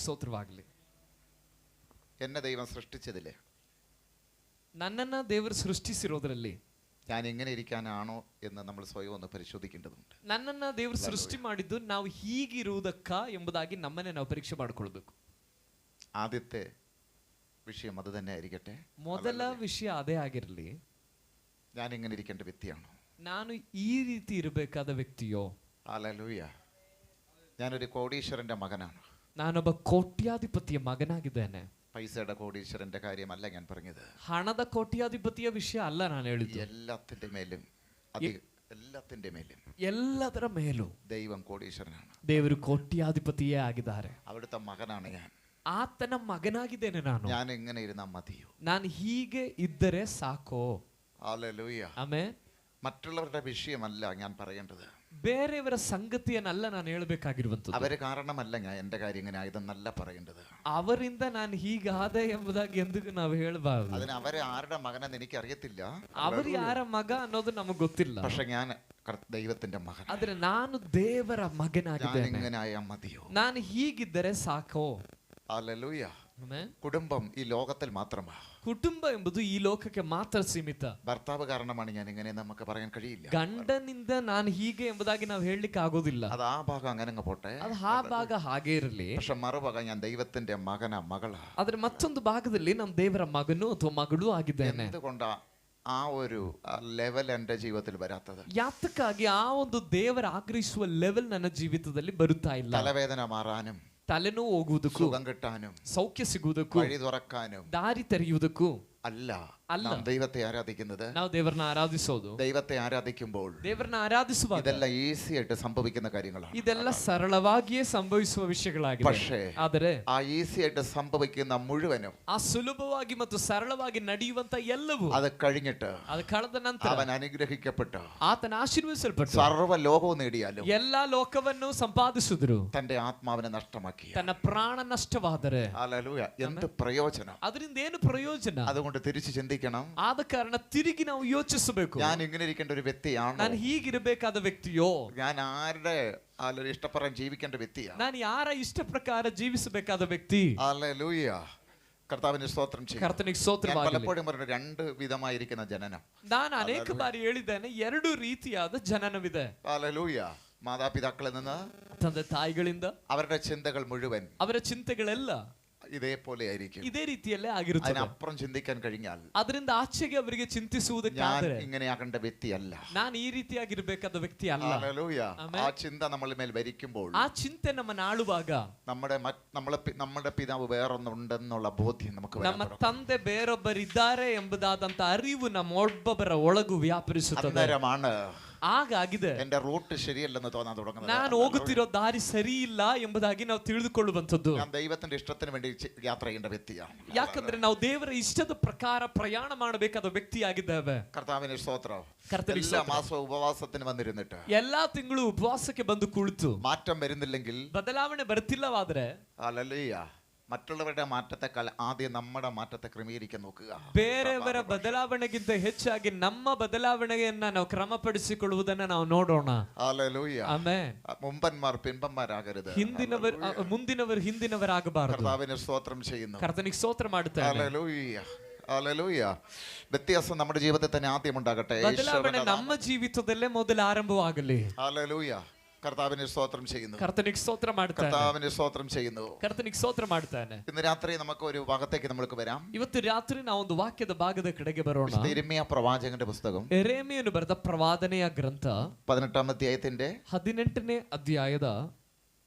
ಸ್ತೋತ್ರವಾಗಲಿ. എന്നെ ദൈവം സൃഷ്ടിച്ചതില്, ನನ್ನನ್ನ ದೇವರು ಸೃಷ್ಟಿಸಿರೋದ್ರಲ್ಲಿ ഞാൻ എങ്ങനെ ഇരിക്കാനാണോ എന്ന് നമ്മൾ സ്വയം ഒന്ന് പരിശോധിക്കേണ്ടതുണ്ട്. ನನ್ನನ್ನ ದೇವರು ಸೃಷ್ಟಿ ಮಾಡಿದ್ದು ನಾವು ಹೀಗಿರುವುದಕ್ಕ ಎಂಬುದಾಗಿ ನಮ್ಮನ್ನೇ ನಾವು ಪರೀಕ್ಷೆ ಮಾಡಿಕೊಳ್ಳಬೇಕು. ആദ്യത്തെ വിഷയം അത് തന്നെ ആയിരിക്കട്ടെ. ಮೊದಲ ವಿಷಯ ಅದೇ ಆಗಿರಲಿ. ഞാൻ എങ്ങനെ ഇരിക്കേണ്ട വ്യക്തിയാണോ? ನಾನು ಈ ರೀತಿ ಇರಬೇಕಾದ ವ್ಯಕ್ತಿಯೋ? ഹല്ലേലൂയ. ഞാനൊരു കോടീശ്വരന്റെ മകനാണ്. ನಾನೊಬ್ಬ ಕೋಟ್ಯಾಧಿಪತಿಯ ಮಗನಾಗಿದ್ದೇನೆ. പൈസയുടെ കോടീശ്വരന്റെ കാര്യമല്ല ഞാൻ പറഞ്ഞത്. ಹಣದ ಕೋಟ್ಯಾಧಿಪತಿಯ ವಿಷಯ ಅಲ್ಲ ನಾನು ಹೇಳಿದ್ದು. എല്ലാത്തിന്റെ മേലും ಎಲ್ಲದರ ಮೇಲೂ ദൈവം കോടീശ്വരനാണ്. ದೇವರು ಕೋಟ್ಯಾಧಿಪತಿಯೇ ಆಗಿದ್ದಾರೆ. അവിടുത്തെ മകനാണ് ഞാൻ. ಆತನ ಮಗನಾಗಿದ್ದೇನೆ ನಾನು. ഞാൻ എങ്ങനെ ഇരുന്നാൽ മതിയോ? ನಾನು ಹೀಗೆ ಇದ್ದರೆ ಸಾಕೋ? ഹല്ലേലൂയ. ಆಮೆನ್. മറ്റുള്ളവരുടെ വിഷയമല്ല ഞാൻ പറയേണ്ടത്. ಬೇರೆಯವರ ಸಂಗತಿಯನ್ನಲ್ಲ ನಾನು ಹೇಳಬೇಕಾಗಿರುವಂತದ್ದು. അവര് കാരണമല്ല ഞാൻ എന്റെ കാര്യം ഇങ്ങനെ ആയതെന്നല്ല പറയേണ്ടത്. ಅವರಿಂದ ನಾನು ಹೀಗಾದೆ ಎಂಬುದಾಗಿ ಎಂದಿಗೂ ನಾವು ಹೇಳಬಾರದು. അതിന് അവരെ ആരുടെ മകനെന്ന് എനിക്ക് അറിയത്തില്ല. ಅವರು ಯಾರ ಮಗ ಅನ್ನೋದು ನಮಗೆ ಗೊತ್ತಿಲ್ಲ. പക്ഷെ ഞാൻ ദൈവത്തിന്റെ മകൻ. ಆದ್ರೆ ನಾನು ದೇವರ ಮಗನಾಗಿದ್ದೇನೆ. ഞാൻ ഇങ്ങനെ ആയാൽ മതിയോ? ನಾನು ಹೀಗಿದ್ದರೆ ಸಾಕೋ? ഹല്ലേലൂയ. കുടുംബം ഈ ലോകത്തിൽ മാത്രമാണ്. ಕುಟುಂಬ ಎಂಬುದು ಈ ಲೋಕಕ್ಕೆ ಮಾತ್ರ ಸೀಮಿತ. ഭർത്താവ് കാരണമാണ് ഞാൻ ഇങ്ങനെ നമുക്ക് പറയാൻ കഴിയില്ല. ಗಂಡನಿಂದ ನಾನು ಹೀಗೆ ಎಂಬುದಾಗಿ ನಾವು ಹೇಳಲಿಕ್ಕೆ ಆಗೋದಿಲ್ಲ. അത് ആ ഭാഗം അങ്ങനെ പോട്ടെ. ಅದು ಆ ಭಾಗ ಹಾಗೆ ಇರಲಿ. പക്ഷെ മറുഭാഗം ഞാൻ ദൈവത്തിന്റെ മകള. ಆದ್ರೆ ಮತ್ತೊಂದು ಭಾಗದಲ್ಲಿ ನಮ್ಮ ದೇವರ ಮಗನು ಅಥವಾ ಮಗಳು ಆಗಿದ್ದೇನೆ. എന്തുകൊണ്ടാ ആ ഒരു ലെവൽ എന്റെ ജീവിതത്തിൽ വരാത്തത്? ಯಾತಕ್ಕಾಗಿ ಆ ಒಂದು ದೇವರ ಆಗ್ರಹಿಸುವ ಲೆವೆಲ್ ನನ್ನ ಜೀವಿತದಲ್ಲಿ ಬರುತ್ತಾ ಇಲ್ಲ? തലവേദന മാറാനും, ತಲೆನೋವು ಹೋಗುವುದಕ್ಕೂ, സുഖം കിട്ടാനും, ಸೌಖ್ಯ ಸಿಗುವುದಕ್ಕೂ, വഴി തുറക്കാനും, ದಾರಿ ತೆರೆಯುವುದಕ್ಕೂ അല്ല നാം ദൈവത്തെ ആരാധിക്കുന്നത്. ನಾವು ದೇವರನ್ನ ಆರಾಧಿಸೋದು. ദൈവത്തെ ആരാധിക്കുമ്പോൾ ದೇವರನ್ನ ಆರಾಧಿಸುವಾಗ ഇതെല്ലാം ഈസി ആയിട്ട് സംഭവിക്കുന്ന കാര്യങ്ങളാണ്. ಇದೆಲ್ಲ ಸರಳವಾಗಿಯೇ ಸಂಭವಿಸುವ ವಿಷಯಗಳಾಗಿದೆ. പക്ഷേ ಆದರೆ ആ ഈസി ആയിട്ട് സംഭവിക്കുന്ന മുഴുവനും, ಆ ಸುಲಭವಾಗಿ ಮತ್ತು ಸರಳವಾಗಿ ನಡೆಯುವಂತ ಎಲ್ಲವೂ അത് കഴിഞ്ഞിട്ട് ಅದು ಕಳೆದ ನಂತರ അവൻ അനുഗ്രഹിക്കപ്പെട്ട ಆತನ ಆಶೀರ್ವದಿಸಲ್ಪಟ್ಟು സർവ്വ ലോകവും നേടിയാലും ಎಲ್ಲಾ ಲೋಕವನ್ನು ಸಂಪಾದಿಸಿದ್ರು തന്റെ ആത്മാവിനെ നഷ്ടമാക്കി ತನ್ನ ಪ್ರಾಣ ನಷ್ಟವಾದರೆ ഹല്ലേലൂയ എന്ത് പ്രയോജനം? ಅದರಿಂದ ಏನು ಪ್ರಯೋಜನ? അതുകൊണ്ട് തിരിച്ചു ചിന്തിക്കണം. ಆದ ಕಾರಣ ತಿರುಗಿ ನಾವು ಯೋಚಿಸಬೇಕು. ഞാൻ ഇങ്ങനെ ഇരിക്കേണ്ട ഒരു വ്യക്തിയാണോ? ನಾನು ಹೀಗಿರಬೇಕಾದ ವ್ಯಕ್ತಿಯೋ? ഞാൻ ആരുടെ ഇഷ്ടപ്രകാരം ജീവിക്കേണ്ട വ്യക്തിയാണ്? ನಾನು ಯಾರ ಇಷ್ಟ ಪ್ರಕಾರ ಜೀವಿಸಬೇಕಾದ ವ್ಯಕ್ತಿ? ഹല്ലേലൂയ. കർത്താവിനെ സ്തോത്രം ചെയ്യും. ಕರ್ತನಿಗೆ ಸ್ತೋತ್ರವಾಗಲಿ. പലപ്പോഴും പറഞ്ഞു രണ്ട് വിധമായിരിക്കുന്ന ജനനം. ನಾನು ಅನೇಕ ಬಾರಿ ಹೇಳಿದ್ದೇನೆ, ಎರಡು ರೀತಿಯಾದ ಜನನವಿದೆ. ഹല്ലേലൂയ. മാതാപിതാക്കളിൽ നിന്ന്, ತಂದೆ ತಾಯಿಗಳಿಂದ അവരുടെ ചിന്തകൾ മുഴുവൻ ಅವರ ಚಿಂತೆಗಳೆಲ್ಲ ഇതേപോലെ ആയിരിക്കും. ಇದೇ ರೀತಿಯಲ್ಲೇ ಆಗಿರುತ್ತದೆ. അതിനപ്പുറം ചിന്തിക്കാൻ കഴിഞ്ഞാൽ ಅದರಿಂದ ಆಚೆಗೆ ಅವರಿಗೆ ഞാൻ ಚಿಂತಿಸುವುದಕ್ಕಾದರೆ ഇങ്ങനെയാകേണ്ട വ്യക്തിയല്ല. ನಾನು ಈ ರೀತಿಯಾಗಿರ್ಬೇಕಾದ ವ್ಯಕ್ತಿ ಅಲ್ಲ. ഹല്ലേലൂയ. ആ ചിന്ത നമ്മളുടെ മേൽ ഭരിക്കുമ്പോൾ, ಆ ಚಿಂತೆ ನಮ್ಮನ್ನ ಆಳುವಾಗ, നമ്മുടെ പിതാവ് വേറൊന്നുണ്ടെന്നുള്ള ബോധ്യം നമുക്ക് വരാൻ ನಮ್ಮ തുടങ്ങും. ತಂದೆ ಬೇರೊಬ್ಬರಿದ್ದಾರೆ ಎಂಬುದಾದಂತ ಅರಿವು ನಮ್ಮ ಒಬ್ಬೊಬ್ಬರ ಒಳಗೂ ವ್ಯಾಪರಿಸುತ್ತದೆ. അന്നേരമാണ് ಹಾಗಾಗಿದೆ എന്റെ റൂട്ട് ശരിയല്ലെന്ന് തോന്നാൻ തുടങ്ങുന്നത്. ನಾನು ಹೋಗುತ್ತಿರೋ ದಾರಿ ಸರಿ ಇಲ್ಲ ಎಂಬುದಾಗಿ ನಾವು ತಿಳಿದುಕೊಳ್ಳುವಂಥದ್ದು. ഞാൻ ദൈവത്തിന്റെ ഇഷ്ടത്തിന് വേണ്ടി യാത്ര ചെയ്യേണ്ട വ്യക്തിയാണ്. ಯಾಕಂದ್ರೆ ನಾವು ದೇವರ ಇಷ್ಟದ ಪ್ರಕಾರ ಪ್ರಯಾಣ ಮಾಡಬೇಕಾದ ವ್ಯಕ್ತಿಯಾಗಿದ್ದೇವೆ. കർത്താവിന്റെ സ്തോത്രം. ಕರ್ತನಿಗೆ എല്ലാ ಸ್ತೋತ್ರ. മാസവും ഉപവാസത്തിന് വന്നിരുന്നിട്ട് ಎಲ್ಲಾ ತಿಂಗಳು ಉಪವಾಸಕ್ಕೆ ಬಂದು ಕುಳಿತು മാറ്റം വരുന്നില്ലെങ്കിൽ, ಬದಲಾವಣೆ ಬರ್ತಿಲ್ಲವಾದ್ರೆ, ഹല്ലേലൂയ, മറ്റുള്ളവരുടെ മാറ്റത്തെക്കാൾ ആദ്യം നമ്മുടെ മാറ്റത്തെ ക്രമീകരിക്കാൻ നോക്കുക. ಬೇರೆಯವರ ಬದಲಾವಣೆಗಿಂತ ಹೆಚ್ಚಾಗಿ ನಮ್ಮ ಬದಲಾವಣೆಯನ್ನ ನಾವು ಕ್ರಮಪಡಿಸಿಕೊಳ್ಳುವುದನ್ನ ನಾವು ನೋಡೋಣ. ഹല്ലേലൂയ. ಆಮೆನ್. മുമ്പന്മാർ പിൻപന്മാരാകരുത്. ಮುಂದಿನವರು ಹಿಂದಿನವರಾಗಬಾರದು. കർത്താവിനെ സ്തോത്രം ചെയ്യുന്നു. ಕರ್ತನಿಗೆ ಸ್ತೋತ್ರ ಮಾಡುತ್ತಾರೆ. ഹല്ലേലൂയ. ഹല്ലേലൂയ. വ്യത്യാസം നമ്മുടെ ജീവിതത്തിൽ തന്നെ ആദ്യം ഉണ്ടാകട്ടെ. ಬದಲಾವಣೆ ನಮ್ಮ ಜೀವಿತದಲ್ಲೇ ಮೊದಲು ಆರಂಭವಾಗಲಿ. ഹല്ലേലൂയ. കർത്താവിനെ സ്തോത്രം ചെയ്യുന്നു. ಕರ್ತನಿಗೆ ಸ್ತೋತ್ರ ಮಾಡುತ್ತಾನೆ. കർത്താവിനെ സ്തോത്രം ചെയ്യുന്നു. ಕರ್ತನಿಗೆ ಸ್ತೋತ್ರ ಮಾಡುತ್ತಾನೆ. ഇന്ന് രാത്രി നമുക്ക് ഒരു ഭാഗത്തേക്ക് നമുക്ക് വരാം. ಇವತ್ತು ರಾತ್ರಿ ನಾವು ಒಂದು ವಾಕ್ಯದ ಭಾಗದ ಕಡೆಗೆ ಬರೋಣ. യിരെമ്യാ പ്രവാചകന്റെ പുസ്തകം, ಯೆರೆಮೀಯನು ಬರೆದ ಪ್ರವಾದನೆಯ ಗ್ರಂಥ 18-ാം അധ്യായത്തിന്റെ 18ನೇ ಅಧ್ಯಾಯದ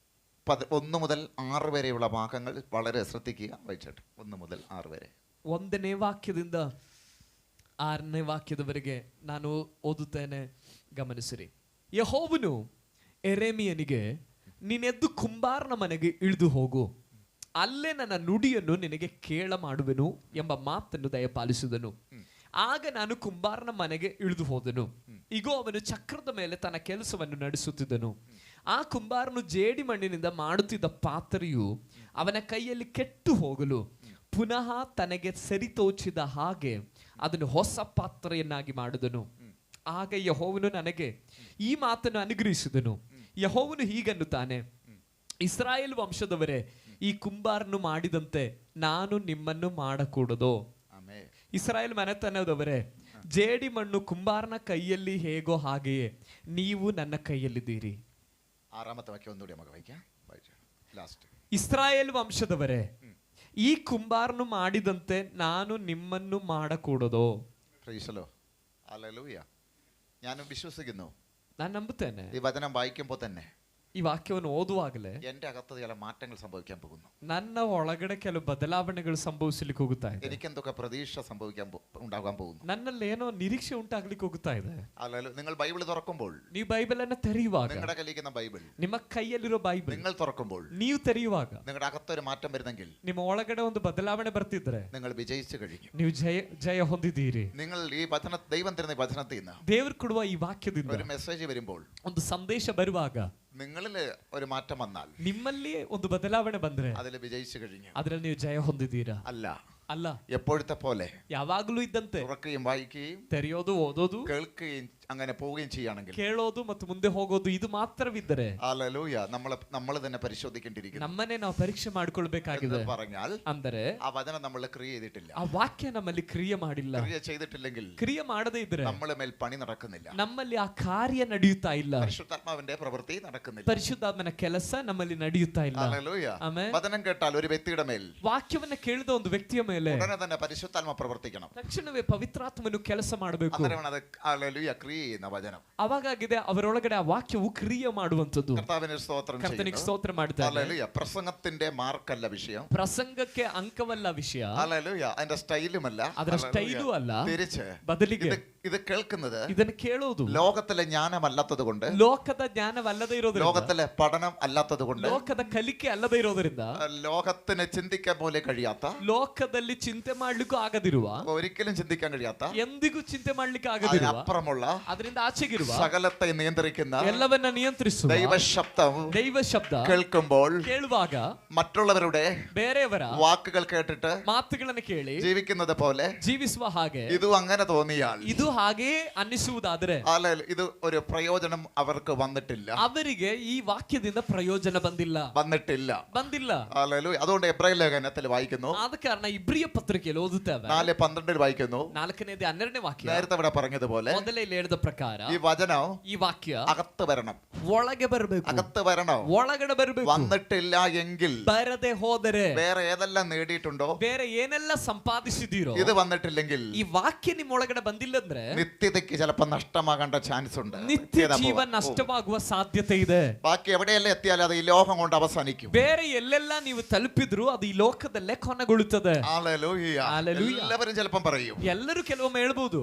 1 മുതൽ 6 വരെയുള്ള ഭാഗങ്ങൾ വളരെ ശ്രദ്ധിക്കുക. വായിച്ചോട്ടെ. 1 മുതൽ 6 വരെ. 1ನೇ ವಾಕ್ಯದಿಂದ 6ನೇ ವಾಕ್ಯದವರೆಗೆ ನಾನು ಓದುತ್ತೇನೆ, ಗಮನಿಸಿರಿ. ಯೆಹೋವನು ಯೆರೆಮೀಯನಿಗೆ, ನೀನೆದ್ದು ಕುಂಬಾರನ ಮನೆಗೆ ಇಳಿದು ಹೋಗು, ಅಲ್ಲೇ ನನ್ನ ನುಡಿಯನ್ನು ನಿನಗೆ ಕೇಳ ಮಾಡುವೆನು ಎಂಬ ಮಾತನ್ನು ದಯಪಾಲಿಸಿದನು. ಆಗ ನಾನು ಕುಂಬಾರನ ಮನೆಗೆ ಇಳಿದು ಹೋದನು. ಇಗೋ, ಅವನು ಚಕ್ರದ ಮೇಲೆ ತನ್ನ ಕೆಲಸವನ್ನು ನಡೆಸುತ್ತಿದ್ದನು. ಆ ಕುಂಬಾರನು ಜೇಡಿ ಮಣ್ಣಿನಿಂದ ಮಾಡುತ್ತಿದ್ದ ಪಾತ್ರೆಯು ಅವನ ಕೈಯಲ್ಲಿ ಕೆಟ್ಟು ಹೋಗಲು ಪುನಃ ತನಗೆ ಸರಿತೋಚಿದ ಹಾಗೆ ಅದನ್ನು ಹೊಸ ಪಾತ್ರೆಯನ್ನಾಗಿ ಮಾಡಿದನು. ಆಗ ಯೆಹೋವನು ನನಗೆ ಈ ಮಾತನ್ನು ಅನುಗ್ರಹಿಸಿದನು. ಯೆಹೋವನು ಹೀಗನ್ನುತ್ತಾನೆ, ಇಸ್ರಾಯೇಲ್ ವಂಶದವರೇ, ಈ ಕುಂಬಾರನು ಮಾಡಿದಂತೆ ನಾನು ನಿಮ್ಮನ್ನು ಮಾಡಕೂಡದು. ആമേൻ. ಇಸ್ರಾಯೇಲ್ ಮನೆತನದವರೇ, ಜೇಡಿ ಮಣ್ಣು ಕುಂಬಾರನ ಕೈಯಲ್ಲಿ ಹೇಗೋ ಹಾಗೆಯೇ ನೀವು ನನ್ನ ಕೈಯಲ್ಲಿದ್ದೀರಿ. 6ാമത്തെ വാക്യം ഒന്നുകൂടി നമുക്ക് വായിക്കാം. ലാസ്റ്റ്. ಇಸ್ರಾಯೇಲ್ ವಂಶದವರೇ, ಈ ಕುಂಬಾರನು ಮಾಡಿದಂತೆ ನಾನು ನಿಮ್ಮನ್ನು ಮಾಡಕೂಡದು. Price hallelujah. ഞാനും വിശ്വസിക്കുന്നു, ನಾನು ನಂಬುತ್ತೇನೆ, ഈ വചനം വായിക്കുമ്പോൾ തന്നെ ಈ ವಾಕ್ಯವನ್ನು ಓದುವಾಗಲೇ എന്റെ അകത്ത് ചില മാറ്റങ്ങൾ സംഭവിക്കാൻ പോകുന്നു. ನನ್ನ ಒಳಗಡೆ ಕೆಲವು ಬದಲಾವಣೆಗಳು ಸಂಭವಿಸಲಿಕ್ಕೆ ಹೋಗುತ್ತಾ ಇದೆ. എനിക്ക് എന്തൊക്കെ പ്രതീക്ഷ ഉണ്ടാകാൻ പോകുന്നു. ನನ್ನಲ್ಲಿ ಏನೋ ನಿರೀಕ್ಷೆ ಉಂಟಾಗ್ಲಿಕ್ಕೆ ಹೋಗುತ್ತಾ ಇದೆ. നിങ്ങൾ ബൈബിൾ തുറക്കുമ്പോൾ, ನೀವು ಬೈಬಲ್ ಅನ್ನ ತೆರೆಯುವಾಗ, നിങ്ങളുടെ കയ്യിലിരിക്കുന്ന ബൈബിൾ, ನಿಮ್ಮ ಕೈಯಲ್ಲಿರೋ ಬೈಬಲ್ നിങ്ങൾ തുറക്കുമ്പോൾ, ನೀವು ತೆರೆಯುವಾಗ നിങ്ങളുടെ അകത്തൊരു മാറ്റം വരുന്നെങ്കിൽ, ನಿಮ್ಮ ಒಳಗಡೆ ಒಂದು ಬದಲಾವಣೆ ಬರ್ತಿದ್ರೆ നിങ്ങൾ ವಿಜയിച്ചു കഴിഞ്ഞു. ನೀವು ಜಯ ಹೊಂದಿದ್ದೀರಿ. നിങ്ങൾ ഈ ദൈവം തരുന്ന ഈ വചനത്തിൽ നിന്ന്, ದೇವರು ಕೊಡುವ ಈ ವಾಕ್ಯದಿಂದ ഒരു മെസ്സേജ് വരുമ്പോൾ, ಒಂದು ಸಂದೇಶ ಬರುವಾಗ, നിങ്ങളിൽ ഒരു മാറ്റം വന്നാൽ, ನಿಮ್ಮಲ್ಲಿ ಒಂದು ಬದಲಾವಣೆ ಬಂದ್ರೆ അതിൽ വിജയിച്ചു കഴിഞ്ഞു. ಅದ್ರಲ್ಲಿ ನೀವು ಜಯ ಹೊಂದಿದ್ದೀರಾ? അല്ല, ಅಲ್ಲ, എപ്പോഴത്തെ പോലെ ಯಾವಾಗಲೂ ಇದ್ದಂತೆ തുറക്കുകയും വായിക്കുകയും ತೆರೆಯೋದು, ಓದೋದು, കേൾക്കുകയും അങ്ങനെ പോവുകയും ചെയ്യുകയാണെങ്കിൽ, ಕೇಳೋದು ಮತ್ತು ಮುಂದೆ ಹೋಗೋದು ಇದು ಮಾತ್ರವಿದ್ದರೆ ഹല്ലേലൂയ, നമ്മൾ തന്നെ പരിശോധിക്കേണ്ടിയിരിക്കുന്നു. ನಮ್ಮನ್ನೇ ನಾವು ಪರೀಕ್ಷೆ ಮಾಡಿಕೊಳ್ಬೇಕಾಗಿದೆ. പറഞ്ഞാൽ ಅಂದರೆ ആ വചനം നമ്മൾ ക്രിയ ചെയ്തിട്ടില്ല. ಆ ವಾಕ್ಯ ನಮ್ಮಲ್ಲಿ ಕ್ರಿಯೆ ಮಾಡಿಲ್ಲ. ക്രിയ ചെയ്തിട്ടില്ലെങ്കിൽ, ಕ್ರಿಯೆ ಮಾಡದೇ ಇದ್ರೆ നമ്മളെ മേൽ പണി നടക്കുന്നില്ല. ನಮ್ಮಲ್ಲಿ ಆ ಕಾರ್ಯ ನಡೆಯುತ್ತಾ ಇಲ್ಲ. പരിശുദ്ധാത്മാവിന്റെ പ്രവൃത്തി നടക്കുന്നില്ല. ಪರಿಶುದ್ಧಾತ್ಮನ ಕೆಲಸ ನಮ್ಮಲ್ಲಿ ನಡೆಯುತ್ತಾ ಇಲ್ಲ. ഹല്ലേലൂയ. ಆಮೆನ್. വചനം കേട്ടാൽ ഒരു വ്യക്തിയുടെ മേൽ, ವಾಕ್ಯವನ್ನ ಕೇಳಿದ ಒಂದು ವ್ಯಕ್ತಿಯ ಮೇಲೆ ഉടനെ തന്നെ പരിശുദ്ധാത്മ പ്രവർത്തിക്കണം. ತಕ್ಷಣವೇ ಪವಿತ್ರಾತ್ಮನು ಕೆಲಸ ಮಾಡಬೇಕು. അന്നേരമാണ് അത് ഹല്ലേലൂയ ക്രിയ ചെയ്യുന്ന വചനം. ಅವಾಗಿದೆ ಅವರೊಳಗಡೆ ಆ ವಾಕ್ಯವು ಕ್ರಿಯೆ ಮಾಡುವಂತದ್ದು. കർത്താവിനെ സ്തോത്രം ಕರ್ತನಿಗೆ ചെയ്യുന്നു. ಸ್ತೋತ್ರ ಮಾಡ್ತಾರೆ. ഹല്ലേലൂയ. പ്രസംഗത്തിന്റെ മാർക്കല്ല വിഷയം, ಪ್ರಸಂಗಕ್ಕೆ ಅಂಕವಲ್ಲ ವಿಷಯ, ഹല്ലേലൂയ. അതിന്റെ സ്റ്റൈലുമല്ല, ಅದರ ಸ್ಟೈಲು ಅಲ್ಲ, തിരിച്ച് ಬದಲಿಗೆ ഇത് കേൾക്കുന്നത് ಇದನ್ನು ಕೇಳೋದು ലോകത്തിലെ ജ്ഞാനമല്ലാത്തത് കൊണ്ട്, ಲೋಕದ ಜ್ಞಾನವಲ್ಲದೆ ಇರೋದ್ರಿಂದ, ലോകത്തിലെ പഠനം അല്ലാത്തത് കൊണ്ട്, ಲೋಕದ ಕಲಿಕೆ ಅಲ್ಲದೆ ಇರೋದ್ರಿಂದ, ലോകത്തിന് ചിന്തിക്കാൻ പോലെ കഴിയാത്ത, ಲೋಕದಲ್ಲಿ ಚಿಂತೆ ಮಾಡ್ಲಿಕ್ಕೂ ಆಗದಿರುವ, ഒരിക്കലും ചിന്തിക്കാൻ കഴിയാത്ത, ಎಂದಿಗೂ ಚಿಂತೆ ಮಾಡ್ಲಿಕ್ಕೆ ಆಗದಿರುವ, അതിനപ്പുറമുള്ള, ಅದರಿಂದ ಆಚೆಗಿರುವ, സകലത്തെ നിയന്ത്രിക്കുന്ന ಎಲ್ಲವನ್ನ ನಿಯಂತ್ರಿಸುವ ദൈവശബ്ദം ದೈವ ಶಬ್ದ കേൾക്കുമ്പോൾ, ಕೇಳುವಾಗ മറ്റുള്ളവരുടെ ಬೇರೆಯವರ വാക്കുകൾ കേട്ടിട്ട് ಮಾತುಗಳನ್ನು ಕೇಳಿ ജീവിക്കുന്നത് പോലെ ಜೀವಿಸುವ ಹಾಗೆ, ഇതും അങ്ങനെ തോന്നിയാൽ, ಇದು ಹಾಗೆಯೇ ಅನ್ನಿಸುವುದಾದರೆ, ഇത് ഒരു പ്രയോജനം അവർക്ക് വന്നിട്ടില്ല. ಅವರಿಗೆ ಈ ವಾಕ್ಯದಿಂದ ಪ್ರಯೋಜನ ಬಂದಿಲ್ಲ. ഹല്ലേലൂയ. അതുകൊണ്ട് എബ്രായ ലേഖനത്തിൽ വായിക്കുന്നു, ಆದ ಕಾರಣ ಇಬ್ರಿಯ ಪತ್ರಿಕೆಯಲ್ಲಿ ಓದುತ್ತೇವೆ, 4:12 വായിക്കുന്നു, 4ನೇದು 12ನೇ ವಾಕ್ಯ, നേരത്തെ ഇവിടെ പറഞ്ഞതുപോലെ ಮೊದಲೇ ಇಲ್ಲಿ ಹೇಳಿದ ಪ್ರಕಾರ ഈ വചനം ಈ ವಾಕ್ಯ അകത്ത് വരണം, ಒಳಗೆ ಬರಬೇಕು, അകത്ത് വരണം. ಒಳಗಡೆ ಬರಬೇಕು. വന്നിട്ടില്ല എങ്കിൽ, ಬರದೆ ಹೋದರೆ, വേറെ ഏതെല്ലാം നേടിയിട്ടുണ്ടോ, ಬೇರೆ ಏನೆಲ್ಲ ಸಂಪಾದಿಸಿದೀರೋ, ഇത് വന്നിട്ടില്ലെങ്കിൽ ಈ ವಾಕ್ಯ ನಿಮ್ಮ ಒಳಗಡೆ ಬಂದಿಲ್ಲ ಅಂದ್ರೆ നിത്യതയ്ക്ക് ചിലപ്പോൾ നഷ്ടമാകേണ്ട ചാൻസ് ഉണ്ട്. ನಿತ್ಯ ಜೀವ ನಷ್ಟವಾಗುವ ಸಾಧ್ಯತೆ ಇದೆ. ബാക്കി എവിടെയെല്ലാം എത്തിയാലും അത് ഈ ലോകം കൊണ്ട് അവസാനിക്കും. ಬೇರೆ ಎಲ್ಲೆಲ್ಲ ನೀವು ತಲುಪಿದ್ರು ಅದು ಈ ಲೋಕದಲ್ಲೇ ಕೊನೆಗೊಳ್ಳುತ್ತದೆ. ഹല്ലേലൂയ. എല്ലാവരും ചിലപ്പം പറയും, ಎಲ್ಲರೂ ಕೆಲವೊಮ್ಮೆ ಹೇಳ್ಬಹುದು,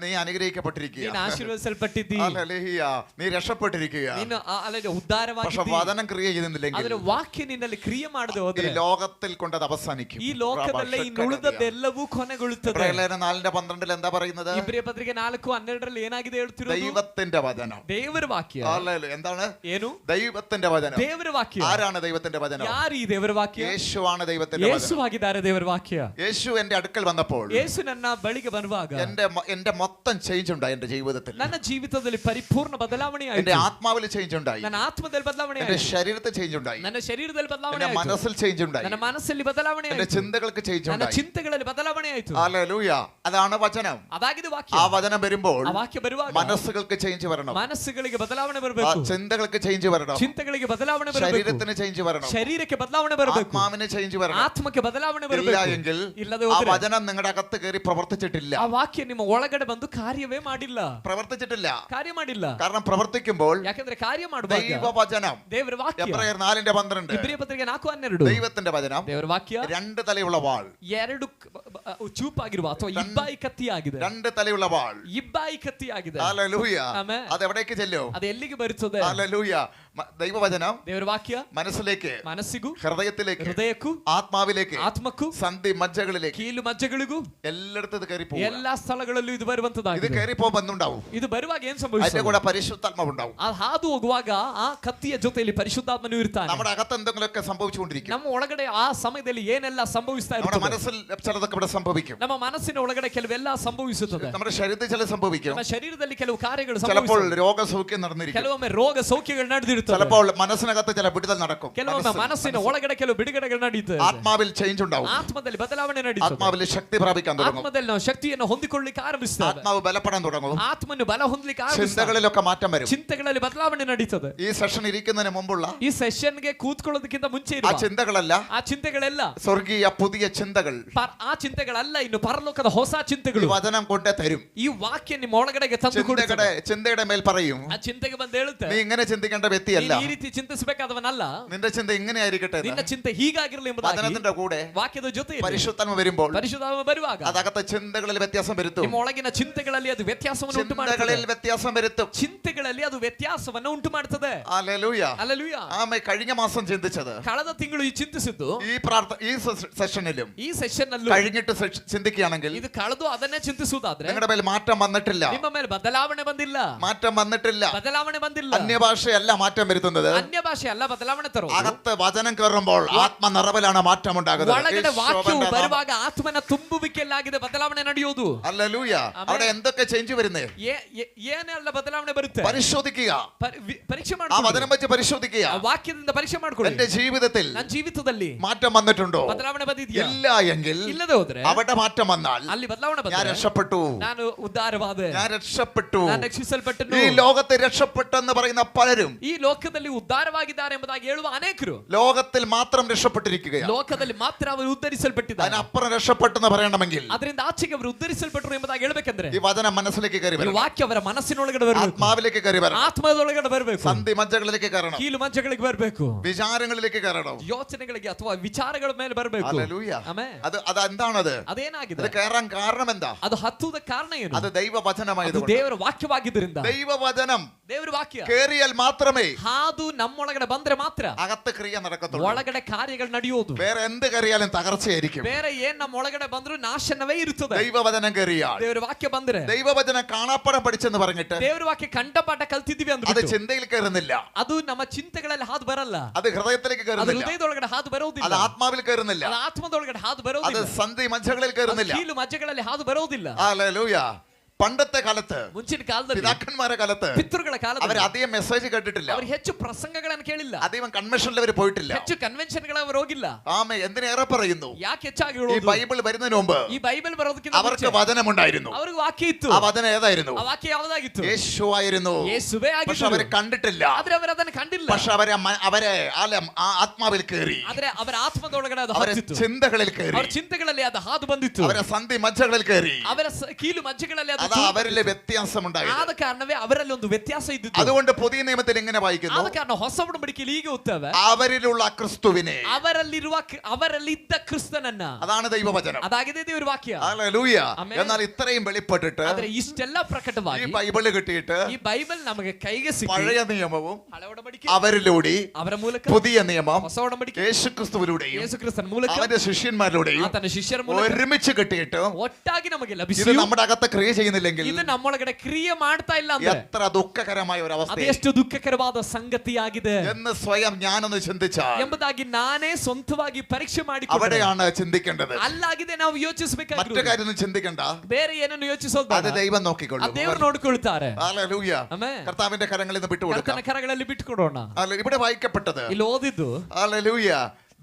നീ അനുഗ്രഹിക്കപ്പെട്ടിരിക്കുക, ನೀನು ಆಶೀರ್ವದಿಸಲ್ಪಟ್ಟಿದ್ದೀ, ഹല്ലേലൂയ, ನೀ രക്ഷപ്പെട്ടിരിക്കുക. ನೀನು പക്ഷെ ಉದ್ಧಾರವಾಗಿದ್ದೀ. വചനം ക്രിയ ചെയ്യുന്നില്ലെങ്കിൽ, ಆದರೆ ವಾಕ್ಯ ನಿನ್ನಲ್ಲಿ ಕ್ರಿಯೆ ಮಾಡದೆ ഈ ಹೋದ್ರೆ ലോകത്തിൽ കൊണ്ട് അത് അവസാനിക്കും. ಈ ಲೋಕದಲ್ಲೇ ಇನ್ನುಳಿದದ್ದೆಲ್ಲವೂ ಕೊನೆಗೊಳ್ಳುತ್ತದೆ. 4:12 എന്താ പറയുന്നത്? ಇಬ್ರಿಯ ಪತ್ರಿಕೆ 4:12 ಏನಾಗಿದೆ ಹೇಳ್ತಿರೋದು? ദൈവത്തിന്റെ വചനം, ದೇವರ ವಾಕ್ಯ. എന്താണ്? ಏನು? ദൈവത്തിന്റെ വചനം. ದೇವರ ವಾಕ್ಯ. ആരാണ് ദൈവത്തിന്റെ വചനം? ಯಾರು ಈ ದೇವರ ವಾಕ್ಯ? യേശുവാണ് ദൈവത്തിന്റെ വചനം. ಯೇಸು ಆಗಿದ್ದಾರೆ ದೇವರ ವಾಕ್ಯ. യേശു എന്റെ അടുക്കൽ വന്നപ്പോൾ, ಯೇಸು ನನ್ನ ಬಳಿಗೆ ಬರುವಾಗ എന്റെ മൊത്തം ചേഞ്ച് ഉണ്ടായി. എന്റെ ജീവിതത്തിൽ, ನನ್ನ ಜೀವಿತದಲ್ಲಿ ಪರಿಪೂರ್ಣ ಬದಲಾವಣೆ ಆಯಿತು. എന്റെ ആത്മാവിൽ ചേഞ്ച് ഉണ്ടായി, ನನ್ನ ಆತ್ಮದಲ್ಲಿ ಬದಲಾವಣೆ എന്റെ ಆಯಿತು. ശരീരത്തിൽ ചേഞ്ച് ഉണ്ടായി, ನನ್ನ ಶರೀರದಲ್ಲಿ ಬದಲಾವಣೆ എന്റെ ಆಯಿತು. മനസ്സിൽ ചേഞ്ച് ഉണ്ടായി, ನನ್ನ ಮನಸ್ಸಲ್ಲಿ ಬದಲಾವಣೆ എന്റെ ಆಯಿತು. ചിന്തകൾക്ക് ചേഞ്ച് ನನ್ನ ഉണ്ടായി. ಚಿಂತೆಗಳಲ್ಲಿ ಬದಲಾವಣೆ ಆಯಿತು. ഹല്ലേലൂയ. അതാണ് വചനം. ಅದಾಗಿದೆ ವಾಕ್ಯ. ആ വചനം വരുമ്പോൾ ಆ ವಾಕ್ಯ ಬರುವಾಗ മനസ്സുകൾക്ക് ചേഞ്ച് വരണം, ಮನಸ್ಸುಗಳಿಗೆ ಬದಲಾವಣೆ ಬರಬೇಕು, ചിന്തകൾക്ക് ചേഞ്ച് വരണം, ಚಿಂತೆಗಳಿಗೆ ಬದಲಾವಣೆ ಬರಬೇಕು, ശരീരത്തിന് ചേഞ്ച് വരണം, ಶರೀರಕ್ಕೆ ಬದಲಾವಣೆ ಬರಬೇಕು, ആത്മാവിന് ചേഞ്ച് വരണം. ಆತ್ಮಕ್ಕೆ ಬದಲಾವಣೆ ഇല്ല ಬರಬೇಕು. എങ്കിൽ ಇಲ್ಲದೆ ആ ಹೋದರೆ വചനം നിങ്ങളുടെ അകത്ത് കയറി പ്രവർത്തിച്ചിട്ടില്ല. ಆ ವಾಕ್ಯ ನಿಮ್ಮ ಒಳಗಡೆ ಬಂದು ಕಾರ್ಯವೇ ಮಾಡಿಲ್ಲ, പ്രവർത്തിച്ചിട്ടില്ല. ಕಾರ್ಯ ಮಾಡಿಲ್ಲ. കാരണം പ്രവർത്തിക്കുമ്പോൾ ಯಾಕಂದ್ರೆ ಕಾರ್ಯ ಮಾಡುವಾಗ ദൈവവചനം, ದೇವರ ವಾಕ್ಯ, എബ്രായർ 4:12, ಇಬ್ರಿಯ ಪತ್ರಿಕೆ 4:12, ദൈവത്തിന്റെ വചനം, ದೇವರ ವಾಕ್ಯ 2 തലയുള്ള വാൾ, ಎರಡು ಚೂಪಾಗಿರುವ ಅಥವಾ ಇಬ್ಬಾಯಿ ಕತ್ತಿ ಆಗಿದೆ, 2 തലയുള്ള വാൾ, ಇಬ್ಬಾಯಿ ಕತ್ತಿ ಆಗಿದೆ. ഹല്ലേലൂയ. ಆಮೆನ್. അത് എവിടേക്ക് ചെല്ലും? ಅದು ಎಲ್ಲಿಗೆ ಬರುತ್ತದೆ? ഹല്ലേലൂയ. ദൈവവചനം ದೇವರ ವಾಕ್ಯ മനസ്സിലേക്ക്, ಮನಸ್ಸಿಗೂ, ഹൃദയത്തിലേക്ക്, ಹೃದಯಕ್ಕೂ, ആത്മാവിലേക്ക്, ಆತ್ಮಕ್ಕೂ, സന്ധി മജ്ജകളിലേക്ക്, ಕೀಲು ಮಜ್ಜೆಗಳಿಗೂ, എല്ലായിടത്തും ഇത് കയറി പോകും. ಎಲ್ಲಾ ಸ್ಥಳಗಳಲ್ಲೂ ಇದು ഇത് ಬರುವಂತದಾಗಿದೆ. കയറി പോകുമ്പോൾ എന്തുണ്ടാവും? ಇದು ಬರುವಾಗ ಏನ್ അതിന്റെ ಸಂಭವಿಸುತ್ತದೆ? കൂടെ പരിശുദ്ധാത്മാവ് ഉണ്ടാവും. ಅದು ಹಾದು ಹೋಗುವಾಗ ಆ ಕತ್ತಿಯ ಜೊತೆಯಲ್ಲಿ ಪರಿಶುದ್ಧಾತ್ಮನು ಇರ್ತಾನೆ. നമ്മുടെ അകത്ത് എന്തെങ്കിലുമൊക്കെ സംഭവിച്ചുകൊണ്ടിരിക്കും. ನಮ್ಮ ಒಳಗಡೆ ಆ ಸಮಯದಲ್ಲಿ ಏನೆಲ್ಲ ಸಂಭವಿಸ್ತಾ നമ്മുടെ ಇರ್ತದೆ, മനസ്സിൽ ചിലതൊക്കെ ഇവിടെ സംഭവിക്കും. ನಮ್ಮ ಮನಸ್ಸಿನ ಒಳಗಡೆ ಕೆಲವೆಲ್ಲ ಸಂಭವಿಸುತ್ತದೆ, നമ്മുടെ ശരീരത്തിൽ ചില സംഭവിക്കും. ನಮ್ಮ ಶರೀರದಲ್ಲಿ ಕೆಲವು ಕಾರ್ಯಗಳು ചിലപ്പോൾ ಸಂಭವಿಸುತ್ತವೆ. രോഗസൗഖ്യം നടന്നിരിക്കും. ಕೆಲವೊಮ್ಮೆ ರೋಗ ಸೌಖ್ಯಗಳು ನಡೆದಿರುತ್ತವೆ. ചിലപ്പോൾ മനസ്സിനകത്ത് ചില വിടുതൽ നടക്കും. ಕೆಲವೊಮ್ಮೆ ಮನಸ್ಸಿನ ಒಳಗಡೆ ಕೆಲವು ಬಿಡುಗಡೆಗಳು ನಡೆಯುತ್ತವೆ. ആത്മാവിൽ ചേഞ്ച് ഉണ്ടാവും. ಆತ್ಮದಲ್ಲಿ ಬದಲಾವಣೆ ನಡೆಯುತ್ತದೆ. ആത്മാവിൽ ശക്തി പ്രാപിക്കാൻ തുടങ്ങും. ಆತ್ಮದಲ್ಲಿ ನಾವು ಶಕ್ತಿಯನ್ನು ಹೊಂದಿಕೊಳ್ಳಲಿಕ್ಕೆ ಆರಂಭಿಸುತ್ತೇವೆ. ആത്മാവ് ബലപ്പെടാൻ തുടങ്ങും. ಆತ್ಮನ್ನು ಬಲ ಹೊಂದಲಿಕ್ಕೆ ಆರಂಭಿಸುತ್ತೇವೆ. ചിന്തകളിലൊക്കെ മാറ്റം വരും. ಚಿಂತೆಗಳಲ್ಲಿ ಬದಲಾವಣೆ ನಡೀತದೆ. ഈ സെഷൻ ഇരിക്കുന്നതിന് മുമ്പുള്ള ಈ ಸೆಷನ್ಗೆ ಕೂತ್ಕೊಳ್ಳೋದಕ್ಕಿಂತ ಮುಂಚೆ ആ ಇರುವ ചിന്തകളല്ല, ಆ ಚಿಂತೆಗಳೆಲ್ಲ സ്വർഗീയ പുതിയ ചിന്തകൾ ಆ ಚಿಂತೆಗಳಲ್ಲ, ಇನ್ನು ಪರಲೋಕದ ಹೊಸ ഈ ಚಿಂತೆಗಳು വചനം കൊണ്ട് തരും. ಈ ವಾಕ್ಯ ನಿಮ್ಮ ಒಳಗಡೆಗೆ ತಂದು ಕೊಡುತ್ತದೆ. ചിന്തയുടെ മേൽ പറയും, ಆ ಚಿಂತೆಗೆ ಬಂದು ಹೇಳುತ್ತೆ, നീ ഇങ്ങനെ ചിന്തിക്കേണ്ട വ്യക്തിയല്ല, ನೀನು ಈ ರೀತಿ ಚಿಂತಿಸಬೇಕಾದವನಲ್ಲ, നിന്റെ ചിന്ത ഇങ്ങനെ ആയിരിക്കട്ടെ. ನಿನ್ನ ಚಿಂತೆ ಹೀಗಾಗಿರಲಿ ಎಂಬುದಾಗಿ വചനത്തിന്റെ കൂടെ ವಾಕ್ಯದ ಜೊತೆ പരിശുദ്ധാത്മ വരുമ്പോൾ ಪರಿಶುದ್ಧಾತ್ಮ ಬರುವಾಗ അതകത്തെ ചിന്തകളിൽ വ്യത്യാസം വരുത്തും. ನಿಮ್ಮ ಒಳಗಿನ ಚಿಂತೆಗಳಲ್ಲಿ ಅದು ವ್ಯತ್ಯಾಸವನ್ನು ಉಂಟು ಮಾಡುತ್ತದೆ. ചിന്തകളിൽ വ്യത്യാസം വരുത്തും. ಚಿಂತೆಗಳಲ್ಲಿ ಅದು ವ್ಯತ್ಯಾಸವನ್ನು ಉಂಟು ಮಾಡುತ್ತದೆ. ഹല്ലേലൂയ. ഹല്ലേലൂയ. ആമേ. കഴിഞ്ഞ മാസം ചിന്തിച്ചത്, ಕಳೆದ ತಿಂಗಳು ಈ ಚಿಂತಿಸಿದ್ದು ഈ സെഷനിലും ಈ ಸೆಷನ್ ಅಲ್ಲೂ കഴിഞ്ഞിട്ട് ചിന്തിക്കുകയാണെങ്കിൽ ಇದು ಕಳೆದು ಅದನ್ನೇ ಚಿಂತಿಸುವುದಾದ್ರೆ നിങ്ങളുടെ മേൽ മാറ്റം വന്നിട്ടില്ല. ನಿಮ್ಮ ಮೇಲೆ ಬದಲಾವಣೆ ಬಂದಿಲ್ಲ. മാറ്റം വന്നിട്ടില്ല. ಬದಲಾವಣೆ ಬಂದಿಲ್ಲ. അന്യഭാഷയല്ല മാറ്റം വരുത്തുന്നത്. ಅನ್ಯ ಭಾಷೆ ಅಲ್ಲ ಬದಲಾವಣೆ ತರೋದು. അകത്ത് വചനം കയറുമ്പോൾ ആത്മനിറവിലാണ് മാറ്റം ഉണ്ടാകുന്നത്. ಒಳಗಡೆ ವಾಕ್ಯವು ಬರುವಾಗ ಆತ್ಮನ ತುಂಬುವಿಕೆಯಲ್ಲಾಗಿದೆ ಬದಲಾವಣೆ ನಡೆಯೋದು. ഹല്ലേലൂയ. അവിടെ എന്തൊക്കെ ചേഞ്ച് വരുന്നേ? ಏನೆಲ್ಲ ಬದಲಾವಣೆ ಬರುತ್ತೆ പരിശോധിക്കുക. ಪರೀಕ್ಷೆ ആ ಮಾಡ್ಕೊಳ್ಳಿ. വചനം വെച്ച് പരിശോധിക്കുക. ಆ ವಾಕ್ಯದಿಂದ ಪರೀಕ್ಷೆ ಮಾಡ್ಕೊಳ್ಳಿ. എന്റെ ജീവിതത്തിൽ ನನ್ನ ಜೀವಿತದಲ್ಲಿ മാറ്റം വന്നിട്ടുണ്ടോ? ಬದಲಾವಣೆ ಬಂದಿದೆಯಾ? ഇല്ല എങ്കിൽ ಇಲ್ಲದೆ ಹೋದ್ರೆ അവിടെ മാറ്റം വന്നാൽ ಅಲ್ಲಿ ಬದಲಾವಣೆ ഞാൻ ಬಂದರೆ രക്ഷപ്പെട്ടു, ನಾನು ಉದ್ಧಾರವಾದೆ, ഞാൻ രക്ഷപ്പെട്ടു, ನಾನು ರಕ್ಷಿಸಲ್ಪಟ್ಟನು. ഈ ലോകത്തെ രക്ഷപ്പെട്ടെന്ന് പറയുന്ന പലരും ಈ ಲೋಕದಲ್ಲಿ ಉದ್ಧಾರವಾಗಿದ್ದಾರೆ ಎಂಬುದಾಗಿ ಹೇಳುವ ಅನೇಕರು ലോകത്തിൽ മാത്രം രക്ഷപ്പെട്ടിരിക്കുകയാണ്. ಲೋಕದಲ್ಲಿ ಮಾತ್ರ ಅವರು ಉದ್ಧರಿಸಲ್ಪಟ್ಟಿದ್ದಾರೆ. അതിനപ്പുറം രക്ഷപ്പെട്ടെന്ന് പറയണമെങ്കിൽ ಅದರಿಂದ ಆಚೆಗೆ ಅವರು ಉದ್ಧರಿಸಲ್ಪಟ್ಟರು ಎಂಬುದಾಗಿ ಹೇಳಬೇಕಂದ್ರೆ ഈ വചനം മനസ്സിലേക്ക് കയറി ಈ വരണം. ವಾಕ್ಯ ಅವರ ಮನಸ್ಸಿನೊಳಗಡೆ ಬರಬೇಕು, ആത്മാവിലേക്ക് കയറി വരണം. ಆತ್ಮದೊಳಗಡೆ ಬರಬೇಕು, സന്ധി മജ്ജകളിലേക്ക് കയറണം, ಕೀಲು ಮಜ್ಜಗಳಿಗೆ ಬರಬೇಕು, വിചാരങ്ങളിലേക്ക് കയറണം, ಯೋಚನೆಗಳಿಗೆ ಅಥವಾ ವಿಚಾರಗಳ ಮೇಲೆ ಬರಬೇಕು. ഹല്ലേലൂയ. ಆಮೆನ್. അത് എന്താണത്? ಅದೇನಾಗಿದೆ? അത് കയറാൻ കാരണം എന്താ? ಅದು ಹತ್ತುವುದ ಕಾರಣ ಏನು? അത് ദൈവവചനമായതുകൊണ്ട്. ದೇವರ ವಾಕ್ಯವಾಗಿದ್ದರಿಂದ. ദൈവവചനം ದೇವರ ವಾಕ್ಯ കേറിയാൽ മാത്രമേ ಹಾದು ನಮ್ಮೊಳಗಡೆ ಬಂದ್ರೆ ಮಾತ್ರ അകത്ത് ക്രിയ നടക്കത്തുള്ളൂ. ಒಳಗಡೆ ಕಾರ್ಯಗಳು ನಡೆಯೋದು. വേറെ എന്ത് കയറിയാലും തകർച്ചയായിരിക്കും. ಬೇರೆ ಏನ್ ನಮ್ಮ ಒಳಗಡೆ ಬಂದ್ರು ನಾಶನವೇ ಇರುತ್ತದೆ. ദൈവവചനം കയറിയാൽ, ದೇವರ ವಾಕ್ಯ ಬಂದ್ರೆ, ദൈവവചനം കാണാപ്പടം പഠിച്ചെന്ന് പറഞ്ഞിട്ട് ದೇವರ ವಾಕ್ಯ ಕಂಠಪಾಠ ಕಲ್ತಿದ್ದೀವಿ അത് ಅಂದ್ರೆ ചിന്തയിൽ കയറുന്നില്ല, ಅದು ನಮ್ಮ ಚಿಂತೆಗಳಲ್ಲಿ ಹಾದು ಬರಲ್ಲ, അത് ഹൃദയത്തിലേക്ക് ಅದು കയറുന്നില്ല, ಹೃದಯದೊಳಗಡೆ ಹಾದು ಬರೋದಿಲ್ಲ, അത് ആത്മാവിൽ കയറുന്നില്ല, ಅದು ಆತ್ಮದೊಳಗಡೆ ಹಾದು അത് ಬರೋದಿಲ್ಲ, സന്ധി മജ്ജകളിൽ ಅದು കയറുന്നില്ല. ಕೀಲು ಮಜ್ಜೆಗಳಲ್ಲಿ ಹಾದು ಬರೋದಿಲ್ಲ. ഹല്ലേലൂയ. പണ്ടത്തെ കാലത്ത്, ಮುಂಚಿನ ಕಾಲದಲ್ಲಿ പിതാക്കന്മാരെ കാലത്ത് ಪಿತೃಗಳ അവർ ಕಾಲದಲ್ಲಿ അധികം മെസ്സേജ് കേട്ടിട്ടില്ല, ಅವರು ಹೆಚ್ಚು ಪ್ರಸಂಗಗಳನ್ನು ಕೇಳಿಲ್ಲ, അധികം കൺവെൻഷനിൽ അവർ പോയിട്ടില്ല. ಹೆಚ್ಚು ಕನ್ವೆನ್ಷನ್ಗಳ ಅವರು ಹೋಗಿಲ್ಲ. ആമേ. എന്തിനേറെ പറയുന്നു, ಯಾಕೆ ಹೆಚ್ಚಾಗಿ ഈ ಹೇಳೋದು? ബൈബിൾ വരുന്നതിന് മുമ്പ് ಈ ಬೈಬಲ್ ಬರೋದಕ್ಕಿಂತ അവർക്ക് ಮುಂಚೆ വചനമുണ്ടായിരുന്നു. ಅವ್ರಿಗೆ ವಾಕ್ಯ ಇತ್ತು. ആ വചനം ഏതായിരുന്നു? ಆ ವಾಕ್ಯ ಯಾವ್ದಾಗಿತ್ತು? യേശു ആയിരുന്നു. ಯೇಸುವೇ പക്ഷെ ಆಗಿತ್ತು. അവര് കണ്ടിട്ടില്ല, ಆದ್ರೆ ಅವರು ಅದನ್ನು ಕಂಡಿಲ್ಲ. പക്ഷെ അവരെ ആ ആത്മാവിൽ കയറി, ಆದ್ರೆ ಅವರ ಆತ್ಮದೊಳಗಡೆ ಅದು അവരെ ಹತ್ತಿತ್ತು. ചിന്തകളിൽ കയറി, ಅವರ ಚಿಂತೆಗಳಲ್ಲಿ ಅದು ಹಾದು ಬಂದಿತ್ತು. അവരെ സന്ധി മജ്ജകളിൽ കയറി. ಅವರ ಕೀಲು ಮಜ್ಜೆಗಳಲ್ಲಿ ಅದು അതാ അവരിലെ വ്യത്യാസം ഉണ്ടായത്. ಆದ ಕಾರಣವೇ ಅವರಲ್ಲಿ ಒಂದು ವ್ಯತ್ಯಾಸ ಇದ್ದಿತ್ತು. അതുകൊണ്ട് പുതിയ നിയമത്തിൽ എങ്ങനെ വായിക്കുന്നു? ಆದ ಕಾರಣ ಹೊಸ ಒಡಂಬಡಿಕೆಯಲ್ಲಿ ಹೀಗೆ ಓದ್ತೇವೆ, അവരിലുള്ള ക്രിസ്തുവിനെ, ಅವರಲ್ಲಿದ್ದ ಕ್ರಿಸ್ತನನ್ನ. അതാണ് ദൈവവചനം. ಅದಾಗಿದೆ ದೇವರ ವಾಕ್ಯ. ഹല്ലേലൂയ. ആമേൻ. എന്നാൽ ഇത്രയും വെളിപ്പെട്ടിട്ട് ಆದ್ರೆ ಇಷ್ಟೆಲ್ಲ ഈ ಪ್ರಕಟವಾಗಿ ബൈബിള് കിട്ടിയിട്ട് ಈ ಬೈಬಲ್ ನಮಗೆ ಕೈಗೆ ಸಿಕ್ಕಿ പഴയ നിയമവും ಹಳೆ ಒಡಂಬಡಿಕೆ അവരിലൂടെ ಅವರ ಮೂಲಕ, പുതിയ നിയമം ಹೊಸ ಒಡಂಬಡಿಕೆ യേശുക്രിസ്തുവിലൂടെയും ಯೇಸು ಕ್ರಿಸ್ತನ ಮೂಲಕ, അവന്റെ ശിഷ്യന്മാരിലൂടെയും ಆತನ ಶಿಷ್ಯರ ಮೂಲಕ ഒരുമിച്ച് കിട്ടിയിട്ട് ಒಟ್ಟಾಗಿ ನಮಗೆ ഇത് ಲಭಿಸಿ നമ്മുടെ അകത്ത് ക്രിയ ചെയ്യുന്നില്ലെങ്കിൽ ಇದು ನಮ್ಮೊಳಗಡೆ ಕ್ರಿಯೆ ಮಾಡ್ತಾ ಇಲ್ಲ ಅಂದ್ರೆ എത്ര ദുഃഖകരമായ ഒരു അവസ്ഥ ಅದೆಷ್ಟು ದುಃಖಕರವಾದ ಸಂಗತಿಯಾಗಿದೆ എന്ന് സ്വയം ഞാനൊന്ന് ചിന്തിച്ചാൽ ಎಂಬುದಾಗಿ ನಾನೇ ಸ್ವಂತವಾಗಿ ಪರೀಕ್ಷೆ ಮಾಡಿಕೊಂಡೆ. അവിടെയാണ് ചിന്തിക്കേണ്ടത്. ಅಲ್ಲಾಗಿದೆ ನಾವು മറ്റു ಯೋಚಿಸಬೇಕಾಗಿರೋದು. കാര്യമൊന്നും ചിന്തിക്കണ്ട, ಬೇರೆ ಏನನ್ನು ಯೋಚಿಸೋದು അത് ಬೇಡ. ദൈവം ಆ നോക്കിക്കൊള്ളും. ದೇವರು ನೋಡ್ಕೊಳ್ತಾರೆ. ഹല്ലേലൂയ. ಆಮೆನ್. കർത്താവിന്റെ കരങ്ങളിൽ നിന്ന് വിട്ടുകൊടുക്കാം. ಕರ್ತನ ಕರಗಳಲ್ಲಿ ಬಿಟ್ಟುಕೊಡೋಣ. ഇവിടെ വായിക്കപ്പെട്ടത്, ಇಲ್ಲಿ ಓದಿದ್ದು, ഹല്ലേലൂയ,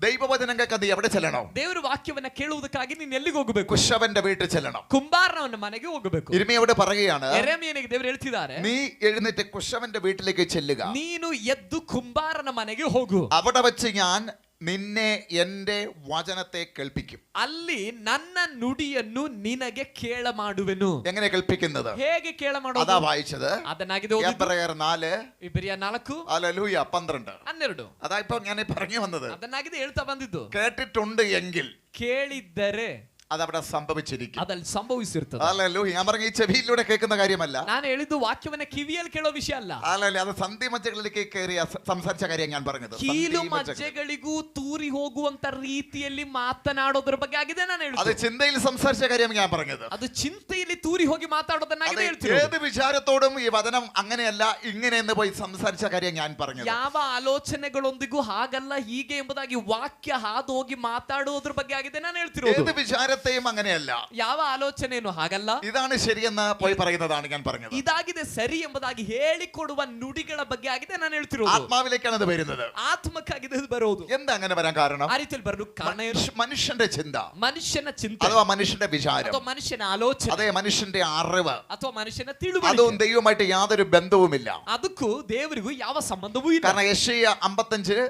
ദൈവവചനം കേൾക്കാൻ നീ എവിടെ ചെല്ലണം? ದೇವರ ವಾಕ್ಯವನ್ನ ಕೇಳುವುದಕ್ಕಾಗಿ ನೀನು ಎಲ್ಲಿಗೆ ಹೋಗಬೇಕು? കുശവന്റെ വീട്ടിൽ ചെല്ലണം. ಕುಂಬಾರನವನ ಮನೆಗೆ ಹೋಗಬೇಕು. ഇരിമിയോട് പറയുകയാണ്, ಯೆರೆಮೀಯನಿಗೆ ದೇವರು ಹೇಳ್ತಿದ್ದಾರೆ, നീ എഴുന്നേറ്റ് കുശവന്റെ വീട്ടിലേക്ക് ചെല്ലുക, ನೀನು ಎದ್ದು ಕುಂಬಾರನ ಮನೆಗೆ ಹೋಗು, അവിടെ വെച്ച് ഞാൻ നിന്നെ എന്റെ വചനത്തെ കേൾപ്പിക്കും. ಅಲ್ಲಿ ನನ್ನ ನುಡಿಯನ್ನು ನಿನಗೆ ಕೇಳ ಮಾಡುವೆನು. എങ്ങനെ കേൾപ്പിക്കുന്നത്? ಹೇಗೆ ಕೇಳ ಮಾಡೋದು? അതാ വായിച്ചത്. ಅದನ್ನಾಗಿದೆ ಓದಿದ್ದು. എബ്രായർ 4 ಇಬ್ರಿಯ 4 ഹല്ലേലൂയ 12. 12 അതാ ഇപ്പൊ ഞാൻ പറഞ്ഞു വന്നത്. ಅದನ್ನಾಗಿದೆ ಹೇಳ್ತಾ ಬಂದಿದ್ದು. കേട്ടിട്ടുണ്ട് എങ്കിൽ ಕೇಳಿದ್ದರೆ അതവിടെ സംഭവിച്ചിരിക്കും. ಅದಲ್ಲಿ ಸಂಭವಿಸಿರ್ತದೆ. ഹല്ലേലൂയ. ഞാൻ പറഞ്ഞ ഈ ചെവിയിലൂടെ കേൾക്കുന്ന കാര്യമല്ല, ನಾನು ಹೇಳಿದ್ದು ವಾಕ್ಯವನ್ನ ಕಿವಿಯಲ್ಲಿ ಕೇಳೋ ವಿಷಯ ಅಲ್ಲ. ഹല്ലേലൂയ. അത് സന്ധി മജ്ജകളിലേക്ക് കയറി സംസാരിച്ച കാര്യം ഞാൻ പറഞ്ഞത്. ಕೀಲು ಮಜ್ಜೆಗಳಿಗೂ ತೂರಿ ಹೋಗುವಂತ ರೀತಿಯಲ್ಲಿ ಮಾತನಾಡೋದ್ರ ಬಗ್ಗೆ ಆಗಿದೆ ನಾನು അത് ಹೇಳಿದ್ದು. ചിന്തയിൽ സംസാരിച്ച കാര്യം ഞാൻ പറഞ്ഞത്. ಅದು ಚಿಂತೆಯಲ್ಲಿ ತೂರಿ ಹೋಗಿ ಮಾತಾಡೋದನ್ನಾಗಿದೆ അത് ಹೇಳ್ತಿರೋದು. ഏത് വിചാരത്തോടും ഈ വചനം അങ്ങനെയല്ല ഇങ്ങനെയെന്ന് പോയി സംസാരിച്ച കാര്യം ഞാൻ പറഞ്ഞത്. ಯಾವ ಆಲೋಚನೆಗಳೊಂದಿಗೂ ಹಾಗಲ್ಲ ಹೀಗೆ ಎಂಬುದಾಗಿ ವಾಕ್ಯ ಹಾದು ಹೋಗಿ ಮಾತಾಡೋದ್ರ ಬಗ್ಗೆ ಆಗಿದೆ ನಾನು ಹೇಳ್ತಿರೋದು. ഏത് വിചാരത്തോടും വിചാരത്തെയും അങ്ങനെയല്ല. ಯಾವ ಆಲೋಚನೆಯನ್ನು ಹಾಗಲ್ಲ. ഇതാണ് ശരിയെന്ന് പോയി പറയുന്നതാണ് ഞാൻ പറഞ്ഞത്. ಇದಾಗಿದೆ ಸರಿ ಎಂಬುದಾಗಿ ಹೇಳಿಕೊಡುವ ನುಡಿಗಳ ಬಗ್ಗೆ ಆಗಿದೆ ನಾನು ಹೇಳ್ತಿರೋದು. ആത്മാവിലേക്കാണ് ഇത് വരുന്നത്. ಆತ್ಮಕ್ಕಾಗಿದೆ ಇದು ಬರೋದು. എന്താ അങ്ങനെ വരാൻ കാരണം? ಆ ರೀತಿಯಲ್ಲಿ ಬರಲು ಕಾರಣ ಏನು? മനുഷ്യന്റെ ചിന്ത, ಮನುಷ್ಯನ ಚಿಂತೆ അഥവാ മനുഷ്യന്റെ വിചാരം, ಅಥವಾ ಮನುಷ್ಯನ ಆಲೋಚನೆ, അതേ മനുഷ്യന്റെ അറിവ്, ಅಥವಾ ಮನುಷ್ಯನ ತಿಳುವಳಿಕೆ, അതും ദൈവമായിട്ട് യാതൊരു ബന്ധവുമില്ല. ಅದಕ್ಕೂ ದೇವರಿಗೂ ಯಾವ ಸಂಬಂಧವೂ ಇಲ್ಲ. കാരണം യെശയ്യ 55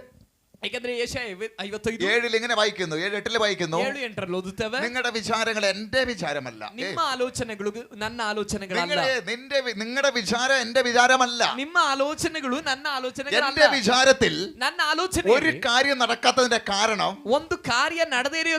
ಯಾಕಂದ್ರೆ ಯೆಶಾಯ 55 7 ഇങ്ങനെ വായിക്കുന്നു, 7:8 വായിക്കുന്നു, 7:8 ಓದುತ್ತೇವೆ. നിങ്ങളുടെ വിചാരങ്ങൾ എന്റെ വിചാരമല്ല, ನಿಮ್ಮ ಆಲೋಚನೆಗಳು ನನ್ನ ಆಲೋಚನೆಗಳಲ್ಲ. നിങ്ങളുടെ വിചാരം എന്റെ വിചാരമല്ല, ನಿಮ್ಮ ಆಲೋಚನೆಗಳು ನನ್ನ ಆಲೋಚನೆಗಳಲ್ಲ. എന്റെ വിചാരത്തിൽ ನನ್ನ ಆಲೋಚನೆ ഒരു കാര്യം നടക്കാത്തതിന്റെ കാരണം, ಒಂದು ಕಾರ್ಯ ನಡೆಯದೇ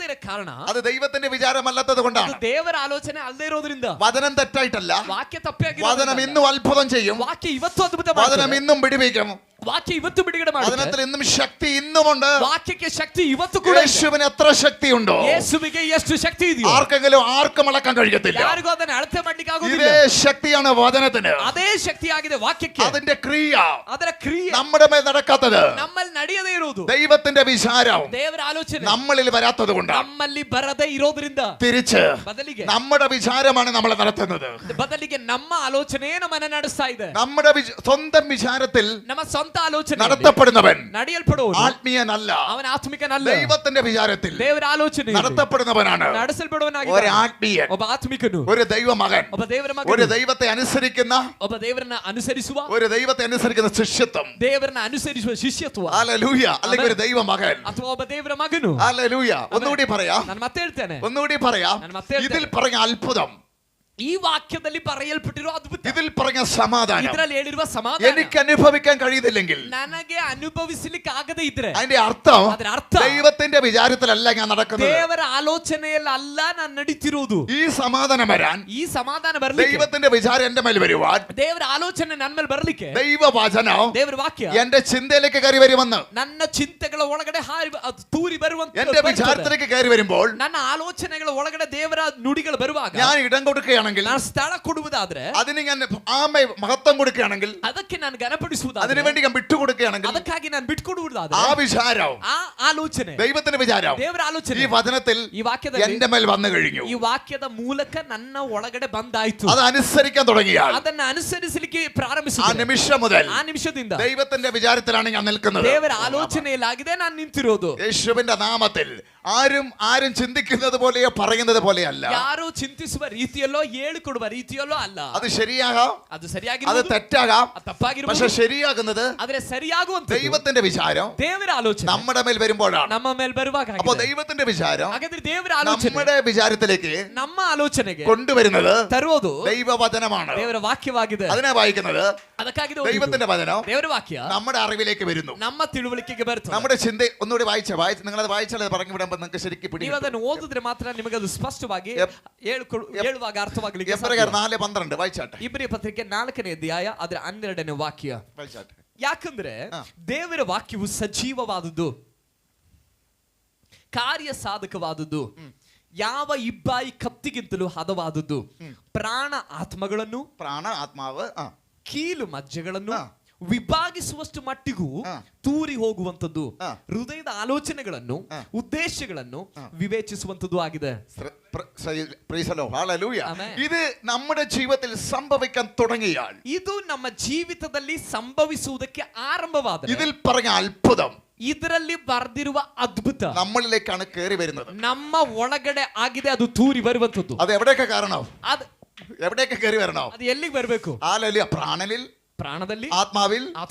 ಇರೋ ಕಾರಣ, അത് ദൈവത്തിന്റെ വിചാരമല്ലാത്തത് കൊണ്ടാണ്. ದೇವರ ಆಲೋಚನೆ ಅಲ್ಲದೆ ಇರೋದ್ರಿಂದ. വചനം തെറ്റായിട്ടല്ല, ವಾಕ್ಯ ತಪ್ಪೇ ಆಗಿದೆ. വചനം ഇന്നും അത്ഭുതം ചെയ്യും, ವಾಕ್ಯ ಇವತ್ತು ಅದ್ಭುತ വചനം ಮಾಡುತ್ತೆ. ഇന്നും പിടിപ്പിക്കും, ವಾಕ್ಯ ಇವತ್ತು ಬಿಡುಗಡೆ ಮಾಡುತ್ತೆ. വചനത്തിൽ ഇന്നും ശക്തി ഇന്നുമുണ്ട്. ವಾಕ್ಯಕ್ಕೆ ಶಕ್ತಿ ಇವತ್ತು ಕೂಡ ಇದೆ. യേശുവിന് എത്ര ശക്തിയുണ്ടോ ಯೇಸುವಿಗೆ ಎಷ್ಟು ಶಕ್ತಿ ಇದೆಯೋ ആർക്കും അളക്കാൻ കഴിയത്തില്ല. ಯಾರಿಗೂ ಅದನ್ನ ಅಳತೆ ಮಾಡ್ಲಿಕ್ಕೆ ಆಗುವುದಿಲ್ಲ. ഇതേ ശക്തിയാണ് വചനത്തിന്, ಅದೇ ಶಕ್ತಿ ಆಗಿದೆ ವಾಕ್ಯಕ್ಕೆ. അതിന്റെ ക്രിയ, ಅದರ ಕ್ರಿಯೆ നമ്മുടെ മേൽ നടക്കാത്തത്, ನಮ್ಮಲ್ಲಿ ನಡೆಯದೇ ಇರುವುದು, ദൈവത്തിന്റെ വിചാരം ದೇವರ ಆಲೋಚನೆ നമ്മളിൽ വരാത്തത് കൊണ്ടാണ്. ನಮ್ಮಲ್ಲಿ ಬರದೇ ಇರೋದ್ರಿಂದ തിരിച്ച് ಬದಲಿಗೆ നമ്മുടെ വിചാരമാണ് നമ്മളെ നടത്തുന്നത്. ಬದಲಿಗೆ ನಮ್ಮ ಆಲೋಚನೆ ನಮ್ಮನ್ನ ನಡೆಸ್ತಾ ಇದೆ. നമ്മുടെ സ്വന്തം വിചാരത്തിൽ ನಮ್ಮ ಸ್ವಂತ ಆಲೋಚನೆ നടത്തപ്പെടുന്നവൻ ನಡೆಯಲ್ಪಡುವನು ആത്മീയനല്ല, ಅವನ ಆತ್ಮಿಕನಲ್ಲ. ദൈവത്തിന്റെ വിചാരത്തിൽ ದೇವರ ಆಲೋಚನೆ നടത്തപ്പെടുന്നവനാണ് ನಡೆಸಲ್ಪಡುವನಾಗಿದ್ದಾನೆ. ഒരു ആത്മീയൻ, ಒಬ್ಬ ಆತ್ಮಿಕನು, ഒരു ദൈവമകൻ, ಒಬ್ಬ ದೇವರ ഒരു ಮಗನು, ദൈവത്തെ അനുസരിക്കുന്ന, ಒಬ್ಬ ದೇವರನ್ನ ಅನುಸರಿಸುವ, ഒരു ദൈവത്തെ അനുസരിക്കുന്ന ശിഷ്യത്വം. ದೇವರನ್ನ ಅನುಸರಿಸುವ ಶಿಷ್ಯತ್ವ, ഹല്ലേലൂയ. അല്ലെങ്കിൽ ഒരു ദൈവമകൻ, ಅಥವಾ ಒಬ್ಬ ದೇವರ ಮಗನು. ഹല്ലേലൂയ. ഒന്നുകൂടി പറയാം, ನಾನು ಮತ್ತೆ ಹೇಳ್ತೇನೆ, ഒന്നുകൂടി പറയാം. ನಾನು ಮತ್ತೆ ಹೇಳ್ತೇನೆ. ഇതിൽ പറഞ്ഞ അത്ഭുതം, ಈ ವಾಕ್ಯದಲ್ಲಿ ಬರೆಯಲ್ಪಟ್ಟಿರುವ ಅದ್ಭುತ, ഇതിൽ പറഞ്ഞ സമാധാനം ಇದರಲ್ಲಿ ಹೇಳಿರುವ ಸಮಾಧಾನ എനിക്ക് അനുഭവിക്കാൻ കഴിയുന്നില്ലെങ്കിൽ, ನನಗೆ ಅನುಭವಿಸಲಿಕ್ಕೆ ಆಗದೇ ಇದ್ರೆ, അതിന്റെ അർത്ഥം ಅದರ ಅರ್ಥ ദൈവത്തിന്റെ വിചാരത്തിലല്ല ഞാൻ നടക്കുന്നത്. ದೇವರ ಆಲೋಚನೆಯಲ್ಲಿ ಅಲ್ಲ ನಾನು ನಡೀತಿರುವುದು. ഈ സമാധാനം വരാൻ, ಈ ಸಮಾಧಾನ ಬರಲಿಕ್ಕೆ, ദൈവത്തിന്റെ വിചാരം എന്റെ മേൽ വരുവാൻ, ದೇವರ ಆಲೋಚನೆ ನನ್ನ ಮೇಲೆ ಬರಲಿಕ್ಕೆ, ദൈവവചനം ದೇವರ ವಾಕ್ಯ എന്റെ ചിന്തയിലേക്ക് കയറി വരുമെന്ന്, ನನ್ನ ಚಿಂತೆಗಳ ಒಳಗಡೆ ತೂರಿ ಬರುವಂತ, എന്റെ വിചാരത്തിലേക്ക് കയറി വരുമ്പോൾ, ನನ್ನ ಆಲೋಚನೆಗಳ ಒಳಗಡೆ ದೇವರ ನುಡಿಗಳು ಬರುವಾಗ ഞാൻ ഇടം കൊടുക്കുകയാണെങ്കിൽ, ನಾನು ಸ್ಥಳ ಕೊಡುವುದಾದ್ರೆ, അതിന് ഞാൻ മഹത്വം കൊടുക്കുകയാണെങ്കിൽ, ಅದಕ್ಕೆ ನಾನು ಘನಪಡಿಸುವುದಾದ್ರೆ, അതിനുവേണ്ടി ഞാൻ വിട്ടുകൊടുക്കുകയാണെങ്കിൽ, ಅದಕ್ಕಾಗಿ ನಾನು ಬಿಟ್ಕೊಡುವುದಾದ್ರೆ, ആ വിചാരം, ಆ ಆಲೋಚನೆ, ദൈവത്തിന്റെ വിചാരം ದೇವರ ಆಲೋಚನೆ ഈ വചനത്തിൽ ಈ ವಾಕ್ಯದಲ್ಲಿ എന്റെ മേൽ വന്നു കഴിഞ്ഞു. ಈ ವಾಕ್ಯದ ಮೂಲಕ ನನ್ನ ಒಳಗಡೆ ಬಂದಾಯ್ತು. അത് അനുസരിക്കാൻ തുടങ്ങിയാൽ, ಅದನ್ನ ಅನುಸರಿಸಲಿಕ್ಕೆ ആ ಪ್ರಾರಂಭಿಸಿದೆ. നിമിഷം മുതൽ ಆ ನಿಮಿಷದಿಂದ ദൈവത്തിന്റെ വിചാരത്തിലാണ് ഞാൻ നിൽക്കുന്നത്. ದೇವರ ಆಲೋಚನೆಯಲ್ಲಾಗಿದೆ ನಾನು ನಿಂತಿರೋದು. യേശുവിന്റെ നാമത്തിൽ ആരും ചിന്തിക്കുന്നത് പോലെയോ പറയുന്നത് പോലെയല്ല. ಯಾರು ಚಿಂತಿಸುವ ರೀತಿಯಲ್ಲೋ ಹೇಳಿಕೊಡುವ ರೀತಿಯಲ್ಲೋ ಅಲ್ಲ. അത് ശരിയാകാം, ಅದು അത് ಸರಿಯಾಗಿರುವುದು, തെറ്റാകാം, ಅದು ತಪ್ಪಾಗಿರುವುದು. പക്ഷെ ശരിയാകുന്നത് ಆದ್ರೆ ಸರಿಯಾಗುವಂತ ദൈവത്തിന്റെ വിചാരം ದೇವರ ಆಲೋಚನೆ നമ്മുടെ മേൽ വരുമ്പോഴാണ്. ನಮ್ಮ ಮೇಲೆ ಬರುವಾಗ അപ്പൊ ദൈവത്തിന്റെ വിചാരം ಹಾಗಾದ್ರೆ ದೇವರ ಆಲೋಚನೆ നമ്മുടെ വിചാരത്തിലേക്ക് ನಮ್ಮ ಆಲೋಚನೆಗೆ കൊണ്ടുവരുന്നത് ತರುವುದು ദൈവവചനമാണ്. ದೇವರ ವಾಕ್ಯವಾಗಿದೆ. അതിനെ വായിക്കുന്നത് ಅದಕ್ಕಾಗಿ ദൈവത്തിന്റെ വചനം ದೇವರ ವಾಕ್ಯ നമ്മുടെ അറിവിലേക്ക് വരുന്നു, ನಮ್ಮ ತಿಳುವಳಿಕೆಗೆ ಬರ್ತದೆ. നമ്മുടെ ചിന്ത. ഒന്നുകൂടി നിങ്ങളത് വായിച്ചാൽ പറഞ്ഞു വിടുമ്പോൾ നിങ്ങൾക്ക് ശരിക്കും പിടി. ನೀವು ಅದನ್ನು ಓದಿದ್ರೆ ಮಾತ್ರ ನಿಮಗೆ ಅದು ಸ್ಪಷ್ಟವಾಗಿ ಹೇಳುವಾಗ ಅರ್ಥವಾಗಲಿಕ್ಕೆ ಸಾಧ್ಯ. എബ്രായർ 4:12 വായിച്ചാട്ടെ. ಇಬ್ರಿಯ ಪತ್ರಿಕೆ 4ನೇ ಅಧ್ಯಾಯ ಅದರ 12ನೇ ವಾಕ್ಯ. വായിച്ചാട്ടെ. ಯಾಕಂದ್ರೆ ದೇವರ ವಾಕ್ಯವು ಸಜೀವವಾದದ್ದು, ಕಾರ್ಯ ಸಾಧಕವಾದದ್ದು, ಯಾವ ಇಬ್ಬಾಯಿ ಕತ್ತಿಗಿಂತಲೂ ಹದವಾದದ್ದು, ಪ್ರಾಣ ಆತ್ಮಾವು ಕೀಲು ಮಜ್ಜೆಗಳನ್ನು ವಿಭಾಗಿಸುವಷ್ಟು ಮಟ್ಟಿಗೂ ತೂರಿ ಹೋಗುವಂತದ್ದು, ಹೃದಯದ ಆಲೋಚನೆಗಳನ್ನು ಉದ್ದೇಶಗಳನ್ನು ವಿವೇಚಿಸುವಂತದ್ದು ಆಗಿದೆ. ഇത് നമ്മുടെ ജീവിതത്തിൽ സംഭവിക്കാൻ തുടങ്ങിയാൽ, ಇದು ನಮ್ಮ ಜೀವಿತದಲ್ಲಿ ಸಂಭವಿಸುವುದಕ್ಕೆ ಆರಂಭವಾದ, ഇതിൽ പറഞ്ഞ അത്ഭുതം, ಇದರಲ್ಲಿ ಬರ್ದಿರುವ ಅದ್ಭುತ നമ്മളിലേക്കാണ് കയറി വരുന്നത്. ನಮ್ಮ ಒಳಗಡೆ ಆಗಿದೆ, ಅದು ತೂರಿ ಬರುವಂತದ್ದು. അത് എവിടെയൊക്കെ കാരണം, ಅದು എവിടെയൊക്കെ കയറി വരണോ? ಅದು ಎಲ್ಲಿಗೆ ಬರಬೇಕು? ഹല്ലേലൂയ. പ്രാണനിൽ, ಪ್ರಾಣದಲ್ಲಿ, ആത്മാവിൽ,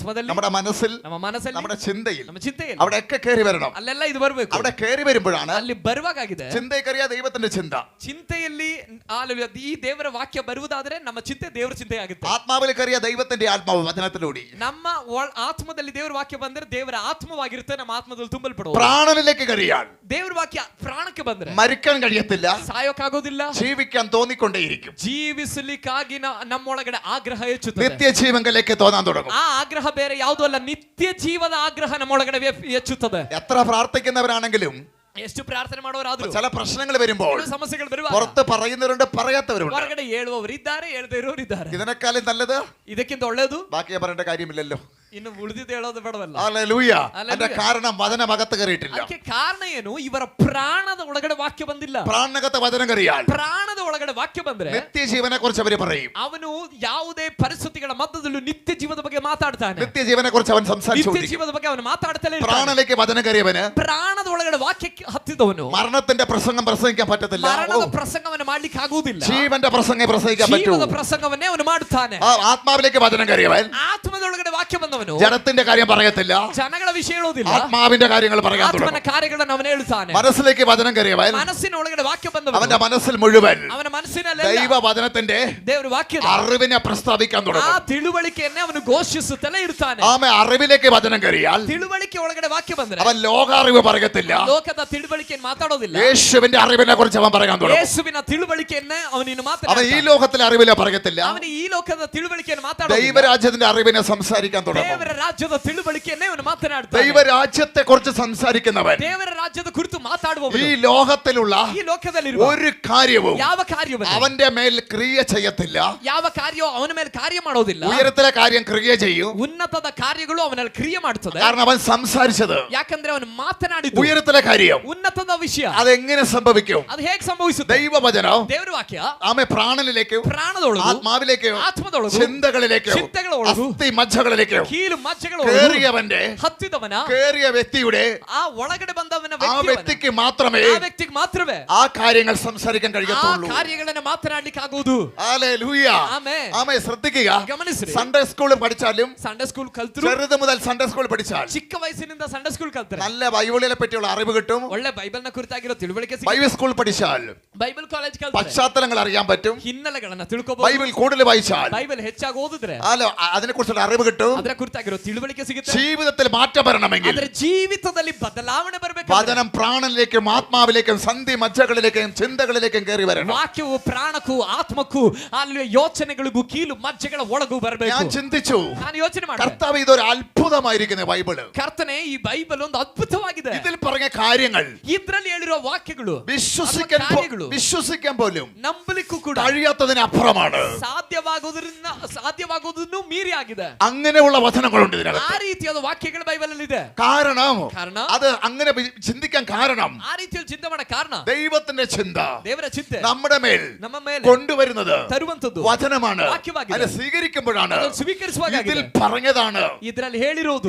നമ്മുടെ മനസ്സിൽ, ಮನಸ್ಸಲ್ಲಿ, നമ്മുടെ ചിന്തയിൽ, ನಮ್ಮ ಚಿಂತೆಯಲ್ಲಿ, അവിടെയൊക്കെ കയറി വരണം. ಅಲ್ಲೆಲ್ಲ ಇದು ಬರಬೇಕು. അവിടെ കയറി വരുമ്പോഴാണ് ಅಲ್ಲಿ ಬರುವಾಗಿದೆ ചിന്തയിൽ കയറിയ ദൈവത്തിന്റെ ചിന്ത, ಚಿಂತೆಯಲ್ಲಿ ಈ ದೇವರ ವಾಕ್ಯ ಬರುವುದಾದ್ರೆ ನಮ್ಮ ಚಿಂತೆ ದೇವರ ಚಿಂತೆ ಆಗುತ್ತೆ. ആത്മാവിൽ കയറിയ ദൈവത്തിന്റെ ആത്മാവ് വചനത്തിലൂടെ, ನಮ್ಮ ಆತ್ಮದಲ್ಲಿ ದೇವರ ವಾಕ್ಯ ಬಂದ್ರೆ ದೇವರ ಆತ್ಮವಾಗಿರುತ್ತೆ, ನಮ್ಮ ಆತ್ಮದಲ್ಲಿ ತುಂಬಲ್ಪಡುವ. പ്രാണനിലേക്ക് കയറിയാൽ ದೇವರ ವಾಕ್ಯ ಪ್ರಾಣಕ್ಕೆ ಬಂದ್ರೆ മരിക്കാൻ കഴിയത്തില്ല, ಸಾಯೋಕ್ಕಾಗೋದಿಲ್ಲ, ജീവിക്കാൻ തോന്നിക്കൊണ്ടേയിരിക്കും. ಜೀವಿಸಲಿಕ್ಕಾಗಿ ನಮ್ಮೊಳಗಡೆ ಆಗ್ರಹ ಹೆಚ್ಚುತ್ತದೆ, നിത്യജീവനിലേക്ക് തോന്നാൻ തുടങ്ങും. ಆ ಆಗ್ರಹ ಬೇರೆ ಯಾವುದೂ ಅಲ್ಲ, ನಿತ್ಯ ಜೀವದ ಆಗ್ರಹ ನಮ್ಮೊಳಗಡೆ ಹೆಚ್ಚುತ್ತದೆ. എത്ര പ്രാർത്ഥിക്കുന്നവരാണെങ്കിലും, ಎಷ್ಟು ಪ್ರಾರ್ಥನೆ ಮಾಡೋರಾದ್ರೂ ചില പ്രശ്നങ്ങൾ വരുമ്പോൾ ಸಮಸ್ಯೆಗಳು ಬರುವಾಗ പുറത്ത് പറയുന്നവരുണ്ട്, പറയാത്തവരുണ്ട്. ಹೊರಗಡೆ ಹೇಳುವವರಿದ್ದಾರೆ, ಹೇಳದೇ ಇರೋರಿದ್ದಾರೆ. ഇതിനേക്കാളും നല്ലത്, ಇದಕ್ಕಿಂತ ಒಳ್ಳೆಯದು ബാക്കി പറയേണ്ട കാര്യമില്ലല്ലോ. ಇನ್ನು ಉಳಿದಿದ್ದು ಹೇಳೋದು ಬೇಡವಲ್ಲ. ഹല്ലേലൂയ. ഹല്ലേലൂയ. അതിന്റെ കാരണം വചനം അകത്ത് കയറിയിട്ടില്ല. ಅದಕ್ಕೆ ಕಾರಣ ಏನು? ಇವರ ಪ್ರಾಣದ ಒಳಗಡೆ ವಾಕ್ಯ ಬಂದಿಲ್ಲ. പ്രാണകത്തെ വചനം കയറിയാൽ ಪ್ರಾಣದ ಒಳಗಡೆ ವಾಕ್ಯ ಬಂದ್ರೆ നിത്യജീവനെ കുറിച്ച് അവർ പറയും. ಅವನು ಯಾವುದೇ ಪರಿಸ್ಥಿತಿಗಳ ಮಧ್ಯದಲ್ಲೂ ನಿತ್ಯ ಜೀವದ ಬಗ್ಗೆ ಮಾತಾಡ್ತಾನೆ. നിത്യജീവനെ കുറിച്ച് അവൻ ನಿತ್ಯ സംസാരിച്ചു. ಜೀವದ ಬಗ್ಗೆ ಅವನು ಮಾತಾಡ್ತಾನೆ ಇರ್ತಾನೆ. പ്രാണനിലേക്ക് വചനം കയറിയവന് ಪ್ರಾಣದ ಒಳಗಡೆ ವಾಕ್ಯಕ್ಕೆ ಹತ್ತಿದವನು മരണത്തിന്റെ പ്രസംഗം പ്രസംഗിക്കാൻ പറ്റത്തില്ല. ಮರಣದ ಪ್ರಸಂಗವನ್ನು ಮಾಡ್ಲಿಕ್ಕೆ ಆಗುವುದಿಲ್ಲ. ജീവന്റെ പ്രസംഗം പ്രസംഗിക്കാൻ പറ്റൂ. ಜೀವದ ಪ್ರಸಂಗವನ್ನೇ ಅವನು ಮಾಡುತ್ತಾನೆ. ആത്മാവിലേക്ക് വചനം കയറിയവൻ ಆತ್ಮದೊಳಗಡೆ ವಾಕ್ಯ ಬಂದವನು ജനത്തിന്റെ കാര്യം പറയത്തില്ല. ಜನಗಳ ವಿಷಯ ಹೇಳೋದಿಲ್ಲ. ആത്മാവിന്റെ കാര്യങ്ങൾ പറയാൻ ಆತ್ಮನ തുടങ്ങും. ಕಾರ್ಯಗಳನ್ನು ಅವನು ಹೇಳುತ್ತಾನೆ. മനസ്സിലേക്ക് വചനം കയറിയവൻ ಮನಸ್ಸಿನ ಒಳಗಡೆ ವಾಕ್ಯ ಬಂದವನು അവന്റെ മനസ്സിൽ മുഴുവൻ ಅವನ ಮನಸ್ಸಿನಲ್ಲಿ ദൈവവചനത്തിന്റെ ದೇವರ ವಾಕ್ಯದ അറിവിനെ പ്രസ്താവിക്കാൻ ಆ തുടങ്ങും. ತಿಳುವಳಿಕೆಯನ್ನೇ ಅವನು ಘೋಷಿಸುತ್ತಲೇ ಇರ್ತಾನೆ. ആമേ അറിവിലേക്ക് വചനം കയറിയാൽ ತಿಳುವಳಿಕೆ ಒಳಗಡೆ ವಾಕ್ಯ ಬಂದ್ರೆ അവൻ ലോകാറിവ് പറയത്തില്ല. ಲೋಕದ ತಿಳುವಳಿಕೆಯನ್ನು ಮಾತಾಡೋದಿಲ್ಲ. യേശുവിന്റെ അറിവിനെ കുറിച്ച് അവൻ പറയാൻ തുടങ്ങും. ಯೇಸುವಿನ ತಿಳುವಳಿಕೆಯನ್ನೇ ಅವನಿನ್ನು അവൻ ഈ ಮಾತಾಡ್ತಾನೆ. ലോകത്തിലെ അറിവിനെ പറയത്തില്ല. ಅವನು ಈ ಲೋಕದ ತಿಳುವಳಿಕೆಯನ್ನು ಮಾತಾಡೋದಿಲ್ಲ. ദൈവരാജ്യത്തിന്റെ അറിവിനെ സംസാരിക്കാൻ തുടങ്ങും. ದೇವರ ರಾಜ್ಯದ ತಿಳುವಳಿಕೆಯನ್ನೇ ಅವನು ಮಾತನಾಡ್ತಾನೆ. ദൈവരാജ്യത്തെ കുറിച്ച് സംസാരിക്കുന്നവൻ ದೇವರ ರಾಜ್ಯದ ಕುರಿತು ഈ ಮಾತಾಡುವವನು ലോകത്തിലുള്ള ಈ ಲೋಕದಲ್ಲಿರುವ ഒരു കാര്യവും ಯಾವ ಕಾರ್ಯವನ್ನು അവന്റെ മേൽ ക്രിയ ചെയ്യത്തില്ല. ಯಾವ ಕಾರ್ಯವೋ ಅವನ ಮೇಲೆ ಕಾರ್ಯ ಮಾಡೋದಿಲ್ಲ. ഉയരത്തിലെ കാര്യം ക്രിയ ചെയ്യും. ಉನ್ನತದ ಕಾರ್ಯಗಳು ಅವನಲ್ಲಿ ಕ್ರಿಯೆ ಮಾಡುತ್ತದೆ. കാരണം അവൻ സംസാരിച്ചത് ಯಾಕಂದ್ರೆ ಅವನು ಮಾತನಾಡಿದ್ದು ഉയരത്തിലെ കാര്യം ಉನ್ನತದ ವಿಷಯ. അതെങ്ങനെ സംഭവിക്കും? ಅದು ಹೇಗೆ ಸಂಭವಿಸುತ್ತೆ? ദൈവവചനം ದೇವರ ವಾಕ್ಯ ആമേ പ്രാണനിലേക്കും ಪ್ರಾಣದೊಳಗು ആത്മാവിലേക്കും ಆತ್ಮದೊಳಗು ചിന്തകളിലേക്കും ಚಿಂತೆಗಳೊಳಗು അസ്ഥി മജ്ജകളിലേക്കും ಕೀಲು ಮಜ್ಜೆಗಳೊಳಗು കേറിയവന്റെ ಹತ್ತಿದವನ കേറിയ വ്യക്തിയുടെ ಆ ಒಳಗಡೆ ಬಂದವನ ആ വ്യക്തിക്ക് മാത്രമേ ಆ ವ್ಯಕ್ತಿಗೆ ಮಾತ್ರವೇ ആ കാര്യങ്ങൾ സംസാരിക്കാൻ ಆ കഴിയത്തുള്ളൂ. ಕಾರ್ಯಗಳನ್ನು ಮಾತನಾಡ್ಲಿಕ್ಕೆ ಆಗುವುದು. ഹല്ലേലൂയ. ಆಮೆನ್. ആമേ ശ്രദ്ധിക്കുക. ಗಮನಿಸ್ರಿ. സൺഡേ സ്കൂളിൽ പഠിച്ചാലും ಸಂಡೇ ಸ್ಕೂಲ್ ಕಲ್ತರು ചെറുത് മുതൽ സൺഡേ സ്കൂൾ പഠിച്ചാൽ ಚಿಕ್ಕ ವಯಸ್ಸಿನಿಂದ ಸಂಡೇ ಸ್ಕೂಲ್ ಕಲ್ತಾರೆ നല്ല ബൈബിളിനെ പറ്റിയുള്ള അറിവ് കിട്ടും. ಒಳ್ಳೆ ಬೈಬಲ್ನ ಕುರಿತಾಗಿರೋ ತಿಳುವಳಿಕೆ ಸಿಗುತ್ತೆ. ബൈബിൾ സ്കൂൾ പഠിച്ചാൽ ಬೈಬಲ್ ಕಾಲೇಜ್ ಕಲ್ತಾರೆ പശ്ചാത്തലങ്ങൾ അറിയാൻ പറ്റും. ಹಿನ್ನೆಲೆಗಳನ್ನ ತಿಳ್ಕೋಬಹುದು. ബൈബിൾ കൂടുതൽ വായിച്ചാൽ ಬೈಬಲ್ ಹೆಚ್ಚಾಗಿ ಓದಿದ್ರೆ അതിനെ കുറിച്ചുള്ള അറിവ് കിട്ടും. ಅದರ ಕುರಿತಾಗಿರೋ ತಿಳುವಳಿಕೆ ಸಿಗುತ್ತೆ. ജീവിതത്തിൽ മാറ്റം വരണമെങ്കിൽ ಅದರ ಜೀವಿತದಲ್ಲಿ ಬದಲಾವಣೆ ಬರಬೇಕು. വചനം പ്രാണനിലേക്കും ആത്മാവിലേക്കും സന്ധി മജ്ജകളിലേക്കും ചിന്തകളിലേക്കും കയറി വരണം. ವಾಕ್ಯವು ಪ್ರಾಣಕ್ಕೂ ಆತ್ಮಕ್ಕೂ ಅಲ್ಲಿ ಯೋಚನೆಗಳಿಗೂ ಕೀಲು ಮಜ್ಜೆಗಳ ಒಳಗೂ ಬರಬೇಕು. ഞാൻ ചിന്തിച്ചു, ನಾನು ಯೋಚನೆ ಮಾಡಿದೆ, കർത്താവ് ഇതൊരു അത്ഭുതമായിരിക്കുന്ന ബൈബിള്. ಕರ್ತನೆ ಈ ಬೈಬಲ್ ಒಂದು ಅದ್ಭುತವಾಗಿದೆ. ഇതിൽ പറഞ്ഞ കാര്യങ്ങൾ ಇದ್ರಲ್ಲಿ ಹೇಳಿರುವ ವಾಕ್ಯಗಳು വിശ്വസിക്കാൻ പോലും ನಂಬಲಿಕ್ಕೂ ಕೂಡ കഴിയാത്തതിനപ്പുറമാണ്. ಸಾಧ್ಯವಾಗುವುದನ್ನು ಮೀರಿ ಆಗಿದೆ. അങ്ങനെയുള്ള വചനങ്ങളുണ്ട് ಆ ഇതിനകത്ത്. ರೀತಿಯಾದ ವಾಕ್ಯಗಳು ಬೈಬಲ್ ಅಲ್ಲಿ ಇದೆ. കാരണം ಕಾರಣ അത് അങ്ങനെ ചിന്തിക്കാൻ കാരണം ಆ ರೀತಿಯಲ್ಲಿ ಚಿಂತೆ ಮಾಡೋ ಕಾರಣ ദൈവത്തിന്റെ ചിന്ത ದೇವರ ಚಿಂತೆ നമ്മുടെ മേൽ ನಮ್ಮ ಮೇಲೆ കൊണ്ടുവരുന്നത് ತರುವಂತದ್ದು വചനമാണ്. ವಾಕ್ಯವಾಗಿದೆ. അത് സ്വീകരിക്കുമ്പോഴാണ് ಅದನ್ನು ಸ್ವೀಕರಿಸುವಾಗ ഇതിൽ പറഞ്ഞതാണ് ಇದರಲ್ಲಿ ಹೇಳಿರೋದು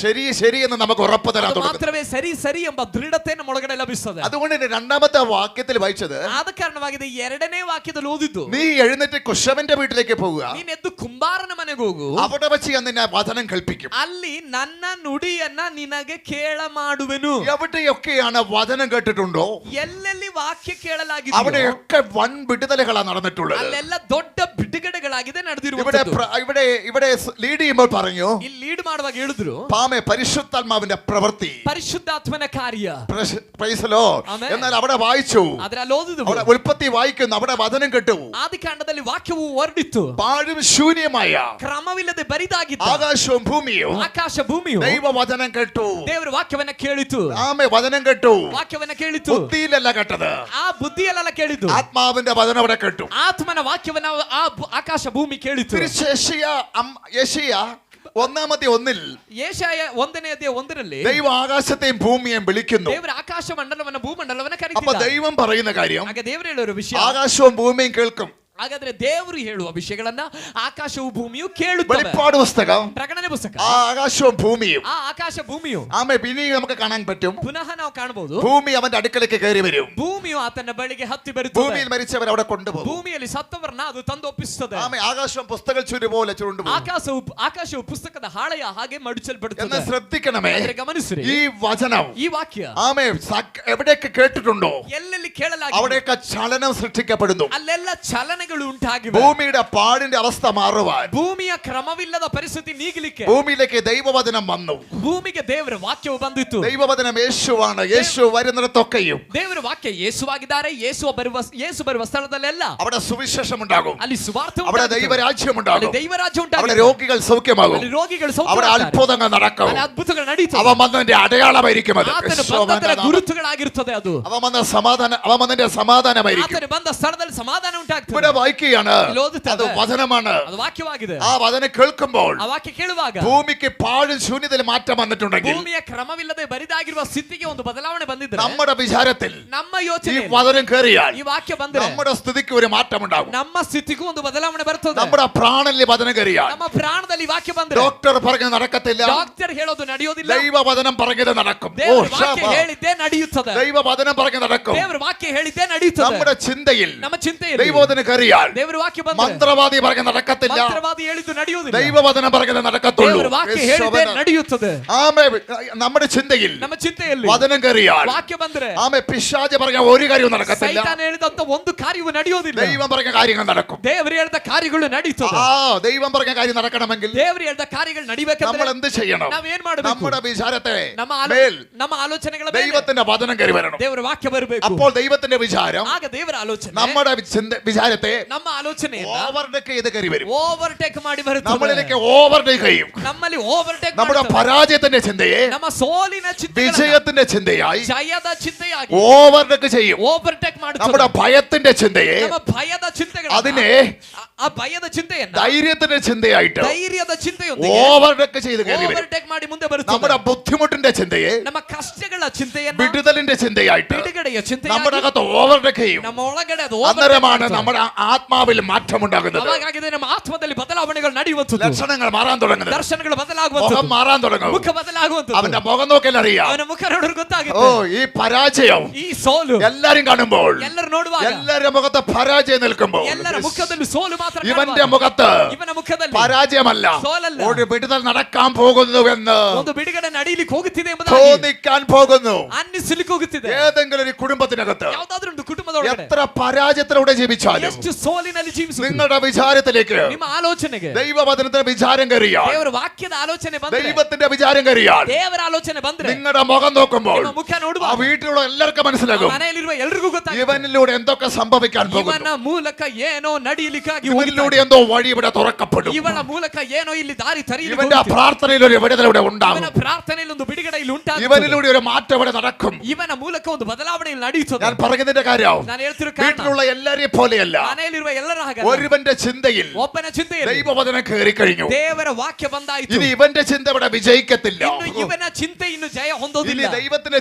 ശരി ശരി എന്ന് നമുക്ക് ഉറപ്പ് തരാൻ ಅದು തുടങ്ങും. ಮಾತ್ರವೇ ಸರಿ ಸರಿ ಎಂಬ ದೃಢತೆ ನಮ್ಮ ಒಳಗಡೆ ಲಭಿಸುತ್ತದೆ. അതുകൊണ്ട് തന്നെ രണ്ടാമത്തെ വാക്യത്തിൽ വായിച്ചത് ಆದ ಕಾರಣವಾಗಿದೆ ಎರಡನೇ ವಾಕ್ಯದಲ್ಲಿ ಓದಿದ್ದು, നീ എഴുന്നേറ്റ് കുശവന്റെ വീട്ടിലേക്ക് പോവുക, ನೀನ್ ಎದ್ದು ಕುಂಬಾರನ ಮನೆಗೆ ಹೋಗು, അവിടെ വെച്ച് ഞാൻ നിന്നെ വചനം കൽപ്പിക്കും. ಅಲ್ಲಿ ನನ್ನ ನುಡಿಯನ್ನ ನಿನಗೆ ಕೇಳ ಮಾಡುವೆನು. എവിടെയൊക്കെയാണ് വചനം കേട്ടിട്ടുണ്ടോ ಎಲ್ಲೆಲ್ಲಿ ವಾಕ್ಯ ಕೇಳಲಾಗಿದೆ അവിടെയൊക്കെ വൻ വിടുതലുകളാണ് നടന്നിട്ടുള്ളത്. ಅಲ್ಲೆಲ್ಲ ದೊಡ್ಡ ಬಿಡುಗಡೆಗಳಾಗಿದೆ ನಡೆದಿರುವ. ഇവിടെ ലീഡ് ചെയ്യുമ്പോൾ പറഞ്ഞു, ಇಲ್ಲಿ ಲೀಡ್ ಮಾಡುವಾಗ ಹೇಳಿದ್ರು പാമേ പരിശുദ്ധാത്മാവിന്റെ പ്രവൃത്തി, ಪರಿಶುದ್ಧಾತ್ಮನ ಕಾರ್ಯ. Praise the lord. ആമേൻ. എന്നാൽ അവിടെ വായിച്ചു, ಅದರಲ್ಲಿ ಓದಿದ್ರು, അവിടെ ഉൽപ്പത്തി വായിക്കുന്നു, അവിടെ വചനം കേട്ടു. ಆದಿಕಾಂಡದಲ್ಲಿ ವಾಕ್ಯವು ಹೊರಡಿತ್ತು. പാഴും ശൂന്യമായ ಕ್ರಮವಿಲ್ಲದೆ ಬರಿದಾಗಿತ್ತು ആകാശവും ഭൂമിയും ಆಕಾಶ ಭೂಮಿಯು ദൈവവചനം കേട്ടു. ದೇವರ ವಾಕ್ಯವನ್ನ ಕೇಳಿತು. ആമേ വചനം കേട്ടു. ವಾಕ್ಯವನ್ನ ಕೇಳಿತು. ബുദ്ധിയിലല്ല കേട്ടത്, ಆ ಬುದ್ಧಿಯಲ್ಲೆಲ್ಲ ಕೇಳಿತು. ആത്മാവിന്റെ വചനം അവിടെ കേട്ടു. ಆತ್ಮನ ವಾಕ್ಯವನ್ನ ಆಕಾಶ ಭೂಮಿ ಕೇಳಿತು. യെശയ്യ 1:1 ಯೆಶಾಯ 1:1 ദൈവ ആകാശത്തെയും ഭൂമിയെയും വിളിക്കുന്നു. ದೇವರ ಆಕಾಶ ಮಂಡಲವನ್ನ ಭೂಮಂಡಲವನ್ನ അപ്പൊ ಕರೀತಿದ್ದಾರೆ. ദൈവം പറയുന്ന കാര്യം ಹಾಗೆ ದೇವರು ಹೇಳುವ ವಿಷಯ, ആകാശവും ഭൂമിയും കേൾക്കും. ಹಾಗಾದ್ರೆ ದೇವರು ಹೇಳುವ ವಿಷಯಗಳನ್ನ ಆಕಾಶವು ಭೂಮಿಯು ಕೇಳುತ್ತವೆ. വെളിപ്പാട് പുസ്തകം ಪ್ರಕಟಣೆ ಪುಸ್ತಕ, ആ ആകാശവും ഭൂമിയും ಆ ಆಕಾಶ ಭೂಮಿಯು ആമേ പിന്നെ നമുക്ക് കാണാൻ പറ്റും. ಪುನಃ ನಾವು ಕಾಣಬಹುದು. ഭൂമി അവന്റെ അടുക്കലേക്ക് കയറി വരും. ಭೂಮಿಯು ಆತನ ಬಳಿಗೆ ಹತ್ತಿ ಬರುತ್ತದೆ. ഭൂമിയിൽ മരിച്ചവർ അവിടെ കൊണ്ടുപോകും. ಭೂಮಿಯಲ್ಲಿ ಸತ್ತವರನ್ನ ಅದು ತಂದು ಒಪ್ಪಿಸುತ್ತದೆ. ആമേ ആകാശം പുസ്തകം ചുരു പോലെ ചുരുണ്ടുപോകും. ಆಕಾಶವು ಪುಸ್ತಕದ ಹಾಳೆಯ ಹಾಗೆ ಮಡಿಚಲ್ಪಡುತ್ತದೆ. എന്ന് ശ്രദ്ധിക്കണമേ, ಗಮನಿಸಿರಿ, ഈ വചനം ಈ ವಾಕ್ಯ ആമേ എവിടെയൊക്കെ കേട്ടിട്ടുണ്ടോ ಎಲ್ಲೆಲ್ಲಿ ಕೇಳಲಾಗಿದೆ അവിടെയൊക്കെ ചലനം സൃഷ്ടിക്കപ്പെടുന്നു. ಅಲ್ಲೆಲ್ಲ ಚಲನೆಗಳು ಉಂಟಾಗಿವೆ. ഭൂമിയുടെ പാടിന്റെ അവസ്ഥ മാറുവാൻ ಭೂಮಿಯ ಕ್ರಮವಿಲ್ಲದ ಪರಿಸ್ಥಿತಿ ನೀಗಲಿಕ್ಕೆ ഭൂമിയിലേക്ക് ദൈവവചനം വന്നു. ಭೂಮಿಗೆ ದೇವರ ವಾಕ್ಯವು ಬಂದಿತ್ತು. ദൈവവചനം യേശുവാണ്. യേശു വരുന്നിടത്തൊക്കെയും ದೇವರ ವಾಕ್ಯ ಯೇಸುವಾಗಿದ್ದಾರೆ. ಯೇಸು ಬರುವ ಸ್ಥಳದಲ್ಲೆಲ್ಲ അവിടെ സുവിശേഷം ഉണ്ടാകും. ಅಲ್ಲಿ ಸುವಾರ್ತೆ അവിടെ ಉಂಟಾಗುತ್ತದೆ. ദൈവരാജ്യം ಅಲ್ಲಿ ഉണ്ടാകും. ದೈವರಾಜ್ಯ അവിടെ ಉಂಟಾಗುತ್ತದೆ. രോഗികൾ സൗഖ്യമാകും. ಅಲ್ಲಿ ರೋಗಿಗಳು അവിടെ ಸೌಖ್ಯವಾಗುತ್ತಾರೆ. അത്ഭുതങ്ങൾ നടക്കും. ಅಲ್ಲಿ ಅದ್ಭುತಗಳು ನಡೀತವೆ. അവ വന്നതിന്റെ അടയാളമായിരിക്കും. അത് ಆತನು ಬಂದದರ ಗುರುತುಗಳಾಗಿರುತ್ತದೆ. ಅದು അവ വന്നതിന്റെ സമാധാനമായിരിക്കും. ಆತನು ಬಂದ ಸ್ಥಳದಲ್ಲಿ ಸಮಾಧಾನ ಉಂಟಾಗ್ತದೆ. ഇവിടെ വായിക്കുകയാണ്. ಇಲ್ಲಿ ಓದುತ್ತೇವೆ. അത് വചനമാണ്. ಅದು ವಾಕ್ಯವಾಗಿದೆ. ആ വചനം കേൾക്കുമ്പോൾ ಆ ವಾಕ್ಯ ಕೇಳುವಾಗ ഭൂമിക്ക് പാഴും ശൂന്യതയിൽ മാറ്റം വന്നിട്ടുണ്ടെങ്കിൽ ಭೂಮಿಯ ಕ್ರಮವಿಲ್ಲದೆ ಬರಿದಾಗಿರುವ ಸ್ಥಿತಿಗೆ ಒಂದು ಬದಲಾವಣೆ ಬಂದಿದ್ರೆ നമ്മുടെ വിചാരത്തിൽ ನಮ್ಮ ഈ ಯೋಚನೆ വചനം കയറിയാൽ ಈ ವಾಕ್ಯ ಬಂದ್ರೆ നമ്മുടെ സ്ഥിതിക്ക് ഒരു മാറ്റമുണ്ടാകും. ನಮ್ಮ ಸ್ಥಿತಿಗೂ ಒಂದು ಬದಲಾವಣೆ ಬರ್ತದೆ. നമ്മുടെ പ്രാണനിൽ വചനം കയറിയാൽ ನಮ್ಮ ಪ್ರಾಣದಲ್ಲಿ ವಾಕ್ಯ ಬಂದ್ರೆ ഡോക്ടർ പറഞ്ഞത് നടക്കത്തില്ല, ಡಾಕ್ಟರ್ ಹೇಳೋದು ನಡೆಯೋದಿಲ್ಲ. ദൈവവചനം പറഞ്ഞത് നടക്കും. ದೇವರ ವಾಕ್ಯ ಹೇಳಿದ್ದೇ ನಡೆಯುತ್ತದೆ. ദൈവവചനം പറഞ്ഞത് നടക്കും. ದೇವರ ವಾಕ್ಯ ಹೇಳಿದ್ದೇ ನಡೆಯುತ್ತದೆ. നമ്മുടെ ചിന്തയിൽ ನಮ್ಮ ಚಿಂತೆಯಲ್ಲಿ ദൈവവചനം കയറിയാൽ ದೇವರ ವಾಕ್ಯ ಬಂದ್ರೆ മന്ത്രവാദി പറഞ്ഞത് നടക്കത്തില്ല, ಮಂತ್ರವಾದಿ ಹೇಳಿದ್ದು ನಡೆಯುವುದಿಲ್ಲ. ദൈവവചനം പറഞ്ഞത് നടക്കത്തുള്ളൂ. ದೇವರ ವಾಕ್ಯ ಹೇಳಿದ್ದೇ ನಡೆಯುತ್ತದೆ. ആമേൻ. നമ്മുടെ ചിന്തയിൽ ನಮ್ಮ ಚಿಂತೆಯಲ್ಲಿ വചനം കയറിയാൽ ವಾಕ್ಯ ಬಂದ್ರೆ ആമേൻ പിശാച് പറഞ്ഞ ഒരു കാര്യവും നടക്കത്തില്ല. ಸೈತಾನ ಹೇಳಿದಂತ ಒಂದು ಕಾರ್ಯವೂ ನಡೆಯೋದಿಲ್ಲ. ദൈവം പറഞ്ഞ കാര്യങ്ങൾ നടക്കും. ದೇವರು ಹೇಳಿದ ಕಾರ್ಯಗಳು ನಡೆಯುತ್ತದೆ. ദൈവം പറഞ്ഞ കാര്യം നടക്കണമെങ്കിൽ ದೇವರು ಹೇಳಿದ ಕಾರ್ಯಗಳು ನಡೆಯಬೇಕಂದ್ರೆ നമ്മൾ എന്ത് ചെയ്യണം? ನಾವು ಏನ್ ಮಾಡಬೇಕು? നമ്മുടെ വിചാരത്തെ ನಮ್ಮ ಆಲೋಚನೆಗಳ ಮೇಲೆ ദൈവത്തിന്റെ വചനം കയറി വരണം. ದೇವರ ವಾಕ್ಯ ಬರಬೇಕು. അപ്പോൾ ദൈവത്തിന്റെ വിചാരം ಆಗ ದೇವರ ಆಲೋಚನೆ നമ്മുടെ വിചാരത്തെ ನಮ್ಮ ಆಲೋಚನೆಯನ್ನ ഓവർടേക്ക് ചെയ്ത് കയറി വരും. ಓವರ್ಟೇಕ್ ಮಾಡಿ ಬರುತ್ತದೆ. നമ്മളിലേക്ക് ഓവർടേക്ക് ചെയ്യും. ನಮ್ಮಲ್ಲಿ ಓವರ್ಟೇಕ್ നമ്മുടെ പരാജയത്തിന്റെ ചിന്തയെ ನಮ್ಮ ಸೋಲಿನ ಚಿಂತೆ വിജയത്തിന്റെ ചിന്തയായി ಜಯದ ಚಿಂತೆಯಾಗಿ ഓവർടേക്ക് ചെയ്യും. ಓವರ್ಟೇಕ್ ಮಾಡುತ್ತದೆ. നമ്മുടെ ഭയത്തിന്റെ ചിന്തയെ ನಮ್ಮ ಭಯದ ಚಿಂತೆಗಳು അതിനെ ಆ ಭಯದ ಚಿಂತೆಯನ್ನ ധൈര്യത്തിന്റെ ചിന്തയായിട്ട് ಧೈರ್ಯದ ಚಿಂತೆಯೊಂದಿಗೆ ഓവർടേക്ക് ചെയ്ത് കയറി വരും. ಓವರ್ಟೇಕ್ ಮಾಡಿ ಮುಂದೆ ಬರುತ್ತದೆ. നമ്മുടെ ബുദ്ധിമുട്ടിന്റെ ചിന്തയെ ನಮ್ಮ ಕಷ್ಟಗಳ ಚಿಂತೆಯನ್ನ വിടുതലിന്റെ ചിന്തയായിട്ട് ಬಿಡುಗಡೆಯ ಚಿಂತೆಯಾಗಿ നമ്മുടെ അകത്ത് ഓവർടേക്ക് ചെയ്യും. ನಮ್ಮ ಒಳಗಡೆ ಅದು അന്നേരമാണ് നമ്മുടെ ആത്മാവിൽ മാറ്റമുണ്ടാകുന്നത്. ಅವಾಗಿದೆ ನಮ್ಮ ಆತ್ಮದಲ್ಲಿ ಬದಲಾವಣೆಗಳು ನಡೆಯುವಂತದ್ದು. ലക്ഷണങ്ങൾ മാറാൻ തുടങ്ങുന്നത്. ದರ್ಶನಗಳು മുഖം ಬದಲಾಗುವಂತದ್ದು. മാറാൻ തുടങ്ങും. ಮುಖ ಬದಲಾಗುವಂತದ್ದು. അവന്റെ മുഖം നോക്കിയാൽ അറിയാം. ಅವನ ಮುಖ ನೋಡಿದ್ರೆ ഓ ಗೊತ್ತಾಗುತ್ತೆ. ഈ പരാജയം ಈ ಸೋಲು എല്ലാരും കാണുമ്പോൾ, ಎಲ್ಲರೂ ನೋಡುವಾಗ എല്ലാരുടെ മുഖത്ത് പരാജയം നിൽക്കുമ്പോൾ ಎಲ್ಲರ ಮುಖದಲ್ಲಿ ಸೋಲು ಮಾತ್ರ ഇവന്റെ ಕಾಣುವಾಗ, മുഖത്ത് ಇವನ ಮುಖದಲ್ಲಿ പരാജയമല്ല, സോലല്ല. ഒരു വിടുതൽ നടക്കാൻ പോകുന്നുവെന്ന് ಒಂದು ಬಿಡುಗಡೆ ನಡೀಲಿಕ್ಕೆ ಹೋಗುತ್ತಿದೆ ಎಂಬುದಾಗಿ തോന്നിക്കാൻ പോകുന്നു. ಅನ್ನಿಸಲಿಕ್ಕೆ ಹೋಗುತ್ತಿದೆ. ഏതെങ്കിലും ഒരു കുടുംബത്തിനകത്ത് ಯಾವುದಾದ್ರೂ ಒಂದು ಕುಟುಂಬದೊಳಗಡೆ എത്ര പരാജയത്തിലൂടെ ജീവിച്ചാലും ಎಷ್ಟು ಸೋಲಿನಲ್ಲಿ ಜೀವಿಸುವುದು നിങ്ങളുടെ വിചാരത്തിലേക്ക് ನಿಮ್ಮ ಆಲೋಚನೆಗೆ ദൈവവചനത്തിന്റെ വിചാരം കയറിയാൽ, ದೇವರ ವಾಕ್ಯದ ಆಲೋಚನೆ ಬಂದ್ರೆ, ദൈവത്തിന്റെ വിചാരം കയറിയാൽ ದೇವರ ಆಲೋಚನೆ ಬಂದ್ರೆ നിങ്ങളുടെ മുഖം നോക്കുമ്പോൾ ನಿಮ್ಮ ಮುಖ ആ ನೋಡುವಾಗ വീട്ടിലുള്ള എല്ലാവർക്കും മനസ്സിലാകും ಮನೆಯಲ್ಲಿರುವ ಎಲ್ರಿಗೂ ಗೊತ್ತಾಗುತ್ತೆ ഇവനിലൂടെ എന്തൊക്കെ സംഭവിക്കാൻ പോകുന്നു. ಇವನ ಮೂಲಕ ಏನೋ ನಡೀಲಿಕ್ಕಾಗಿ ഇവനിലൂടെ എന്തോ വഴി ഇവിടെ തുറക്കപ്പെടും. ಇವನ ಮೂಲಕ ಏನೋ ಇಲ್ಲಿ ದಾರಿ ഇവന്റെ പ്രാർത്ഥനയിൽ ഒരു വിടുതൽ ഇവിടെ ഉണ്ടാകും. ಇವನ ಪ್ರಾರ್ಥನೆಯಲ್ಲಿ ಒಂದು ಬಿಡುಗಡೆ ಇಲ್ಲಿ ಉಂಟಾಗುತ್ತದೆ. ഇവനിലൂടെ ഒരു മാറ്റം ഇവിടെ നടക്കും. ಇವನ ಮೂಲಕ ಒಂದು ಬದಲಾವಣೆ ಇಲ್ಲಿ ನಡೆಯುತ್ತದೆ. ഞാൻ പറയുന്നതിന്റെ കാര്യം ನಾನು ಹೇಳ್ತಿರೋ ಕಾರಣ വീട്ടിലുള്ള എല്ലാരെയും പോലെയല്ല. ಮನೆಯಲ್ಲಿರುವ ಎಲ್ಲರ ಹಾಗೆ ഒരുവന്റെ ചിന്തയിൽ ಒಬ್ಬನ ಚಿಂತೆಯಲ್ಲಿ ദൈവവചനം കയറി കഴിഞ്ഞു. ದೇವರ ವಾಕ್ಯ ಬಂದಾಯಿತು. ഇനി ഇവന്റെ ചിന്ത ഇവിടെ വിജയിക്കത്തില്ല. ಇನ್ನು ಇವನ ಚಿಂತೆ ಇನ್ನು ಜಯ ഇനി ಹೊಂದೋದಿಲ್ಲ. ദൈവത്തിന്റെ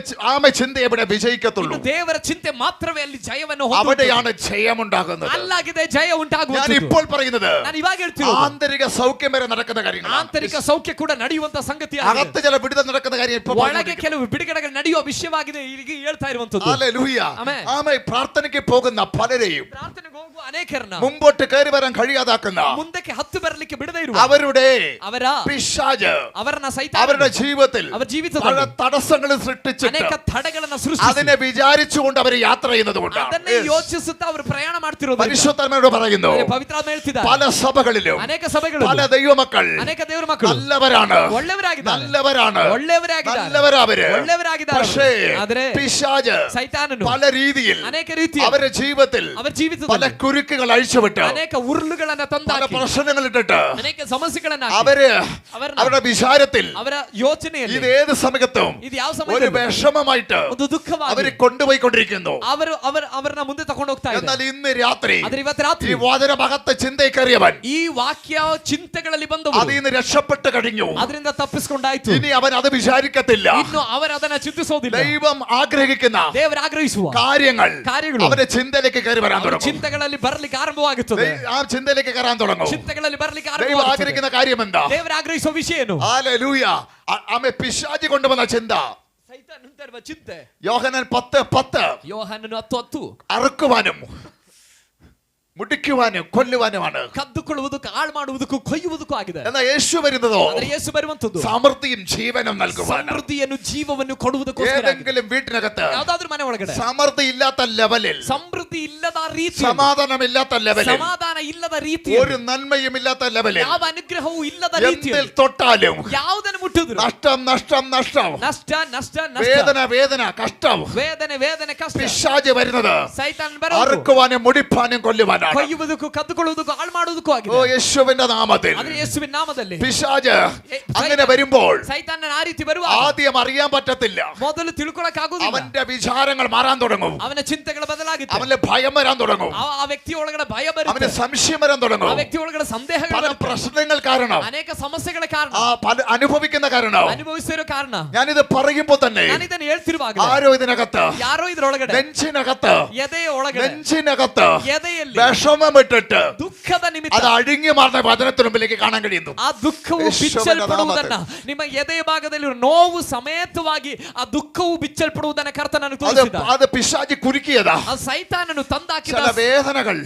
ചിന്ത ഇവിടെ വിജയിക്കത്തുള്ളൂ. ಇನ್ನು ದೇವರ ಚಿಂತೆ ಮಾತ್ರವೇ ಅಲ್ಲಿ ಜಯವನ್ನು ಹೊಂದುತ್ತದೆ. അവിടെയാണ് ജയമുണ്ടാകുന്നത്. ಅಲ್ಲಾಗಿದೆ ಜಯ ഞാൻ ಉಂಟಾಗುವುದು. ഇപ്പോൾ പറയുന്നത് ನಾನು ಇವಾಗ ಹೇಳ್ತೀನಿ ആന്തരിക സൗഖ്യം വരെ നടക്കുന്ന കാര്യങ്ങൾ. ಆಂತರಿಕ ಸೌಖ್ಯ ಕೂಡ ನಡೆಯುವಂತ ಸಂಗತಿ അകത്ത് ചില വിടുതൽ നടക്കുന്ന കാര്യം ഇപ്പോൾ ಒಳಗೆ ಕೆಲವು ಬಿಡುಗಡೆಗಳು ನಡೆಯುವ ವಿಷಯವಾಗಿದೆ ಈಗ ಹೇಳ್ತಾ ಇರುವಂತದ್ದು. ഹല്ലേലൂയ. ആമേൻ. ആമേൻ. പ്രാർത്ഥനയ്ക്ക് പോകുന്ന പലരെയും ಪ್ರಾರ್ಥನೆಗೆ ಹೋಗುವ ಅನೇಕರನ್ನ മുമ്പോട്ട് കയറി വരാൻ കഴിയാതാക്കുന്ന ಮುಂದಕ್ಕೆ ಹತ್ತು ಬರಲಿಕ್ಕೆ ಬಿಡದೇ ಇರುವ അവരുടെ ಅವರ പിശാച് ಅವರನ್ನ ಸೈತಾನ അവരുടെ ജീവിതത്തിൽ ಅವರ ಜೀವಿತದಲ್ಲಿ പല തടസ്സങ്ങൾ സൃഷ്ടിച്ചിട്ട് ಅನೇಕ ತಡೆಗಳನ್ನ ಸೃಷ್ಟಿಸಿ അതിനെ വിചാരിച്ചുകൊണ്ട് അവർ യാത്ര ചെയ്യുന്നത് കൊണ്ടാണ്. ಅದನ್ನೇ ಯೋಚಿಸುತ್ತಾ ಅವರು ಪ್ರಯಾಣ ಮಾಡ್ತಿರೋದು. പരിശുദ്ധാത്മാവോട് പറയുന്നു, ಪವಿತ್ರಾತ್ಮ ಹೇಳ್ತಿದ್ದಾರೆ പല സഭകളിലും ಅನೇಕ ಸಭೆಗಳು പല ദൈവമക്കൾ ಅನೇಕ ದೇವರ ಮಕ್ಕಳು നല്ലവരാണ്, ಒಳ್ಳೆಯವರಾಗಿದ್ದಾರೆ നല്ലവരാണ്, ಒಳ್ಳೆಯವರಾಗಿದ್ದಾರೆ നല്ലവരവര്. ಒಳ್ಳೆಯವರಾಗಿದ್ದಾರೆ. പക്ഷേ ಆದರೆ പിശാച് ಸೈತಾನನು പല രീതിയിൽ ಅನೇಕ ರೀತಿಯ അവരുടെ ജീവിതത്തിൽ ಅವರ പല ಜೀವಿತದಲ್ಲಿ കുരുക്കുകൾ അഴിച്ചുവിട്ട് ಅನೇಕ ಉರುಳುಗಳನ್ನ പല ತಂದಾಕಿ പ്രശ്നങ്ങൾ ഇട്ടിട്ട് ಅನೇಕ ಸಮಸ್ಯೆಗಳನ್ನ അവര് ಅವರನ್ನ അവരുടെ വിചാരത്തിൽ ಅವರ ಯೋಚನೆಯಲ್ಲಿ ഇത് ഏത് സമയത്തും ಇದು ಯಾವ ഒരു ಸಮಯದಲ್ಲಿ വിഷമമായിട്ട് ಒಂದು ದುಃಖವಾಗಿ അവര് കൊണ്ടുപോയിക്കൊണ്ടിരിക്കുന്നു. ಅವರನ್ನ ಮುಂದೆ ತಕೊಂಡು ಹೋಗ್ತಾ ಇದೆ. എന്നാൽ ഇന്ന് രാത്രി ಆದ್ರೆ ಇವತ್ತು ರಾತ್ರಿ ഈ വചനമകത്ത് ചിന്തയിൽ കയറിയവൻ ಈ ವಾಕ್ಯ ಚಿಂತೆಗಳಲ್ಲಿ അതിൽ ಬಂದವರು നിന്ന് രക്ഷപ്പെട്ട് കഴിഞ്ഞു. ಅದರಿಂದ ತಪ್ಪಿಸಿಕೊಂಡಾಯ್ತು. ഇനി അവൻ അത് വിചാരിക്കത്തില്ല. ಇನ್ನು ಅವರು ಅದನ್ನ ಚಿಂತಿಸೋದಿಲ್ಲ. ദൈവം ആഗ്രഹിക്കുന്ന ದೇವರು ಆಗ್ರಹಿಸುವ കാര്യങ്ങൾ അവരുടെ ചിന്തയിലേക്ക് കയറി വരാൻ തുടങ്ങും. ಚಿಂತೆಗಳಲ್ಲಿ ಬರಲಿಕ್ಕೆ ಆರಂಭವಾಗುತ್ತದೆ. ആ ചിന്തയിലേക്ക് കയറാൻ തുടങ്ങും. ಚಿಂತೆಗಳಲ್ಲಿ ಬರಲಿಕ್ಕೆ ദൈവം ಆರಂಭವಾಗುತ್ತದೆ. ആഗ്രഹിക്കുന്ന കാര്യം എന്താ? ದೇವರು ಆಗ್ರಹಿಸುವ ವಿಷಯ ಏನು? ഹല്ലേലൂയ. ആമേ. പിശാചി കൊണ്ടുവന്ന ചിന്ത ಸೈತಾನನು ತರುವ ಚಿಂತೆ. യോഹന്നാൻ 10:10 ಯೋಹಾನನು 10:10 അറുക്കുവാനും മുടിക്കുവാനും കൊല്ലുവാനുമാണ്. ಕದ್ದುಕೊಳ್ಳುವುದಕ್ಕೂ ಹಾಳು ಮಾಡುವುದಕ್ಕೂ ಕೊಯ್ಯುವುದಕ್ಕೂ ಆಗಿದೆ. എന്നാൽ യേശു വരുന്നതോ ಆದರೆ ಯೇಸು ಬರುವಂತದ್ದು സമൃദ്ധിയും ജീവനും നൽകുവാൻ. ಸಮೃದ್ಧಿಯನ್ನು ಜೀವವನ್ನು ಕೊಡುವುದಕ್ಕೋಸ್ಕರ. ഏതെങ്കിലും വീട്ടിനകത്ത് ಯಾವುದಾದ್ರೂ ಮನೆ ಒಳಗಡೆ സമൃദ്ധി ഇല്ലാത്ത ലെവലിൽ, ಸಮೃದ್ಧಿ ಇಲ್ಲದ ರೀತಿ, സമാധാനം ഇല്ലാത്ത ലെവലിൽ, ಸಮಾಧಾನ ಇಲ್ಲದ ರೀತಿ, ഒരു നന്മയും ഇല്ലാത്ത ലെവലിൽ ಯಾವ ಅನುಗ್ರಹವೂ ಇಲ್ಲದ ರೀತಿ, എന്തിൽ തൊട്ടാലും ಯಾವುದನ್ನು ಮುಟ್ಟಿದ್ರು നഷ്ടം നഷ്ടം നഷ്ടം, ನಷ್ಟ ನಷ್ಟ ನಷ್ಟ, വേദന വേദന കഷ്ടം. ವೇದನೆ ವೇದನೆ ಕಷ್ಟ. പിശാച് വരുന്നത് ಸೈತಾನ್ ಬರೋದು അറുക്കുവാനും മുടിപ്പാനും കൊല്ലുവാനാണ്. വേലയാണ്. ಕೊಯ್ಯುವುದಕ್ಕೂ ಕದ್ದುಕೊಳ್ಳುವುದಕ್ಕೂ ಹಾಳು ಮಾಡುವುದಕ್ಕೂ ഓ ಆಗಿದೆ. യേശുവിന്റെ നാമത്തിൽ ಆದ್ರೆ ಯೇಸುವಿನ ನಾಮದಲ್ಲಿ പിശാച് അങ്ങനെ വരുമ്പോൾ ಸೈತಾನನ ಆ ರೀತಿ ಬರುವಾಗ ആദ്യം അറിയാൻ പറ്റത്തില്ല. ಮೊದಲು ತಿಳ್ಕೊಳಕ್ ಆಗುದಿಲ್ಲ. അവന്റെ വിചാരങ്ങൾ മാറാൻ തുടങ്ങും. ಅವನ ಚಿಂತೆಗಳು ಬದಲಾಗುತ್ತೆ. അവന്റെ ഭയം വരാൻ തുടങ്ങും. ಆ ವ್ಯಕ್ತಿ ಒಳಗಡೆ ಭಯ അവന് ಬರುತ್ತೆ. സംശയം വരാൻ തുടങ്ങും. ಆ ವ್ಯಕ್ತಿ ಒಳಗಡೆ ಸಂದೇಹಗಳು പല ಬರುತ್ತೆ. പ്രശ്നങ്ങൾ കാരണം, ಅನೇಕ ಸಮಸ್ಯೆಗಳ ಕಾರಣ, പല അനുഭവിക്കുന്ന കാരണം. ಅನುಭವಿಸಿರೋ ಕಾರಣ ഞാനിത് പറയുമ്പോൾ തന്നെ ನಾನು ಇದನ್ನು ಹೇಳ್ತಿರುವಾಗ ആരോ ഇതിനകത്ത്, ಯಾರೋ ಇದ್ರೊಳಗಡೆ നെഞ്ചിനകത്ത്, ಎದೆಯ ಒಳಗಡೆ നെഞ്ചിനകത്ത് ಎದೆಯಲ್ಲಿ വിഷമമിട്ടിട്ട് ದುಃಖದ അത് ನಿಮಿತ್ತ അഴിഞ്ഞു മാറുന്ന വചനത്തിന് മുമ്പിലേക്ക് കാണാൻ കഴിയുന്നു. ಆ ದುಃಖವು ಬಿಚ್ಚಲ್ಪಡುವುದನ್ನ, ನಿಮ್ಮ ಎದೆಯ ಭಾಗದಲ್ಲಿ ನೋವು ಸಮೇತವಾಗಿ ಆ ದುಃಖವು ಬಿಚ್ಚಲ್ಪಡುವುದನ್ನ ಕರ್ತನನ್ನು ತೋರಿಸಿದ. അത് പിശാച് കുരുക്കിയതാ. ಆ ಸೈತಾನನು ತಂದಾಕಿದ ചില വേദനകൾ,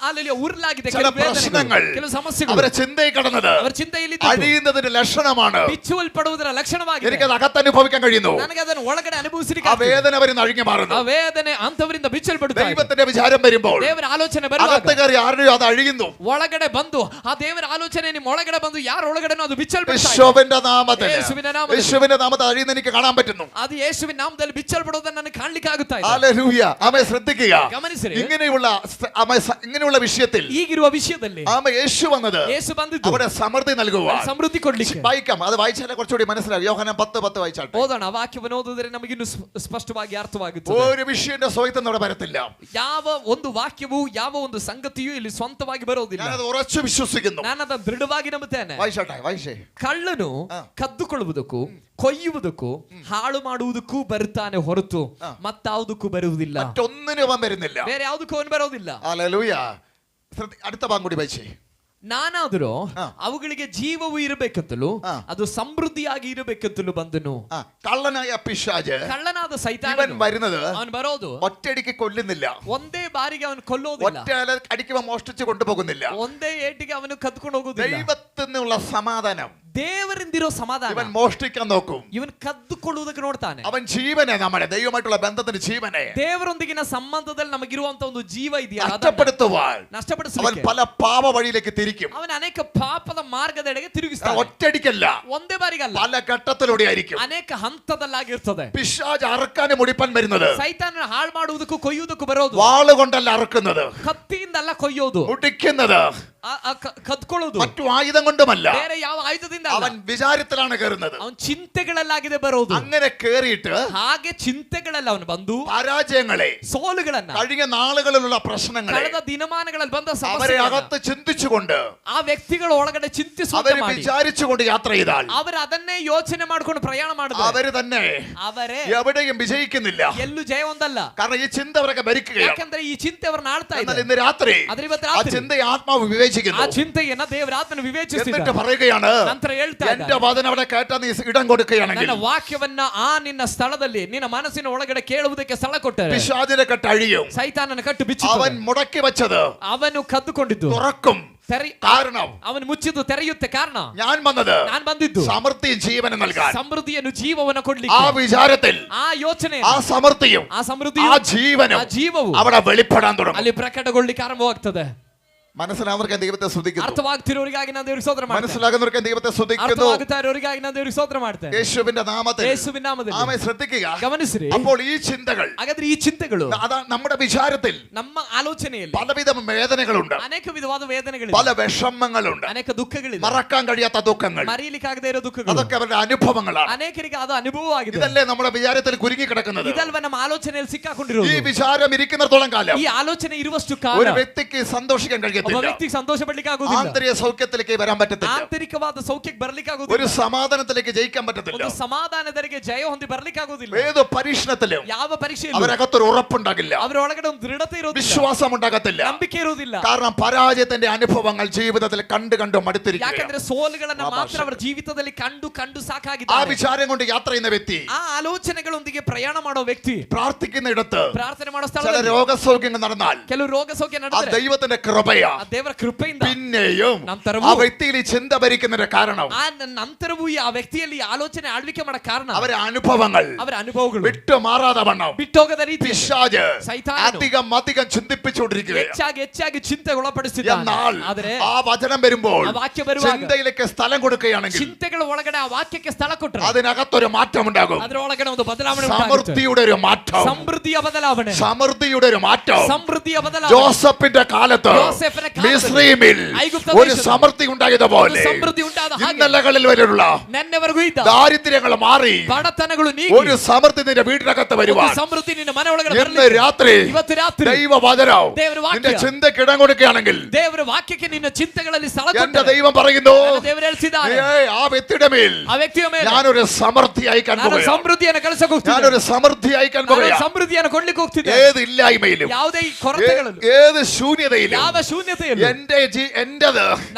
ಅಲ್ಲಿ ಉರುಳಾಗಿದೆ, ചില പ്രശ്നങ്ങൾ ಕೆಲವು ಸಮಸ್ಯೆಗಳು അവരെ ചിന്തയിൽ കടന്നത് ಅವರ ಚಿಂತೆಯಲ್ಲಿ അഴിയുന്നതിന്റെ ലക്ഷണമാണ്. ಬಿಚ್ಚಲ್ಪಡುವುದರ ಲಕ್ಷಣವಾಗಿದೆ. എനിക്കത് അകത്തനുഭവിക്കാൻ കഴിയുന്നു. ನನಗೆ ಅದನ್ನು ಒಳಗಡೆ ആ ಅನುಭವಿಸಲಿಕ್ಕೆ വേദന വരുന്ന അഴിഞ്ഞു മാറുന്നു. ಆ ವೇದನೆ ಅಂತವರಿಂದ ಬಿಚ್ಚಲ್ಪಡುತ್ತೆ. ദൈവത്തിന്റെ വിചാരം വരുമ്പോൾ, ದೇವರ ಆಲೋಚನೆ ಬರುವಾಗ അകത്ത് കയറി ആരുടെയോ അത് അഴിയുന്നു. ಒಳಗಡೆ ಬಂದು ಆ ದೇವರ ಆಲೋಚನೆ ನಿಮ್ಮ ಒಳಗಡೆ ಬಂದು ಯಾರ ಒಳಗಡೆನೋ ಅದು ಬಿಚ್ಚಲ್ಪಡುತ್ತೆ. യേശുവിന്റെ നാമത്തിൽ, ಯೇಸುವಿನ ನಾಮದಲ್ಲಿ, യേശുവിന്റെ നാമത്തിൽ അഴിയുന്ന എനിക്ക് കാണാൻ പറ്റുന്നു. ಅದು ಯೇಸುವಿನ ನಾಮದಲ್ಲಿ ಬಿಚ್ಚಲ್ಪಡುವುದನ್ನು ನನಗೆ ಕಾಣಲಿಕ್ಕೆ ಆಗುತ್ತಾ ಇದೆ. ഹല്ലേലൂയ. ആമേൻ. ശ്രദ്ധിക്കുക, ಗಮನಿಸಿರಿ, ഇങ്ങനെയുള്ള വിഷയത്തിൽ ಈಗಿರುವ ವಿಷಯದಲ್ಲಿ യേശു വന്നത് ಯೇಸು ಬಂದಿದ್ದು അവിടെ സമൃദ്ധി നൽകുവാൻ. ಸಮೃದ್ಧಿ ಕೊಡ್ಲಿಕ್ಕೆ. വായിക്കാം, അത് വായിച്ചാലേ കുറച്ചുകൂടി മനസ്സിലാവും. യോഹന്നാൻ 10:10 വായിച്ചാട്ടെ. ಓದೋಣ, ವಾಕ್ಯವನ್ನು ಓದಿದರೆ ನಮಗಿನ್ನು ಸ್ಪಷ್ಟವಾಗಿ ಅರ್ಥವಾಗುತ್ತದೆ. ഒരു വിഷയന്റെ സ്വയത്തം അവിടെ വരത്തില്ല. ಯಾವ ಒಂದು ವಾಕ್ಯವು, ಯಾವ ಒಂದು ಸಂಗತಿಯು ಇಲ್ಲಿ ಸ್ವಂತವಾಗಿ ಬರೋದಿಲ್ಲ. ഞാനത് ഉറച്ചു വിശ്വസിക്കുന്നു. ನಾನು ಅದನ್ನು ದೃಢವಾಗಿ ನಂಬುತ್ತೇನೆ. വായിച്ചാട്ടെ, വായിച്ചേ. ಕಳ್ಳನು ಕದ್ದುಕೊಳ್ಳುವುದಕ್ಕೂ ಕೊಯ್ಯುವುದಕ್ಕೂ ಹಾಳು ಮಾಡುವುದಕ್ಕೂ ಬರುತ್ತಾನೆ ಹೊರತು ಮತ್ತಾವುದಕ್ಕೂ ಬರುವುದಿಲ್ಲ. മറ്റൊന്നിനും അവൻ വരുന്നില്ല. ಬೇರೆ ಯಾವುದಕ್ಕೂ ಅವನು ಬರೋದಿಲ್ಲ. ഹല്ലേലൂയ. അടുത്ത ഭാഗം കൂടി വായിച്ചേ. ನಾನಾದರೂ ಅವುಗಳಿಗೆ ಜೀವವು ಇರಬೇಕಂತಲೂ ಅದು ಸಮೃದ್ಧಿಯಾಗಿ ಇರಬೇಕಂತಲೂ ಬಂದನು. കള്ളനായ പിശാച്, ಕಳ್ಳನಾದ ಸೈತಾನ ഇവൻ വരുന്നത് ಅವನು ಬರೋದು ഒറ്റയടിക്ക് കൊല്ലുന്നില്ല. ಒಂದೇ ಬಾರಿಗೆ ಅವನು ಕೊಲ್ಲೋದಿಲ್ಲ. ഒറ്റ അടിക്കുമ്പോൾ മോഷ്ടിച്ച് കൊണ്ടുപോകുന്നില്ല. ಒಂದೇ ಏಟಿಗೆ ಅವನು ಕದ್ಕೊಂಡು ಹೋಗುದಿಲ್ಲ. ദൈവത്തിൽ നിന്നുള്ള സമാധാനം ದೇವರಿಂದಿರೋ ಸಮಾಧಾನ ഇവൻ മോഷ്ടിക്കാൻ നോക്കും. ಇವನು ಕದ್ದುಕೊಳ್ಳುವುದಕ್ಕೆ ನೋಡ್ತಾನೆ. അവൻ ജീവനെ, നമ്മുടെ ദൈവമായിട്ടുള്ള ബന്ധത്തിന് ജീവനെ ದೇವರೊಂದಿಗಿನ ಸಂಬಂಧದಲ್ಲಿ ನಮಗಿರುವಂತ ಒಂದು ಜೀವ ಇದೆಯಲ್ಲ, നഷ്ടപ്പെടുത്തുവാൻ അവൻ ನಷ್ಟಪಡಿಸಲಿಕ್ಕೆ പല പാപ വഴിയിലേക്ക് തിരിക്കും. ಅವನ ಅನೇಕ ಪಾಪದ ಮಾರ್ಗದೆಡೆಗೆ ತಿರುಗಿಸ್ತಾನೆ. ഒറ്റയടിക്കല്ല, ಒಂದೇ ಬಾರಿಗಲ್ಲ, പല ഘട്ടത്തിലൂടെ ആയിരിക്കും. ಅನೇಕ ಹಂತದಲ್ಲಾಗಿರ್ತದೆ. പിശാച് അറുക്കാനും മുടിപ്പാൻ വരുന്നത് ಸೈತಾನ ಹಾಳು ಮಾಡುವುದಕ್ಕೂ ಕೊಯ್ಯುವುದಕ್ಕೂ ಬರೋದು വാള് കൊണ്ടല്ല അറുക്കുന്നത്, ಕತ್ತಿಯಿಂದಲ್ಲ ಕೊಯ್ಯೋದು, മുടിക്കുന്നത് ಕದ್ಕೊಳ್ಳೋದು മറ്റു ആയുധം കൊണ്ടുമല്ല. ಬೇರೆ ಯಾವ ಆಯುಧದಿಂದ അവൻ വിചാരത്തിലാണ് കയറുന്നത്. ಅವನ ಚಿಂತೆಗಳಲ್ಲಾಗಿದೆ ಬರೋದು. അങ്ങനെ കേറിയിട്ട് ಹಾಗೆ ಚಿಂತೆಗಳೆಲ್ಲ ಅವನು ಬಂದು പരാജയങ്ങളെ, ಸೋಲುಗಳನ್ನ, കഴിഞ്ഞ നാളുകളിലുള്ള പ്രശ്നങ്ങളെ ಕಳೆದ ದಿನಮಾನಗಳಲ್ಲಿ ಬಂದ അവരെ ಸಮಸ್ಯೆಗಳನ್ನ അകത്ത് ചിന്തിച്ചുകൊണ്ട്, ಆ ವ್ಯಕ್ತಿಗಳ ಒಳಗಡೆ ಚಿಂತಿಸುವಂತೆ അവര് ಮಾಡಿ വിചാരിച്ചുകൊണ്ട് യാത്ര ചെയ്താൽ ಅವರು ಅದನ್ನೇ ಯೋಚನೆ ಮಾಡ್ಕೊಂಡು ಪ್ರಯಾಣ ಮಾಡಿದ್ರು. അവര് തന്നെ ಅವರೇ എവിടെയും വിജയിക്കുന്നില്ല. ಎಲ್ಲೂ ಜಯ ಹೊಂದಲ್ಲ. കാരണം ഈ ചിന്ത അവരൊക്കെ ഭരിക്കുകയാണ്. ಯಾಕಂದ್ರೆ ಈ ಚಿಂತೆ ಅವ್ರನ್ನ ಆಳ್ತಾ എന്നാൽ ಇದೆ. ഇന്ന് രാത്രി ಆದ್ರೆ ಇವತ್ತು ആ ರಾತ್ರಿ ചിന്തയെ ആത്മാവ് ಆ വിവേചിക്കുന്നു. ಚಿಂತೆಯನ್ನ ದೇವರಾತ್ಮನ എന്നിട്ട് ವಿವೇಚಿಸಿದ പറയുകയാണ്, ನಂತರ ಹೇಳ್ತಾ എന്റെ ಇದ್ದಾನೆ, വചനം അവിടെ കേട്ടാ നീ ഇടം കൊടുക്കുകയാണെങ്കിൽ, ನನ್ನ ವಾಕ್ಯವನ್ನ ಆ ನಿನ್ನ ಸ್ಥಳದಲ್ಲಿ ನಿನ್ನ ಮನಸ್ಸಿನ ಒಳಗಡೆ ಕೇಳುವುದಕ್ಕೆ ಸ್ಥಳ ಕೊಟ್ಟರೆ പിശാചിനെ കെട്ടഴിയും. ಸೈತಾನನ ಕಟ್ಟು ಬಿಚ್ಚಿ അവൻ മുടക്കി വെച്ചത് ಅವನು ಕದ್ದುಕೊಂಡಿದ್ದು തുറക്കും. കാരണം ಅವನು ಮುಚ್ಚಿದ್ದು ತೆರೆಯುತ್ತೆ. ಕಾರಣ ഞാൻ വന്നത് ನಾನು ಬಂದಿದ್ದು സമൃദ്ധിയും ജീവനും നൽകാൻ. ಸಮೃದ್ಧಿಯನ್ನು ಜೀವವನ್ನು ആ ಕೊಡ್ಲಿಕ್ಕೆ. വിചാരത്തിൽ ಆ ಯೋಚನೆ, ആ സമൃദ്ധിയും ಆ ಸಮೃದ್ಧಿ, ആ ജീവനും ಆ ಜೀವವು അവിടെ വെളിപ്പെടാൻ തുടങ്ങും. ಅಲ್ಲಿ ಪ್ರಕಟಗೊಳ್ಳಿಕ್ಕೆ ಆರಂಭವಾಗ್ತದೆ. മനസ്സിലാവുന്നവർക്ക് ദൈവത്തെ സ്തുതിക്കുന്നു. ಅರ್ಥವಾಗ್ತಿರೋರಿಗಾಗಿ ನಾನು ದೇವರಿಗೆ ಸ್ತೋತ್ರ ಮಾಡ್ತೇನೆ. മനസ്സിലാകുന്നവർക്ക് ദൈവത്തെ സ്തുതിക്കുന്നു. ಅರ್ಥವಾಗುತ್ತಾ ಇರೋರಿಗಾಗಿ ನಾನು ದೇವರಿಗೆ ಸ್ತೋತ್ರ ಮಾಡ್ತೇನೆ. യേശുവിന്റെ നാമത്തിൽ, ಯೇಸುವಿನ ನಾಮದಲ್ಲಿ. ആമേൻ. ശ്രദ്ധിക്കുക, ಗಮನಿಸಿರಿ. അപ്പോൾ ഈ ചിന്തകൾ, ಹಾಗಾದ್ರೆ ಈ ಚಿಂತೆಗಳು അതാ നമ്മുടെ വിചാരത്തിൽ ನಮ್ಮ ಆಲೋಚನೆಯಲ್ಲಿ പലവിധ വേദനകളുണ്ട്, ಅನೇಕ ವಿಧವಾದ ವೇದನೆಗಳಿವೆ, പല വിഷമങ്ങളുണ്ട്, ಅನೇಕ ದುಃಖಗಳಿವೆ, മറക്കാൻ കഴിയാത്ത ദുഃഖങ്ങൾ. ಮರೆಯಲಿಕ್ಕಾಗದೇ ಇರೋ ದುಃಖಗಳು, അതൊക്കെ അവരുടെ അനുഭവങ്ങളാണ്. ಅನೇಕರಿಗೆ ಅದು ಅನುಭವವಾಗಿದೆ. ഇതല്ലേ നമ്മുടെ വിചാരത്തിൽ കുരുങ്ങി കിടക്കുന്നത്. ಇದಲ್ವ ನಮ್ಮ ಆಲೋಚನೆಯಲ್ಲಿ ഈ ಸಿಕ್ಕಾಕೊಂಡಿರೋದು. വിചാരം ഇരിക്കുന്നിടത്തോളം കാലം ಈ ಆಲೋಚನೆ ಇರುವಷ್ಟು ಕಾಲ ഒരു വ്യക്തിക്ക് സന്തോഷിക്കാൻ ಒಬ್ಬ കഴിയത്തില്ല. ವ್ಯಕ್ತಿಗೆ ಸಂತೋಷ ಪಡ್ಲಿಕ್ಕೆ ಆಗುದಿಲ್ಲ. ആന്തരിക സൗഖ്യത്തിലേക്ക് വരാൻ പറ്റത്തില്ല. ಆಂತರಿಕವಾದ ಸೌಖ್ಯಕ್ಕೆ ಬರ್ಲಿಕ್ಕೆ ഒരു ಆಗುದಿಲ್ಲ. സമാധാനത്തിലേക്ക് ജയിക്കാൻ പറ്റത്തില്ല. ಒಂದು ಸಮಾಧಾನದರಿಗೆ ಜಯ ಹೊಂದಿ ಬರ್ಲಿಕ್ಕೆ ಆಗುದಿಲ್ಲ. ഏത് പരീക്ഷണത്തിലും ಯಾವ ಪರೀಕ್ಷೆಯಲ್ಲೂ അവരകത്തൊരു ഉറപ്പുണ്ടാകില്ല, ಅವರ ಒಳಗಡೆ ಒಂದು ದೃಢತೆ ಇರೋದಿಲ್ಲ, വിശ്വാസം ഉണ്ടാകത്തില്ല. ನಂಬಿಕೆ ಇರೋದಿಲ್ಲ. കാരണം പരാജയത്തിന്റെ അനുഭവങ്ങൾ ജീവിതത്തിൽ കണ്ടു കണ്ടു മടുത്തിരിക്കുക. ಯಾಕಂದ್ರೆ ಸೋಲುಗಳನ್ನ ಮಾತ್ರ ಅವರ ಜೀವಿತದಲ್ಲಿ ಕಂಡು ಕಂಡು ആ ಸಾಕಾಗಿದ್ದಾರೆ. വിചാരം കൊണ്ട് യാത്ര ചെയ്യുന്ന വ്യക്തി, ಆ ಆಲೋಚನೆಗಳೊಂದಿಗೆ ಪ್ರಯಾಣ ಮಾಡೋ ವ್ಯಕ್ತಿ, പ്രാർത്ഥിക്കുന്നിടത്ത് ಪ್ರಾರ್ಥನೆ ಮಾಡೋ ചില ಸ್ಥಳದಲ್ಲಿ രോഗസൗഖ്യങ്ങൾ നടന്നാൽ ಕೆಲವು ರೋಗ ಸೌಖ್ಯ ആ ನಡೆದರೆ ദൈവത്തിന്റെ കൃപയാ. ಆ ದೇವರ ಕೃಪೆಯಿಂದ പിന്നെയും ನಂತರವೂ ആ വ്യക്തിയിൽ ഈ ചിന്ത ഭരിക്കുന്നതിന്റെ കാരണം ಆ ನಂತರವೂ ಆ ವ್ಯಕ್ತಿಯಲ್ಲಿ ಆಲೋಚನೆ ಆಳ್ವಿಕೆ ಮಾಡೋ ಕಾರಣ അവരെ അനുഭവങ്ങൾ ಅವರ ಅನುಭವಗಳು വിട്ടു മാറാതെ വണ്ണം ಬಿಟ್ಟೋಗದ ರೀತಿ പിശാച് സൈതാനನು അധികം ചിന്തിപ്പിച്ചുകൊണ്ടിരിക്കുകയാണ്. ಹೆಚ್ಚಾಗಿ ಚಿಂತೆ ಒಳಪಡಿಸುತ್ತಿದ್ದಾನೆ. എന്നാൽ ಆದರೆ ആ വചനം വരുമ്പോൾ ಆ ವಾಕ್ಯ ಬರುವಾಗ ചിന്തയിലേക്ക് സ്ഥലം കൊടുക്കുകയാണെങ്കിൽ ಚಿಂತೆಗಳ ಒಳಗಡೆ ಆ ವಾಕ್ಯಕ್ಕೆ ಸ್ಥಳ ಕೊಟ್ಟರೆ അതിനകത്തൊരു മാറ്റം ഉണ്ടാകും. ಅದರ ಒಳಗಡೆ ಒಂದು ಬದಲಾವಣೆ ಉಂಟಾಗುತ್ತೆ. സമൃദ്ധിയുടെ ഒരു മാറ്റം, ಸಮೃದ್ಧಿಯ ಬದಲಾವಣೆ, സമൃദ്ധിയുടെ ഒരു മാറ്റം. ಸಮೃದ್ಧಿಯ ಬದಲಾವಣೆ. ജോസഫിന്റെ കാലത്ത് യോസേഫിന്റെ കാലത്ത് മിസ്രയീമിൽ ಐಗುಪ್ತ ഒരു ದೇಶದಲ್ಲಿ സമൃദ്ധി ഉണ്ടായതുപോലെ ಒಂದು ಸಮೃದ್ಧಿ ಉಂಟಾದ ಹಾಗೆ ഇന്നലകളിൽ വരെയുള്ള ನೆನ್ನೆವರೆಗೂ ಇದ್ದ ദാരിദ്ര്യങ്ങൾ മാറി ಬಡತನಗಳು ನೀಗಿ ഒരു സമൃദ്ധി നിന്റെ വീടിനകത്ത് വരുവാൻ ಒಂದು ಸಮೃದ್ಧಿ ನಿನ್ನ ಮನೆ ಒಳಗಡೆ ഇന്ന് ಬರಲಿಕ್ಕೆ രാത്രി ಇವತ್ತು ರಾತ್ರಿ ദൈവവചനം ದೇವರ ವಾಕ್ಯ നിന്റെ ചിന്തയ്ക്ക് ഇടം കൊടുക്കുകയാണെങ്കിൽ ದೇವರ ವಾಕ್ಯಕ್ಕೆ ನಿನ್ನ ಚಿಂತೆಗಳಲ್ಲಿ ಸ್ಥಳ എന്റെ ಕೊಟ್ಟರೆ ദൈവം പറയുന്നു ದೇವರು ಹೇಳ್ತಿದ್ದಾರೆ ആ വ്യക്തിയുടെ മേൽ ಆ ವ್ಯಕ್ತಿಯ ಮೇಲೆ ഞാനൊരു സമൃദ്ധി അയക്കാൻ ನಾನು പോകുകയാണ്. ಸಮೃದ್ಧಿಯನ್ನು ಕಳಿಸಕ್ಕೆ ಹೋಗ್ತಿದ್ದೇನೆ. ഞാനൊരു സമൃദ്ധി അയക്കാൻ ನಾನು പോകുകയാണ്. ಸಮೃದ್ಧಿಯನ್ನು ಕೊಡ್ಲಿಕ್ಕೆ ಹೋಗ್ತಿದ್ದೇನೆ. ഏത് ഇല്ലായ്മയിലും ಯಾವುದೇ ಕೊರತೆಗಳಲ್ಲೂ ഏത് ശൂന്യതയിലും ಯಾವ ಶೂನ್ಯತೆಯಲ್ಲೂ എന്റേത്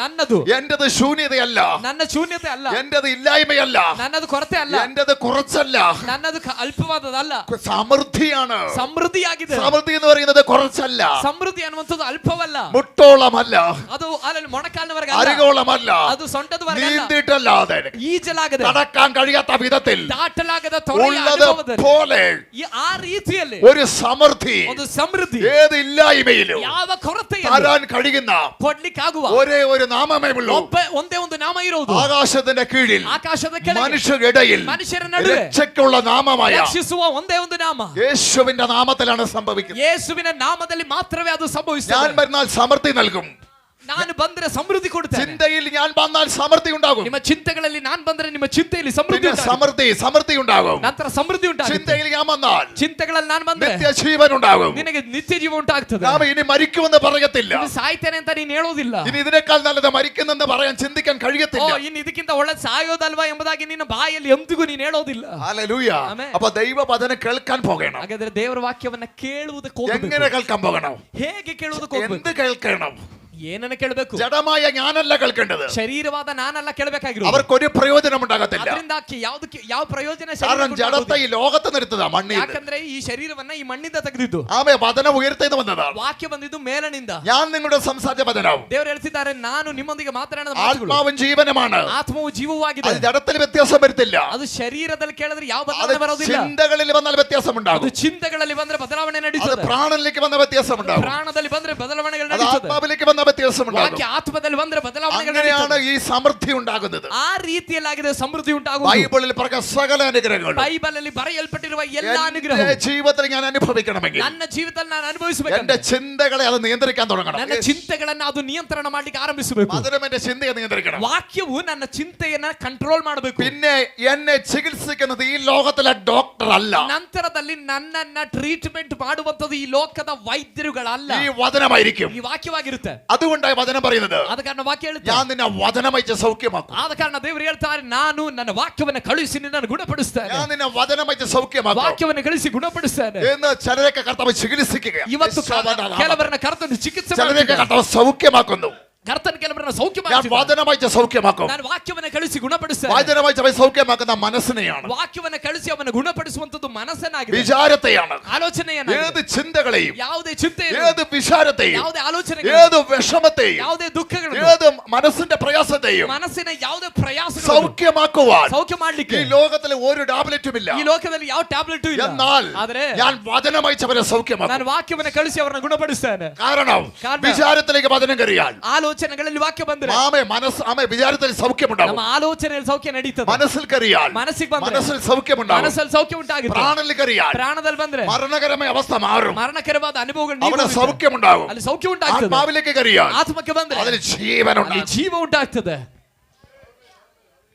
ശൂന്യതയല്ല, ನನ್ನ ಶೂನ್ಯತೆ ಅಲ್ಲ, എന്റേത് ഇല്ലായ്മയല്ല, ನನ್ನದು ಕೊರತೆ ಅಲ್ಲ, എന്റേത് കുറച്ചല്ല, ನನ್ನದು ಅಲ್ಪವಾದದಲ್ಲ, സമൃദ്ധിയാണ്. ಸಮೃದ್ಧಿಯಾಗಿದೆ. സമൃദ്ധി എന്ന് പറയുന്നത് കുറച്ചല്ല, ಸಮೃದ್ಧಿ ಅನ್ನುವಂಥದ್ದು ಅಲ್ಪವಲ್ಲ, മുട്ടോളമല്ല, ಅದು ಅಲ್ಲಿ ಮೊಣಕಾಲಿನವರೆಗೆ അരികോളമല്ല, ಅದು ಸೊಂಟದವರೆಗೆ നീന്തിട്ടല്ലാതെ ಈಜಲಾಗದೆ കടക്കാൻ കഴിയാത്ത വിധത്തിൽ ದಾಟಲಾಗದ ഉള്ളത് പോലെ ಆ ರೀತಿಯಲ್ಲಿ ഒരു സമൃദ്ധി ಒಂದು ಸಮೃದ್ಧಿ ഏത് ഇല്ലായ്മയിലും ಯಾವ ಕೊರತೆಯನ್ನು തരാൻ കഴിയുന്ന ಕೊಡ್ಲಿಕ್ಕಾಗುವ ഒരേ ഒരു നാമമേ ഉള്ളൂ. ಒಂದೇ ಒಂದು ನಾಮ ಇರುವುದು. ആകാശത്തിന്റെ കീഴിൽ ಆಕಾಶದ ಕೆಳಗೆ മനുഷ്യരിടയിൽ ಮನುಷ್ಯರ ನಡುವೆ രക്ഷയ്ക്കുള്ള നാമമായ ರಕ್ಷಿಸುವ ಒಂದೇ ಒಂದು ನಾಮ യേശുവിന്റെ നാമത്തിലാണ് സംഭവിക്കുന്നത്. ಯೇಸುವಿನ ನಾಮದಲ್ಲಿ ಮಾತ್ರವೇ ಅದು ഞാൻ ಸಂಭವಿಸುತ್ತದೆ. വരുന്നാൽ സമൃദ്ധി നൽകും. ನಾನು ಬಂದ್ರೆ ಸಮೃದ್ಧಿ ಕೊಡ್ತೇನೆ. ചിന്തയിൽ ഞാൻ വന്നാൽ സമൃദ്ധി ഉണ്ടാകും. ನಿಮ್ಮ ಚಿಂತೆಗಳಲ್ಲಿ ನಾನು ಬಂದ್ರೆ ನಿಮ್ಮ ಚಿಂತೆಯಲ್ಲಿ ಸಮೃದ್ಧಿ പിന്നെ സമൃദ്ധി ഉണ്ടാകും. ನಂತರ ಸಮೃದ್ಧಿ ಉಂಟಾಗುತ್ತೆ. ചിന്തയിൽ ഞാൻ വന്നാൽ ಚಿಂತೆಗಳಲ್ಲಿ ನಾನು ಬಂದ್ರೆ നിത്യജീവൻ ഉണ്ടാകും. ನಿನಗೆ ನಿತ್ಯ ಜೀವ ಉಂಟಾಗ್ತದೆ. നാം ഇനി മരിക്കുമെന്ന് പറയത്തില്ല. ನೀನು ಸಾಯ್ತೇನೆ ಅಂತ ನೀನು ಹೇಳೋದಿಲ್ಲ. ഇനി ഇതിനേക്കാൾ നല്ലത് മരിക്കുന്നെന്ന് പറയാൻ ചിന്തിക്കാൻ കഴിയത്തില്ല. ಇನ್ನು ಇದಕ್ಕಿಂತ ಒಳ್ಳೆ ಸಾಯೋದಲ್ವಾ ಎಂಬುದಾಗಿ ನಿನ್ನ ಬಾಯಲ್ಲಿ ಎಂದಿಗೂ ನೀನು ಹೇಳೋದಿಲ್ಲ. ഹല്ലേലൂയ. അപ്പൊ ദൈവവചനം കേൾക്കാൻ പോകണം. ಹಾಗಾದ್ರೆ ದೇವರ ವಾಕ್ಯವನ್ನ ಕೇಳುವುದಕ್ಕೆ ಹೋಗಬೇಕು. എങ്ങനെ കേൾക്കാൻ പോകണം? ಹೇಗೆ ಕೇಳುವುದಕ್ಕೆ ಹೋಗಬೇಕು? എന്ത് കേൾക്കണം? ಏನನ್ನ ಕೇಳಬೇಕು? ജഡമായ ഞാനല്ല കേൾക്കേണ്ടത്. ಶರೀರವಾದ ನಾನಲ್ಲ ಕೇಳಬೇಕಾಗಿರೋದು. അവർക്കൊരു പ്രയോജനം ഉണ്ടാകത്തില്ല. ಅದರಿಂದ ಯಾವ പ്രയോಜന കാരണം ജഡത്തെ ഈ ലോകത്ത് നിർത്തതാ, മണ്ണിൽ. ಯಾಕಂದ್ರೆ ಈ ಶರೀರವನ್ನ ಈ ಮಣ್ಣಿಂದ ತೆಗೆದಿದ್ದು. ആമേ വചനം ഉയർത്തേന്ന് വന്നതാണ്. ವಾಕ್ಯ ಬಂದಿದ್ದು ಮೇಲನಿಂದ. ഞാൻ നിങ്ങളുടെ സംസാരിച്ച വചനം ದೇವರು ಹೇಳ್ತಿದ್ದಾರೆ, ನಾನು ನಿಮ್ಮೊಂದಿಗೆ ಮಾತನಾಡಿದ ಮಾತುಗಳು ആത്മാവും ജീവനുമാണ്. ಆತ್ಮವು ಜೀವವಾಗಿದೆ. അത് ജഡത്തിൽ വ്യത്യാസം വരുത്തില്ല. ಅದು ಶರೀರದಲ್ಲಿ ಕೇಳಿದ್ರೆ ಯಾವ ಬದಲಾವಣೆ ಬರೋದಿಲ್ಲ. ചിന്തകളിൽ വന്നാൽ വ്യത്യാസം ഉണ്ടാകും. ಅದು ಚಿಂತೆಗಳಲ್ಲಿ ಬಂದ್ರೆ ಬದಲಾವಣೆ അത് ನಡೆಯುತ್ತದೆ. പ്രാണനിലേക്ക് വന്ന വ്യത്യാസം ഉണ്ടാകും. ಪ್ರಾಣದಲ್ಲಿ ಬಂದ್ರೆ ಬದಲಾವಣೆಗಳು അത് ನಡೆಯುತ್ತದೆ. ആത്മാവിലേക്ക് വന്ന വ്യത്യാസം ഉണ്ടാകും. ಆತ್ಮದಲ್ಲಿ ಬಂದ್ರೆ ಬದಲಾವಣೆಗಳು അങ്ങനെയാണ് ನಡೆಯುತ್ತದೆ. ഈ സമൃദ്ധി ഉണ്ടാകുന്നത്. ಆ ರೀತಿಯಲ್ಲಾಗಿದೆ ಸಮೃದ್ಧಿ ಉಂಟಾಗುವುದು. ബൈബിളിൽ പറഞ്ഞ സകല അനുഗ്രഹങ്ങളും ಬೈಬಲ್ ಅಲ್ಲಿ ಬರೆಯಲ್ಪಟ್ಟಿರುವ ಎಲ್ಲ എന്റെ ಅನುಗ್ರಹಗಳು ജീവിതത്തിൽ ഞാൻ അനുഭവിക്കണമെങ്കിൽ ನನ್ನ ಜೀವಿತದಲ್ಲಿ ನಾನು എന്റെ ಅನುಭವಿಸಬೇಕು. ചിന്തകളെ അത് നിയന്ത്രിക്കാൻ തുടങ്ങണം. ನನ್ನ ಚಿಂತೆಗಳನ್ನ ಅದು ನಿಯಂತ್ರಣ ಮಾಡ್ಲಿಕ್ಕೆ ಆರಂಭಿಸಬೇಕು. വചനം എന്റെ ചിന്തയെ നിയന്ത്രിക്കണം. ವಾಕ್ಯವು ನನ್ನ ಚಿಂತೆಯನ್ನ ಕಂಟ್ರೋಲ್ ಮಾಡಬೇಕು. പിന്നെ എന്നെ ചികിത്സിക്കുന്നത് ഈ ലോകത്തിലെ ഡോക്ടർ അല്ല, ನಂತರದಲ್ಲಿ ನನ್ನನ್ನ ಟ್ರೀಟ್ಮೆಂಟ್ ಮಾಡುವಂತದ್ದು ಈ ಲೋಕದ ವೈದ್ಯರುಗಳಲ್ಲ, ഈ വചനമായിരിക്കും. ಈ ವಾಕ್ಯವಾಗಿರುತ್ತೆ. അതുകൊണ്ടായി വചനം പറയുന്നത്, ಆದ ಕಾರಣ ವಾಕ್ಯ ಹೇಳುತ್ತೆ, ഞാൻ നിന്നെ വചനമയച്ച് സൗഖ്യമാക്കും. ಆದ ಕಾರಣ ದೇವರು ಹೇಳ್ತಾರೆ, ನಾನು ನನ್ನ ವಾಕ್ಯವನ್ನು ಕಳುಹಿಸಿ ನಿನ್ನನ್ನು ಗುಣಪಡಿಸ್ತೇನೆ. ഞാൻ നിന്നെ വചനമയച്ച് സൗഖ്യമാക്കും ವಾಕ್ಯವನ್ನು ಕಳಿಸಿ ಗುಣಪಡಿಸ್ತೇನೆ. എന്ന് ചിലരൊക്കെ കർത്താവ് ചികിത്സിക്കുക. ಇವತ್ತು ಕೆಲವರನ್ನ ಕರ್ತನು ಚಿಕಿತ್ಸೆ ചിലരൊക്കെ ಮಾಡ್ತಿದ್ದಾನೆ. കർത്താവ് സൗഖ്യമാക്കുന്നു. ಕರ್ತನ ಕೆಲವರನ್ನ ಸೌಖ್ಯ ഞാൻ ಮಾಡ್ತಿದ್ದಾನೆ. വചനമയച്ച് സൗഖ്യമാക്കും. ನಾನು ವಾಕ್ಯವನ್ನು ಕಳಿಸಿ ಗುಣಪಡಿಸ್ತೇನೆ. വചനമയച്ച് അവൻ സൗഖ്യമാക്കുന്ന മനസ്സിനെയാണ്, ವಾಕ್ಯವನ್ನು ಕಳಿಸಿ ಅವನ ಗುಣಪಡಿಸುವಂತದ್ದು ಮನಸ್ಸನ್ನಾಗಿದೆ, വിചാരത്തെയാണ്. ಆಲೋಚನೆಯನ್ನ, ഏത് ചിന്തകളെയും, ಯಾವುದೇ ಚಿಂತೆ, ഏത് വിചാരത്തെയും, ಯಾವುದೇ ಆಲೋಚನೆ, ഏത് വിഷമത്തെയും, ಯಾವುದೇ ದುಃಖಗಳು, ഏത് മനസ്സിന്റെ പ്രയാസത്തെയും ಮನಸ್ಸಿನ ಯಾವುದೇ ಪ್ರಯಾಸಗಳು സൗഖ്യമാക്കുവാൻ ಸೌಖ್ಯ ಮಾಡ್ಲಿಕ್ಕೆ ഈ ലോകത്തിലെ ഒരു ടാബ്ലറ്റും ഇല്ല. ಈ ಲೋಕದಲ್ಲಿ ಯಾವ ಟ್ಯಾಬ್ಲೆಟ್ ಇಲ್ಲ. എന്നാൽ ಆದ್ರೆ ഞാൻ വചനമയച്ചവരെ സൗഖ്യമാക്കും. ನಾನು ವಾಕ್ಯವನ್ನು ಕಳಿಸಿ ಅವರನ್ನು ಗುಣಪಡಿಸ್ತೇನೆ. കാരണം വിചാരത്തിലേക്ക് വചനം കയറിയാൽ ಆಲೋಚನೆಗಳಲ್ಲಿ ವಾಕ್ಯ ಬಂದ್ರೆ വിചാരത്തിൽ സൗഖ്യമുണ്ടാകും. ನಮ್ಮ ಆಲೋಚನೆಯಲ್ಲಿ ಸೌಖ್ಯ ನಡೀತದೆ. മനസ്സിൽ കയറിയാൽ ಮನಸ್ಸಿಗೆ ಬಂದ್ರೆ മനസ്സിൽ സൗഖ്യമുണ്ടാകും. ಮನಸ್ಸಲ್ಲಿ ಸೌಖ್ಯ ಉಂಟಾಗುತ್ತೆ. പ്രാണനിൽ കയറിയാൽ ಪ್ರಾಣದಲ್ಲಿ ಬಂದ್ರೆ മരണകരമായ അവസ്ഥ മാറും. ಮರಣಕರವಾದ ಅನುಭವಗಳು അവിടെ സൗഖ്യമുണ്ടാകും. ಅಲ್ಲಿ ಸೌಖ್ಯ ಉಂಟಾಗ್ತದೆ. ആത്മാവിലേക്ക് കയറിയാൽ ಆತ್ಮಕ್ಕೆ ಬಂದ್ರೆ അതിൽ ജീവനുണ്ട്. ಅಲ್ಲಿ ಜೀವ ಉಂಟಾಗ್ತದೆ.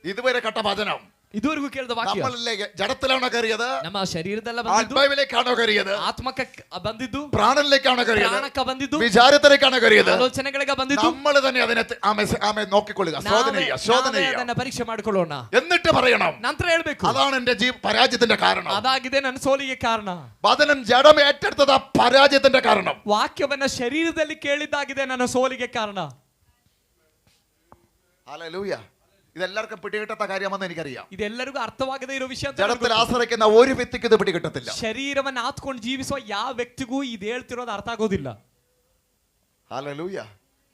ഇതുവരെ കട്ട വചനം ಇದುವರೆಗೂ ಕೇಳಿದ ವಾಕ್ಯ നമ്മളിലെ ജഡത്തിലാണോ കയറിയത്? ನಮ್ಮ ಶರೀರದಲ್ಲ ಬಂದಿದ್ದು, ആത്മാവിലേക്കാണോ കയറിയത്? ಆತ್ಮಕ್ಕೆ ಬಂದಿದ್ದು, പ്രാണനിലേക്കാണോ കയറിയത്? ಪ್ರಾಣಕ್ಕೆ ಬಂದಿದ್ದು, വിചാരത്തിലേക്കാണോ കയറിയത്? ಆಲೋಚನೆಗಳಿಗೆ ಬಂದಿದ್ದು. നമ്മൾ തന്നെ അതിനെ നോക്കിക്കൊള്ളുക, ശോധന ചെയ്യുക. ಅದನ್ನ ಪರೀಕ್ಷೆ ಮಾಡಿಕೊಳ್ಳೋಣ, എന്നിട്ട് പറയണം, ನಂತರ ಹೇಳ್ಬೇಕು, അതാണ് എന്റെ പരാജയത്തിന്റെ കാരണം. ಅದಾಗಿದೆ ನನ್ನ ಸೋಲಿಗೆ ಕಾರಣ. വചനം ജഡം ഏറ്റെടുത്തത് പരാജയത്തിന്റെ കാരണം. ವಾಕ್ಯವನ್ನ ಶರೀರದಲ್ಲಿ ಕೇಳಿದ್ದಾಗಿದೆ ನನ್ನ ಸೋಲಿಗೆ ಕಾರಣ. ഹല്ലേലൂയ. ഇതെല്ലാവർക്കും പിടികിട്ടാത്ത കാര്യമാണെന്ന് എനിക്കറിയാം. ಇದೆಲ್ಲರಿಗೂ ಅರ್ಥವಾಗದೇ ಇರೋ ವಿಷಯ. ജഡത്തിൽ ആശ്രയിക്കുന്ന ഒരു വ്യക്തിക്ക് ഇത് പിടികിട്ടത്തില്ല. ಶರೀರವನ್ನ ಆತ್ಕೊಂಡು ಜೀವಿಸುವ ಯಾವ ವ್ಯಕ್ತಿಗೂ ಇದು ಹೇಳ್ತಿರೋದು ಅರ್ಥ ಆಗೋದಿಲ್ಲ. ഹല്ലേലൂയ.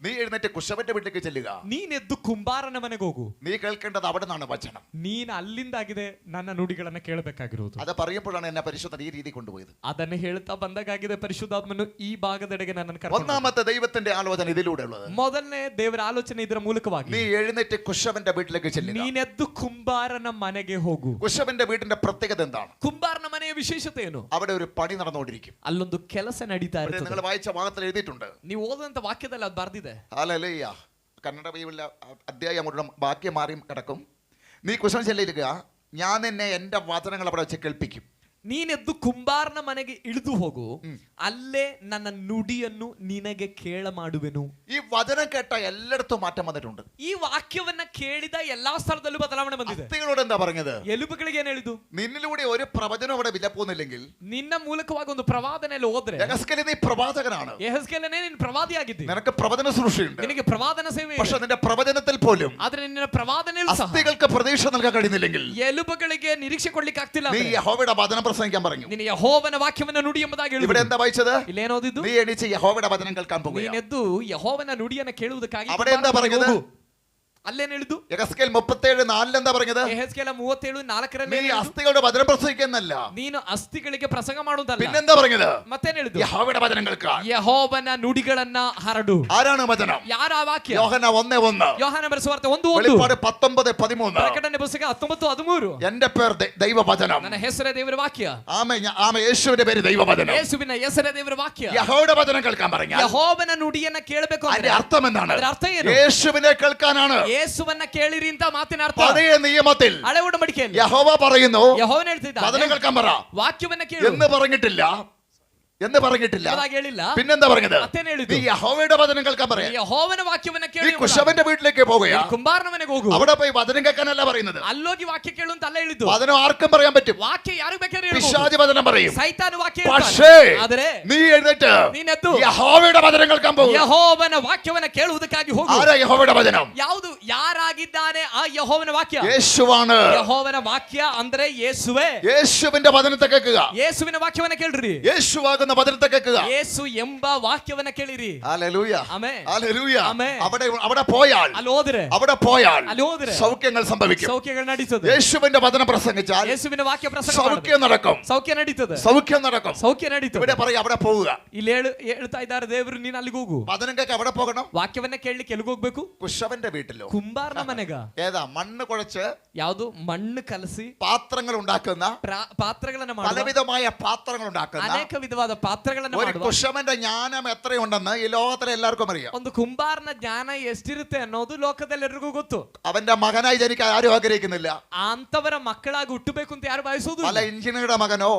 നീ എഴുന്നേറ്റ് കുശവന്റെ വീട്ടിലേക്ക് ചെല്ലുക. ನೀನೆದ್ದು ಕುಂಬಾರನ ಮನೆಗೆ ಹೋಗು. നീ കേൾക്കേണ്ടത് അവിടെ നിന്നാണ് വചനം. ನೀನು ಅಲ್ಲಿಂದಾಗಿದೆ ನನ್ನ ನುಡಿಗಳನ್ನ ಕೇಳಬೇಕಾಗಿರುವುದು. അത് പറയുമ്പോഴാണ് എന്നെ പരിശുദ്ധൻ ഈ രീതി കൊണ്ടുപോയത്. ಅದನ್ನು ಹೇಳ್ತಾ ಬಂದಾಗಿದೆ ಪರಿಶುದ್ಧಾತ್ಮನು ಈ ಭಾಗದೆಡೆಗೆ ನನ್ನನ್ನು ಕರೆದೊಯ್ದ. ഒന്നാമത്തെ ദൈവത്തിന്റെ ആലോചന ഇതിലൂടെ ഉള്ളത്. ಮೊದಲನೇ ದೇವರ ಆಲೋಚನೆ ಇದರ ಮೂಲಕವಾಗಿ. നീ എഴുന്നേറ്റ് കുശവന്റെ വീട്ടിലേക്ക് ചെല്ലുക. ನೀನೆದ್ದು ಕುಂಬಾರನ ಮನೆಗೆ ಹೋಗು. കുശവന്റെ വീടിന്റെ പ്രത്യേകത എന്താണ്? ಕುಂಬಾರನ ಮನೆಯ ವಿಶೇಷತೆ ಏನು? അവിടെ ഒരു പണി നടന്നുകൊണ്ടിരിക്കും. ಅಲ್ಲೊಂದು ಕೆಲಸ ನಡೀತಾ ಇರ್ತದೆ. നിങ്ങൾ വായിച്ച ഭാഗത്തിൽ എഴുതിയിട്ടുണ്ട്. ನೀವು ಓದಂತ ವಾಕ್ಯದಲ್ಲಿ ಅದು ಬರ್ದಿದೆ. ഹല്ലേലൂയ. കന്നഡ ബൈബിളിലെ അധ്യായം മുഴുവൻ വാക്യം മാറി കിടക്കും. നീ കുശവൻ ചെല്ലുക, ഞാൻ നിന്നെ എന്റെ വചനങ്ങൾ അവിടെ വെച്ച് കേൾപ്പിക്കും. ನೀನೆದ್ದು ಕುಂಬಾರನ ಮನೆಗೆ ಇಳಿದು ಹೋಗು, ಅಲ್ಲೇ ನನ್ನ ನುಡಿಯನ್ನು ನಿನಗೆ ಕೇಳ ಮಾಡುವೆನು. ഈ വചനം കേട്ട എല്ലായിടത്തും മാറ്റം വന്നിട്ടുണ്ട്. ಈ ವಾಕ್ಯವನ್ನ ಕೇಳಿದ ಎಲ್ಲಾ ಸ್ಥಳದಲ್ಲೂ ಬದಲಾವಣೆ ಬಂದಿದೆ. അസ്ഥികളോട് എന്താ പറഞ്ഞത്? ಎಲುಬುಗಳಿಗೆ ಏನ್ ಹೇಳಿದು? നിന്നിലൂടെ ഒരു പ്രവചനം അവിടെ വില പോകുന്നില്ലെങ്കിൽ, ನಿನ್ನ ಮೂಲಕವಾಗಿ ಒಂದು ಪ್ರವಾದನೆಯಲ್ಲಿ ಹೋದ್ರೆ, യഹസ്കേലേ നീ പ്രവാചകനാണ്. ಯೆಹೆಜ್ಕೇಲನೇ ನೀನು ಪ್ರವಾದಿಯಾಗಿದ್ದಿ. നിനക്ക് പ്രവചന ശുശ്രൂഷയുണ്ട്. ನಿನಗೆ ಪ್ರವಾದನ ಸೇವೆ ಇದೆ. പക്ഷേ നിന്റെ പ്രവചനത്തിൽ പോലും ಆದ್ರೆ ನಿನ್ನ ಪ್ರವಾದನೆಯಲ್ಲಿ ಸಹ അസ്ഥികൾക്ക് പ്രതീക്ഷ നൽകാൻ കഴിയുന്നില്ലെങ്കിൽ, ಎಲುಬುಗಳಿಗೆ ನಿರೀಕ್ಷೆ ಕೊಡ್ಲಿಕ್ಕೆ ಆಗ್ತಿಲ್ಲ. നീ യഹോവയുടെ വചനം പ്രസംഗിക്കാൻ പറഞ്ഞു. ನೀನು ಯೆಹೋವನ ವಾಕ್ಯವನ್ನು ನುಡಿ ಎಂಬುದಾಗಿ ಹೇಳಿದೆ. ഇവിടെ എന്താ വായിച്ചത്? ಇಲ್ಲೇನು ಓದಿದ್ದು? നീ എണീച്ച് യഹോവയുടെ വചനം കേൾക്കാൻ പോകുക. ನೀನೆದ್ದು ಯೆಹೋವನ ನುಡಿಯನ್ನು ಕೇಳುವುದಕ್ಕಾಗಿ അവിടെ എന്താ പറഞ്ഞത്? ಅಲ್ಲೇನು ಹೇಳಿದ್ದು? യഹസ്കേൽ 37:4 എന്താ പറഞ്ഞത്? ಯೆಹೆಜ್ಕೇಲ 37:4 നീ അസ്ഥികളുടെ വചനം പ്രസംഗിക്കുന്നല്ല, ನೀನು ಅಸ್ಥಿಗಳಿಗೆ ಪ್ರಸಂಗ ಮಾಡುವುದಲ್ಲ. പിന്നെന്താ പറഞ്ഞത്? ಮತ್ತೇನು ಹೇಳಿದ್ದು? യഹോവയുടെ വചനം കേൾക്കാൻ. ಯೆಹೋವನ ನುಡಿಗಳನ್ನ ಹರಡು. ആരാണ് വചനം? ಯಾರ ಆ ವಾಕ್ಯ? യോഹന്നാൻ 1:1, ಯೋಹಾನ ಬರೆಸುವಾರ್ತೆ 1:1, വെളിപ്പാട് 19:13, ಪ್ರಕಟಣೆ ಪುಸ್ತಕ 19:13. എന്റെ പേർ ദൈവവചനം. ನನ್ನ ಹೆಸರೇ ದೇವರ ವಾಕ್ಯ. ആമേ യേശുവിന്റെ പേര് ദൈവവചനം. ಯೇಸುವಿನ ಹೆಸರೇ ದೇವರ ವಾಕ್ಯ. യഹോവയുടെ വചനം കേൾക്കാൻ പറഞ്ഞാൽ ಯೆಹೋವನ ನುಡಿಯನ್ನ ಕೇಳಬೇಕು ಅಂದ್ರೆ അതിന്റെ അർത്ഥം എന്താണ്? ಅದರ ಅರ್ಥ ಏನು? യേശുവിനെ കേൾക്കാനാണ്. ಯೇಸುವನ್ನ ಕೇಳಿರಿ ಅಂತ ಮಾತಿನ ಅರ್ಥ. പഴയ നിയമത്തിൽ ಹಳೆ ಉಡಂಬಡಿಕೆಯಲ್ಲಿ യഹോവ പറയുന്നു, ಯೆಹೋವನ ಹೇಳ್ತಿದ್ದ വചനം കേൾക്കാൻ പറ ವಾಕ್ಯವನ್ನ ಕೇಳು എന്ന് പറഞ്ഞിട്ടില്ല. ಹೇಳಿಲ್ಲ. പിന്നെന്താ പറഞ്ഞത്? ಮತ್ತೇನು ಹೇಳಿದ್ದು? നീ യഹോവയുടെ വചനം കേൾക്കാൻ പറയാ. ಯೆಹೋವನ ವಾಕ್ಯವನ್ನ നീ ಕೇಳಿ കുശവന്റെ വീട്ടിലേക്ക് പോകുക. ಕುಂಬಾರನ ಮನೆಗೆ ಹೋಗು. അവിടെ പോയി വചനം കേൾക്കാനല്ല പറയുന്നത്. ಅಲ್ಲೋಗಿ ವಾಕ್ಯ ಕೇಳು ಅಂತ ಅಲ್ಲ ಹೇಳಿದ್ದು. വചനം ആർക്കും പറയാൻ പറ്റും. ವಾಕ್ಯ ಯಾರು ಬೇಕಾದ್ರೆ ಹೇಳ್ಬೋದು. പിശാചി വചനം പറയും. ಸೈತಾನ ವಾಕ್ಯ പക്ഷേ ಆದರೆ നീ എഴുന്നേറ്റ് ನೀನೆದ್ದು യഹോവയുടെ വചനം കേൾക്കാൻ പോകുക. ಯೆಹೋವನ ವಾಕ್ಯವನ್ನ ಕೇಳುವುದಕ್ಕಾಗಿ ಹೋಗು. ആരാ യഹോവയുടെ വചനം? ಯಾವುದು ಯಾರಾಗಿದ್ದಾನೆ ಆ ಯೆಹೋವನ ವಾಕ್ಯ? യേശുവാണ്. ಯೆಹೋವನ ವಾಕ್ಯ ಅಂದ್ರೆ ಯೇಸುವೇ. യേശുവിന്റെ വചനത്തെ കേൾക്കുക. ಯೇಸುವಿನ ವಾಕ್ಯವನ್ನ ಕೇಳ್ರಿ. യേശുവാകുന്ന വചനത്തെ കേൾക്കുക. ಯೇಸು ಎಂಬ ವಾಕ್ಯವನ್ನ ಕೇಳಿರಿ. ഹല്ലേലൂയ. ആമേൻ. ഹല്ലേലൂയ. ആമേൻ. അവിടെ പോയാൽ ಅಲ್ಲಿ ಹೋದ್ರೆ ಅಲ್ಲಿ ಹೋದ್ರೆ സൗഖ്യങ്ങൾ സംഭവിക്കും. ಸೌಖ್ಯಗಳು ನಡೀತದೆ. യേശുവിന്റെ വചനം പ്രസംഗിച്ചാൽ ಯೇಸುವಿನ ವಾಕ್ಯ ಪ್ರಸಂಗ സൗഖ്യം നടക്കും. ಸೌಖ್ಯ ನಡೀತದೆ. സൗഖ്യം നടക്കും. ಸೌಖ್ಯ ನಡೀತದೆ. ഇവിടെ പറയും അവിടെ പോവുക. ಇಲ್ಲಿ ಹೇಳ್ತಾ ಇದ್ದಾರೆ ದೇವರು ನೀನು ಅಲ್ಲಿಗೆ ಹೋಗು. വചനം കേൾക്കാൻ അവിടെ പോകണം. ವಾಕ್ಯವನ್ನ ಕೇಳಲಿಕ್ಕೆ ಎಲ್ಲಿಗೆ ಹೋಗ್ಬೇಕು? കുശവന്റെ വീട്ടിലോ? ಕುಂಬಾರನ ಮನೆಗ. ഏതാ? മണ്ണ് കുഴച്ച് ಯಾವುದು? ಮಣ್ಣು ಕಲಸಿ പാത്രങ്ങൾ ഉണ്ടാക്കുന്ന, ಪಾತ್ರಗಳನ್ನ ಮಾಡುವ, പലവിധമായ പാത്രങ്ങൾ ഉണ്ടാക്കുന്ന ಅನೇಕ ವಿಧವಾದ ಪಾತ್ರಗಳನ್ನ ഒരു ಮಾಡುವ കുശവന്റെ ജ്ഞാനം എത്രയുണ്ടെന്ന് ഈ ലോകത്തിലെ എല്ലാവർക്കും അറിയാം. ಒಂದು ಕುಂಬಾರನ ಜ್ಞಾನ ಎಷ್ಟಿರುತ್ತೆ ಅನ್ನೋದು ಲೋಕದಲ್ಲೆಲ್ಲರಿಗೂ ಗೊತ್ತು. അവന്റെ മകനായി ജനിക്കാൻ ആരും ആഗ്രഹിക്കുന്നില്ല. ಅಂತವರ ಮಕ್ಕಳಾಗಿ ಹುಟ್ಟಬೇಕು ಅಂತ ಯಾರು ಬಯಸೋದು? പല എഞ്ചിനീയറുടെ മകനോ,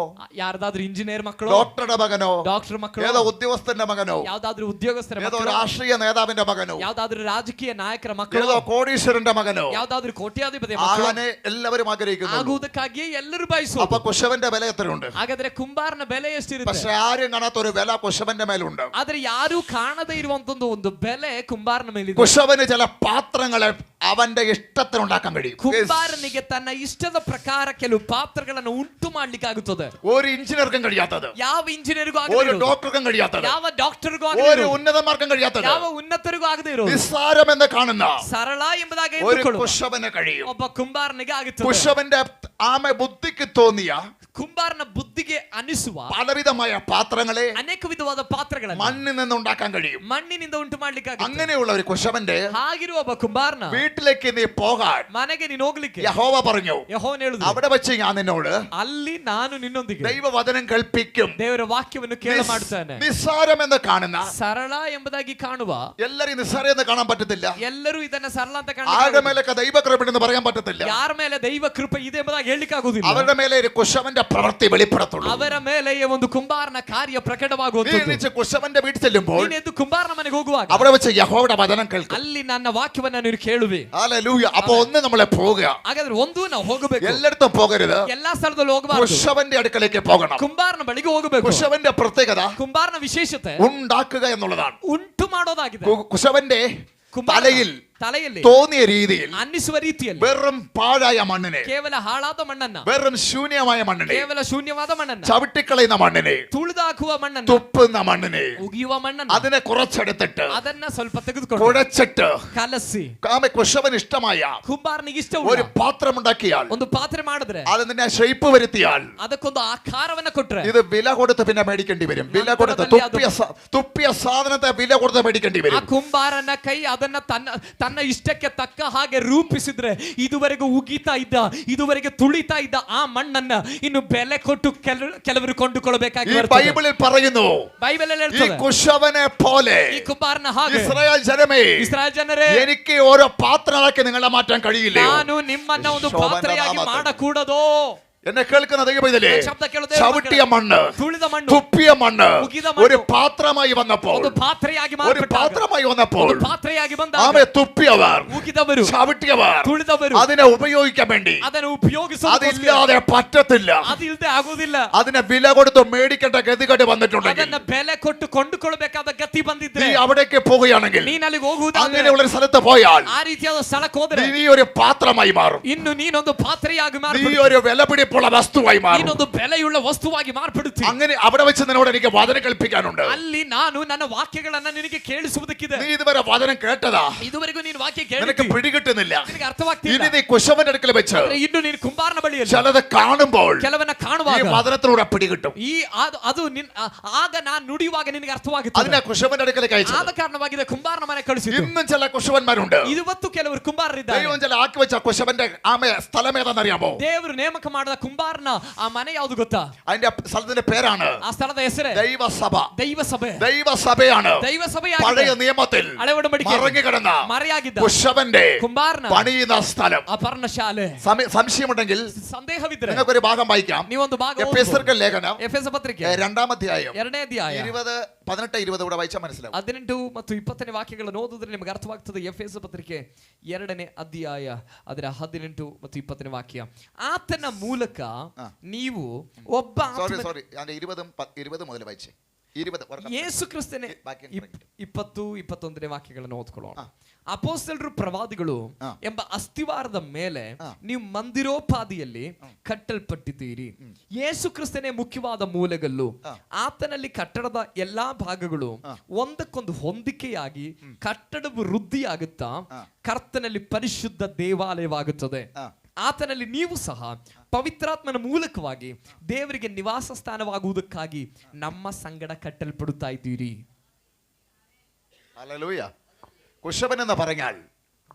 ಯಾರ್ದಾದ್ರೂ ಇಂಜಿನಿಯರ್ ಮಕ್ಕಳು, ഡോക്ടറുടെ മകനോ, ಡಾಕ್ಟರ್ ಮಕ್ಕಳು, ഏതോ ഉദ്യോഗസ്ഥന്റെ മകനോ, ಯಾವ್ದಾದ್ರೂ ಉದ್ಯೋಗಸ್ಥರ ഏതോ ಮಕ್ಕಳು, രാഷ്ട്രീയ നേതാവിന്റെ മകനോ, ಯಾವ್ದಾದ್ರೂ ರಾಜಕೀಯ ನಾಯಕರ ಮಕ್ಕಳು, ഏതോ കോടീശ്വരന്റെ മകനോ, ಯಾವ್ದಾದ್ರೂ ಕೋಟ್ಯಾಧಿಪತಿ ಮಕ್ಕಳು ആകാനെ എല്ലാവരും ആഗ്രഹിക്കുന്നു. ಆಗುವುದಕ್ಕಾಗಿಯೇ ಎಲ್ಲರೂ ಬಯಸುವುದು. അപ്പൊ കുശവന്റെ വില എത്രയുണ്ട്? ಹಾಗಾದ್ರೆ ಕುಂಬಾರನ ಬೆಲೆ ಎಷ್ಟಿರುತ್ತೆ? പക്ഷെ ആരും കാണാത്ത ഒരു വില കുശവന്റെ മേലുണ്ട്. ಆದ್ರೆ ಯಾರು ಕಾಣದೇ ಇರುವಂತ ಒಂದು ಬೆಲೆ ಕುಂಬಾರನ ಮೇಲಿದೆ. കുശവന് ചില പാത്രങ്ങളെ അവന്റെ ഇഷ്ടത്തിന് ഉണ്ടാക്കാൻ കഴിയും. ಕುಂಬಾರನಿಗೆ ತನ್ನ ಇಷ್ಟದ ಪ್ರಕಾರ ಕೆಲವು ಪಾತ್ರಗಳನ್ನು ಉಂಟು ಮಾಡ್ಲಿಕ್ಕೆ ಆಗುತ್ತದೆ. ഒരു എഞ്ചിനീയർക്കും കഴിയാത്തത്, ಯಾವ ಇಂಜಿನಿಯರ್ಗೂ ഒരു ಆಗದೆ ഡോക്ടർക്കും കഴിയാത്തത്, ಯಾವ ಡಾಕ್ಟರ್ಗೂ ഒരു ಆಗದೆ ഉന്നതന്മാർക്കും കഴിയാത്തത്, ಯಾವ ಉನ್ನತರಿಗೂ ಆಗದೆ ಇರೋದು നിസ്സാരമെന്ന് കാണുന്ന ಸರಳ ಎಂಬುದಾಗಿ ഒരു ಎಂದುಕೊಳ್ಳುವ കുശവന് കഴിയും. ಒಬ್ಬ ಕುಂಬಾರನಿಗೆ ಆಗುತ್ತದೆ. കുശവന്റെ ആമെ ബുദ്ധിക്ക് തോന്നിയ ಕುಂಬಾರನ ಬುದ್ಧಿಗೆ ಅನಿಸುವ പലവിധമായ പാത്രങ്ങളെ ಅನೇಕ ವಿಧವಾದ ಪಾತ್ರಗಳನ್ನು മണ്ണിൽ നിന്ന് ഉണ്ടാക്കാൻ കഴിയും. ಮಣ್ಣಿನಿಂದ ಉಂಟು ಮಾಡ್ಲಿಕ್ಕೆ ಆಗುತ್ತೆ. അങ്ങനെയുള്ള ഒരു കുശവന്റെ ಹಾಗಿರುವ ಒಬ್ಬ ಕುಂಬಾರನ വീട്ടിലേക്ക് നീ പോകാൻ ಮನೆಗೆ ನೀನು ಹೋಗ್ಲಿಕ್ಕೆ യഹോവ പറഞ്ഞു, ಯೆಹೋವನು ಹೇಳಿದ അവിടെ വെച്ച് ഞാൻ നിന്നോട് ಅಲ್ಲಿ ನಾನು ನಿನ್ನೊಂದಿಗೆ ദൈവവചനം കേൾപ്പിക്കും. ದೇವರ ವಾಕ್ಯವನ್ನು ಕೇಳ ಮಾಡ್ತಾನೆ. നിസ്സാരമെന്ന് കാണുന്ന, ಸರಳ ಎಂಬುದಾಗಿ ಕಾಣುವ, എല്ലാരും നിസ്സാരം എന്ന് കാണാൻ പറ്റത്തില്ല. ಎಲ್ಲರೂ ಇದನ್ನ ಸರಳ ಅಂತ ആരുടെ മേലൊക്കെ ദൈവകൃപ പറയാൻ പറ്റത്തില്ല. ಯಾರ ಮೇಲೆ ದೈವ ಕೃಪೆ ಇದೆ ಎಂಬುದಾಗಿ ಹೇಳಲಿಕ್ಕೆ ಆಗುವುದಿಲ್ಲ. അവരുടെ മേലെ ഒരു കുശവന്റെ പ്രവൃത്തി വെളിപ്പെടുത്തുള്ളൂ. ಅವರ ಮೇಲೆಯೇ ಒಂದು ಕುಂಬಾರನ ಕಾರ್ಯ ಪ್ರಕಟವಾಗುವುದು. കുശവന്റെ വീട്ടിൽ ചെല്ലുമ്പോൾ, ನೀನೆದ್ದು ಕುಂಬಾರನ ಮನೆಗೆ ಹೋಗುವಾಗ അവിടെ വെച്ച് യഹോവയുടെ വചനം കേൾക്കും. ಅಲ್ಲಿ ನನ್ನ ವಾಕ್ಯವನ್ನ ನೀನು ಕೇಳುವೆ. ഹല്ലേലൂയ. അപ്പൊ ഒന്ന് നമ്മളെ പോവുക. ಹಾಗಾದ್ರೆ ಒಂದು ನಾವು ಹೋಗಬೇಕು. എല്ലായിടത്തും പോകരുത്. ಎಲ್ಲಾ ಸ್ಥಳದಲ್ಲೂ ಹೋಗಬಾರದು. കുശവന്റെ അടുക്കലേക്ക് പോകണം. ಕುಂಬಾರನ ಬಳಿಗೆ ಹೋಗಬೇಕು. കുശവന്റെ പ്രത്യേകത ಕುಂಬಾರನ ವಿಶೇಷತೆ ഉണ്ടാക്കുക എന്നുള്ളതാണ്. ಉಂಟು ಮಾಡೋದಾಗಿದೆ. കുശവന്റെ തലയിൽ ತಲೆಯಲ್ಲಿ തോന്നിയ രീതിയിൽ ಅನ್ನಿಸುವ ರೀತಿಯಲ್ಲಿ വെറും പാഴായ മണ്ണിനെ, ಕೇವಲ ಹಾಳಾದ ಮಣ್ಣನ್ನ, വെറും ശൂന്യമായ മണ്ണിനെ, ಕೇವಲ ಶೂನ್ಯವಾದ ಮಣ್ಣನ್ನ, ചവിട്ടിക്കളയുന്ന മണ്ണിനെ, ತುಳಿದಾಕುವ ಮಣ್ಣನ್ನ, തുപ്പുന്ന മണ്ണിനെ, ಉಗಿಯುವ ಮಣ್ಣನ್ನ, അതിനെ കുറച്ചെടുത്തിട്ട് ಅದನ್ನ ಸ್ವಲ್ಪ ತೆಗೆದುಕೊಂಡು കുഴച്ചിട്ട് ಕಲಸಿ കുശവന് ഇഷ്ടമായ ಕುಂಬಾರನಿಗೆ ഒരു ಇಷ್ಟವುಳ್ಳ പാത്രം ഉണ്ടാക്കിയാൽ, ಒಂದು ಪಾತ್ರೆ ಮಾಡಿದ್ರೆ, അതിനെ ഷേപ്പ് വരുത്തിയാൽ, ಅದಕ್ಕೊಂದು ಆಕಾರವನ್ನ ಕೊಟ್ರೆ, ഇത് വില കൊടുത്ത് പിന്നെ മേടിക്കേണ്ടി വരും. വില കൊടുത്ത് തുപ്പിയ സാധനത്തെ വില കൊടുത്ത് മേടിക്കേണ്ടി ಆ വരും. ಕುಂಬಾರನ ಕೈ ಅದನ್ನ ತನ್ನ ಇಷ್ಟಕ್ಕೆ ತಕ್ಕ ಹಾಗೆ ರೂಪಿಸಿದ್ರೆ, ಇದುವರೆಗೂ ಉಗಿತಾ ಇದ್ದ, ಇದುವರೆಗೆ ತುಳಿತಾ ಇದ್ದ ಆ ಮಣ್ಣನ್ನ ಇನ್ನು ಬೆಲೆ ಕೊಟ್ಟು ಕೆಲವರು ಕೊಂಡುಕೊಳ್ಳಬೇಕಾಗಿ ഈ ബൈബിളിൽ പറയുന്നു, ಬೈಬಲ್ ഈ കുശവനെ പോലെ ಈ ಕುಂಬಾರನ ಹಾಗೆ ഇസ്രായേൽ ജനമേ, ಇಸ್ರಾಯೇಲ್ ಜನರೇ, എനിക്ക് ഓരോ പാത്രങ്ങളാക്കി നിങ്ങളെ മാറ്റാൻ കഴിയില്ല. ನಾನು ನಿಮ್ಮನ್ನ ಒಂದು ಪಾತ್ರೆಯಾಗಿ ಮಾಡಕೂಡದೋ. എന്നെ കേൾക്കുന്ന ദൈവമേ, ചവിട്ടിയ മണ്ണ്, ತುಳಿದ ಮಣ್ಣು, തുപ്പിയ മണ്ണ് ഉಗಿದ ಮಣ್ಣು ഒരു പാത്രമായി വന്നപ്പോൾ, ಒಂದು ಪಾತ್ರೆಯಾಗಿ ഒരു ಮಾರ್ಪಟ್ಟಾಗ, പാത്രമായി വന്നപ്പോൾ ಒಂದು ಪಾತ್ರೆಯಾಗಿ ಬಂದಾಗ, ആമേ തുപ്പിയവർ, ಉಗಿದವರು, ചവിട്ടിയവർ, ತುಳಿದವರು അതിനെ ഉപയോഗിക്കാൻ വേണ്ടി, ಅದನ್ನು ಉಪಯೋಗಿಸೋದಕ್ಕೋಸ್ಕರ, അതില്ലാതെ പറ്റത്തില്ല. ಅದಿಲ್ಲದೆ ಆಗುವುದಿಲ್ಲ. അതിനെ വില കൊടുത്ത് മേടിക്കേണ്ട ഗതികേട് വന്നിട്ടുണ്ടെങ്കിൽ, ಅದನ್ನ ಬೆಲೆ ಕೊಟ್ಟು ಕೊಂಡುಕೊಳ್ಳಬೇಕಾದ ಗತಿ ಬಂದಿದ್ರೆ, നീ അവിടേക്ക് പോവുകയാണെങ്കിൽ, ನೀನ್ ಅಲ್ಲಿಗೆ ಹೋಗುವುದಾದ್ರೆ, അങ്ങനെയുള്ള ഒരു സ്ഥലത്ത് പോയാൽ, ಆ ರೀತಿಯಾದ ಸ್ಥಳಕ್ಕೆ ಹೋದ್ರೆ, നീ ഒരു പാത്രമായി മാറും. ಇನ್ನು ನೀನೊಂದು ಪಾತ್ರೆಯಾಗಿ നീ ಮಾರ್ಪಡುತ್ತಿ, ഒരു വിലപിടിപ്പുള്ള വസ്തുവായി മാറും. ನೀನೊಂದು ಬೆಲೆಯುಳ್ಳ ವಸ್ತುವಾಗಿ ಮಾರ್ಪಡುತ್ತಿ. അങ്ങനെ അവിടെ വെച്ച് നിന്നോട് എനിക്ക് വചനം കേൾപ്പിക്കാനുണ്ട്. ಅಲ್ಲಿ ನಾನು ನನ್ನ ವಾಕ್ಯಗಳನ್ನ ನಿನಗೆ ಕೇಳಿಸುವುದಕ್ಕಿದೆ. നീ ഇതുവരെ വചനം കേട്ടതാ, ಇದುವರೆಗೂ ನೀನು ವಾಕ್ಯ നിനക്ക് ಕೇಳಿದ್ದಿ, പിടികിട്ടുന്നില്ല. ನಿನಗೆ ಅರ್ಥವಾಗ್ತಿಲ್ಲ. ഇനി നീ കുശവന്റെ അടുക്കൽ വെച്ച് ಇನ್ನು ನೀನು ಕುಂಬಾರನ ಬಳಿಯಲ್ಲಿ ചിലത് കാണുമ്പോൾ ಕೆಲವನ್ನ ഈ ಕಾಣುವಾಗ, വചനത്തിലൂടെ പിടികിട്ടും. ಅದು ಆಗ ನಾನು ನುಡಿಯುವಾಗ ನಿನಗೆ ಅರ್ಥವಾಗುತ್ತದೆ. അതിനെ കുശവന്റെ അടുക്കലേക്ക് അയച്ചു. ಆದ ಕಾರಣವಾಗಿದೆ ಕುಂಬಾರನ ಮನೆ ಕಳಿಸಿದ್ದು. ഇന്നും ചില കുശവന്മാരുണ്ട്. ಇವತ್ತು ಕೆಲವರು ಕುಂಬಾರರಿದ್ದಾರೆ. ദൈവം ചില ആക്കി വെച്ച കുശവന്റെ സ്ഥലം ഏതാണെന്നറിയാമോ? ದೇವರು ನೇಮಕ ಮಾಡಿದ ಕುಂಬಾರನ ಆ ಮನೆ ಯಾವುದು ಗೊತ್ತಾ? അതിന്റെ സ്ഥലത്തിന്റെ പേരാണ് ಆ ಸ್ಥಳದ ಹೆಸರೇ ദൈവസഭ. ದೈವಸಭೆ. ദൈവസഭയാണ് ದೈವಸಭೆಯಾಗಿದೆ. പഴയ നിയമത്തിൽ ಹಳೆ ಒಡಂಬಡಿಕೆಯಲ್ಲಿ മറഞ്ഞുകിടന്ന ಮರೆಯಾಗಿದ್ದ കുശവന്റെ ಕುಂಬಾರನ പണിയുന്ന സ്ഥലം. ಆ ಪರ್ಣಶಾಲೆ. സംശയമുണ്ടെങ്കിൽ ಸಂದೇಹವಿದ್ರೆ നിങ്ങൾക്കൊരു ഭാഗം വായിക്കാം. ನೀವೊಂದು ಭಾಗ എഫെസ്യർക്ക് ലേഖനം ಎಫೆಸ ಪತ್ರಿಕೆ 2-ാം അധ്യായം 2ನೇ ಅಧ್ಯಾಯ 18-20 കൂടെ വായിച്ചാൽ മനസ്സിലാവും. 18 ಮತ್ತು 20ನೇ ವಾಕ್ಯಗಳನ್ನು ಓದಿದ್ರೆ ನಿಮಗೆ ಅರ್ಥವಾಗ್ತದೆ. ಎಫೆಸ ಪತ್ರಿಕೆ 2ನೇ ಅಧ್ಯಾಯ ಅದರ 18 ಮತ್ತು 20ನೇ ವಾಕ್ಯ. ಆತನ ಮೂಲಕ ನೀವು ಒಬ್ಬ ಸಾರಿ 20 മുതൽ വായിച്ചേ. ಯೇಸು ಕ್ರಿಸ್ತನೇ 20-21ನೇ ವಾಕ್ಯಗಳನ್ನು ಓದ್ಕೊಳ್ಳೋಣ. ಅಪೊಸ್ತಲರು ಪ್ರವಾದಿಗಳು ಎಂಬ ಅಸ್ತಿವಾರದ ಮೇಲೆ ನೀವು ಮಂದಿರೋಪಾದಿಯಲ್ಲಿ ಕಟ್ಟಲ್ಪಟ್ಟಿದ್ದೀರಿ. ಯೇಸು ಕ್ರಿಸ್ತನೇ ಮುಖ್ಯವಾದ ಮೂಲೆಗಲ್ಲು. ಆತನಲ್ಲಿ ಕಟ್ಟಡದ ಎಲ್ಲಾ ಭಾಗಗಳು ಒಂದಕ್ಕೊಂದು ಹೊಂದಿಕೆಯಾಗಿ ಕಟ್ಟಡವು ವೃದ್ಧಿಯಾಗುತ್ತಾ ಕರ್ತನಲ್ಲಿ ಪರಿಶುದ್ಧ ದೇವಾಲಯವಾಗುತ್ತದೆ. ಆತನಲ್ಲಿ ನೀವು ಸಹ ಪವಿತ್ರಾತ್ಮನ ಮೂಲಕವಾಗಿ ದೇವರಿಗೆ ನಿವಾಸ ಸ್ಥಾನವಾಗುವುದಕ್ಕಾಗಿ ನಮ್ಮ ಸಂಗಡ ಕಟ್ಟಲ್ಪಡುತ್ತಾ ಇದ್ದೀರಿ. ഹല്ലേലൂയ. കുശവൻ എന്ന് പറഞ്ഞാൽ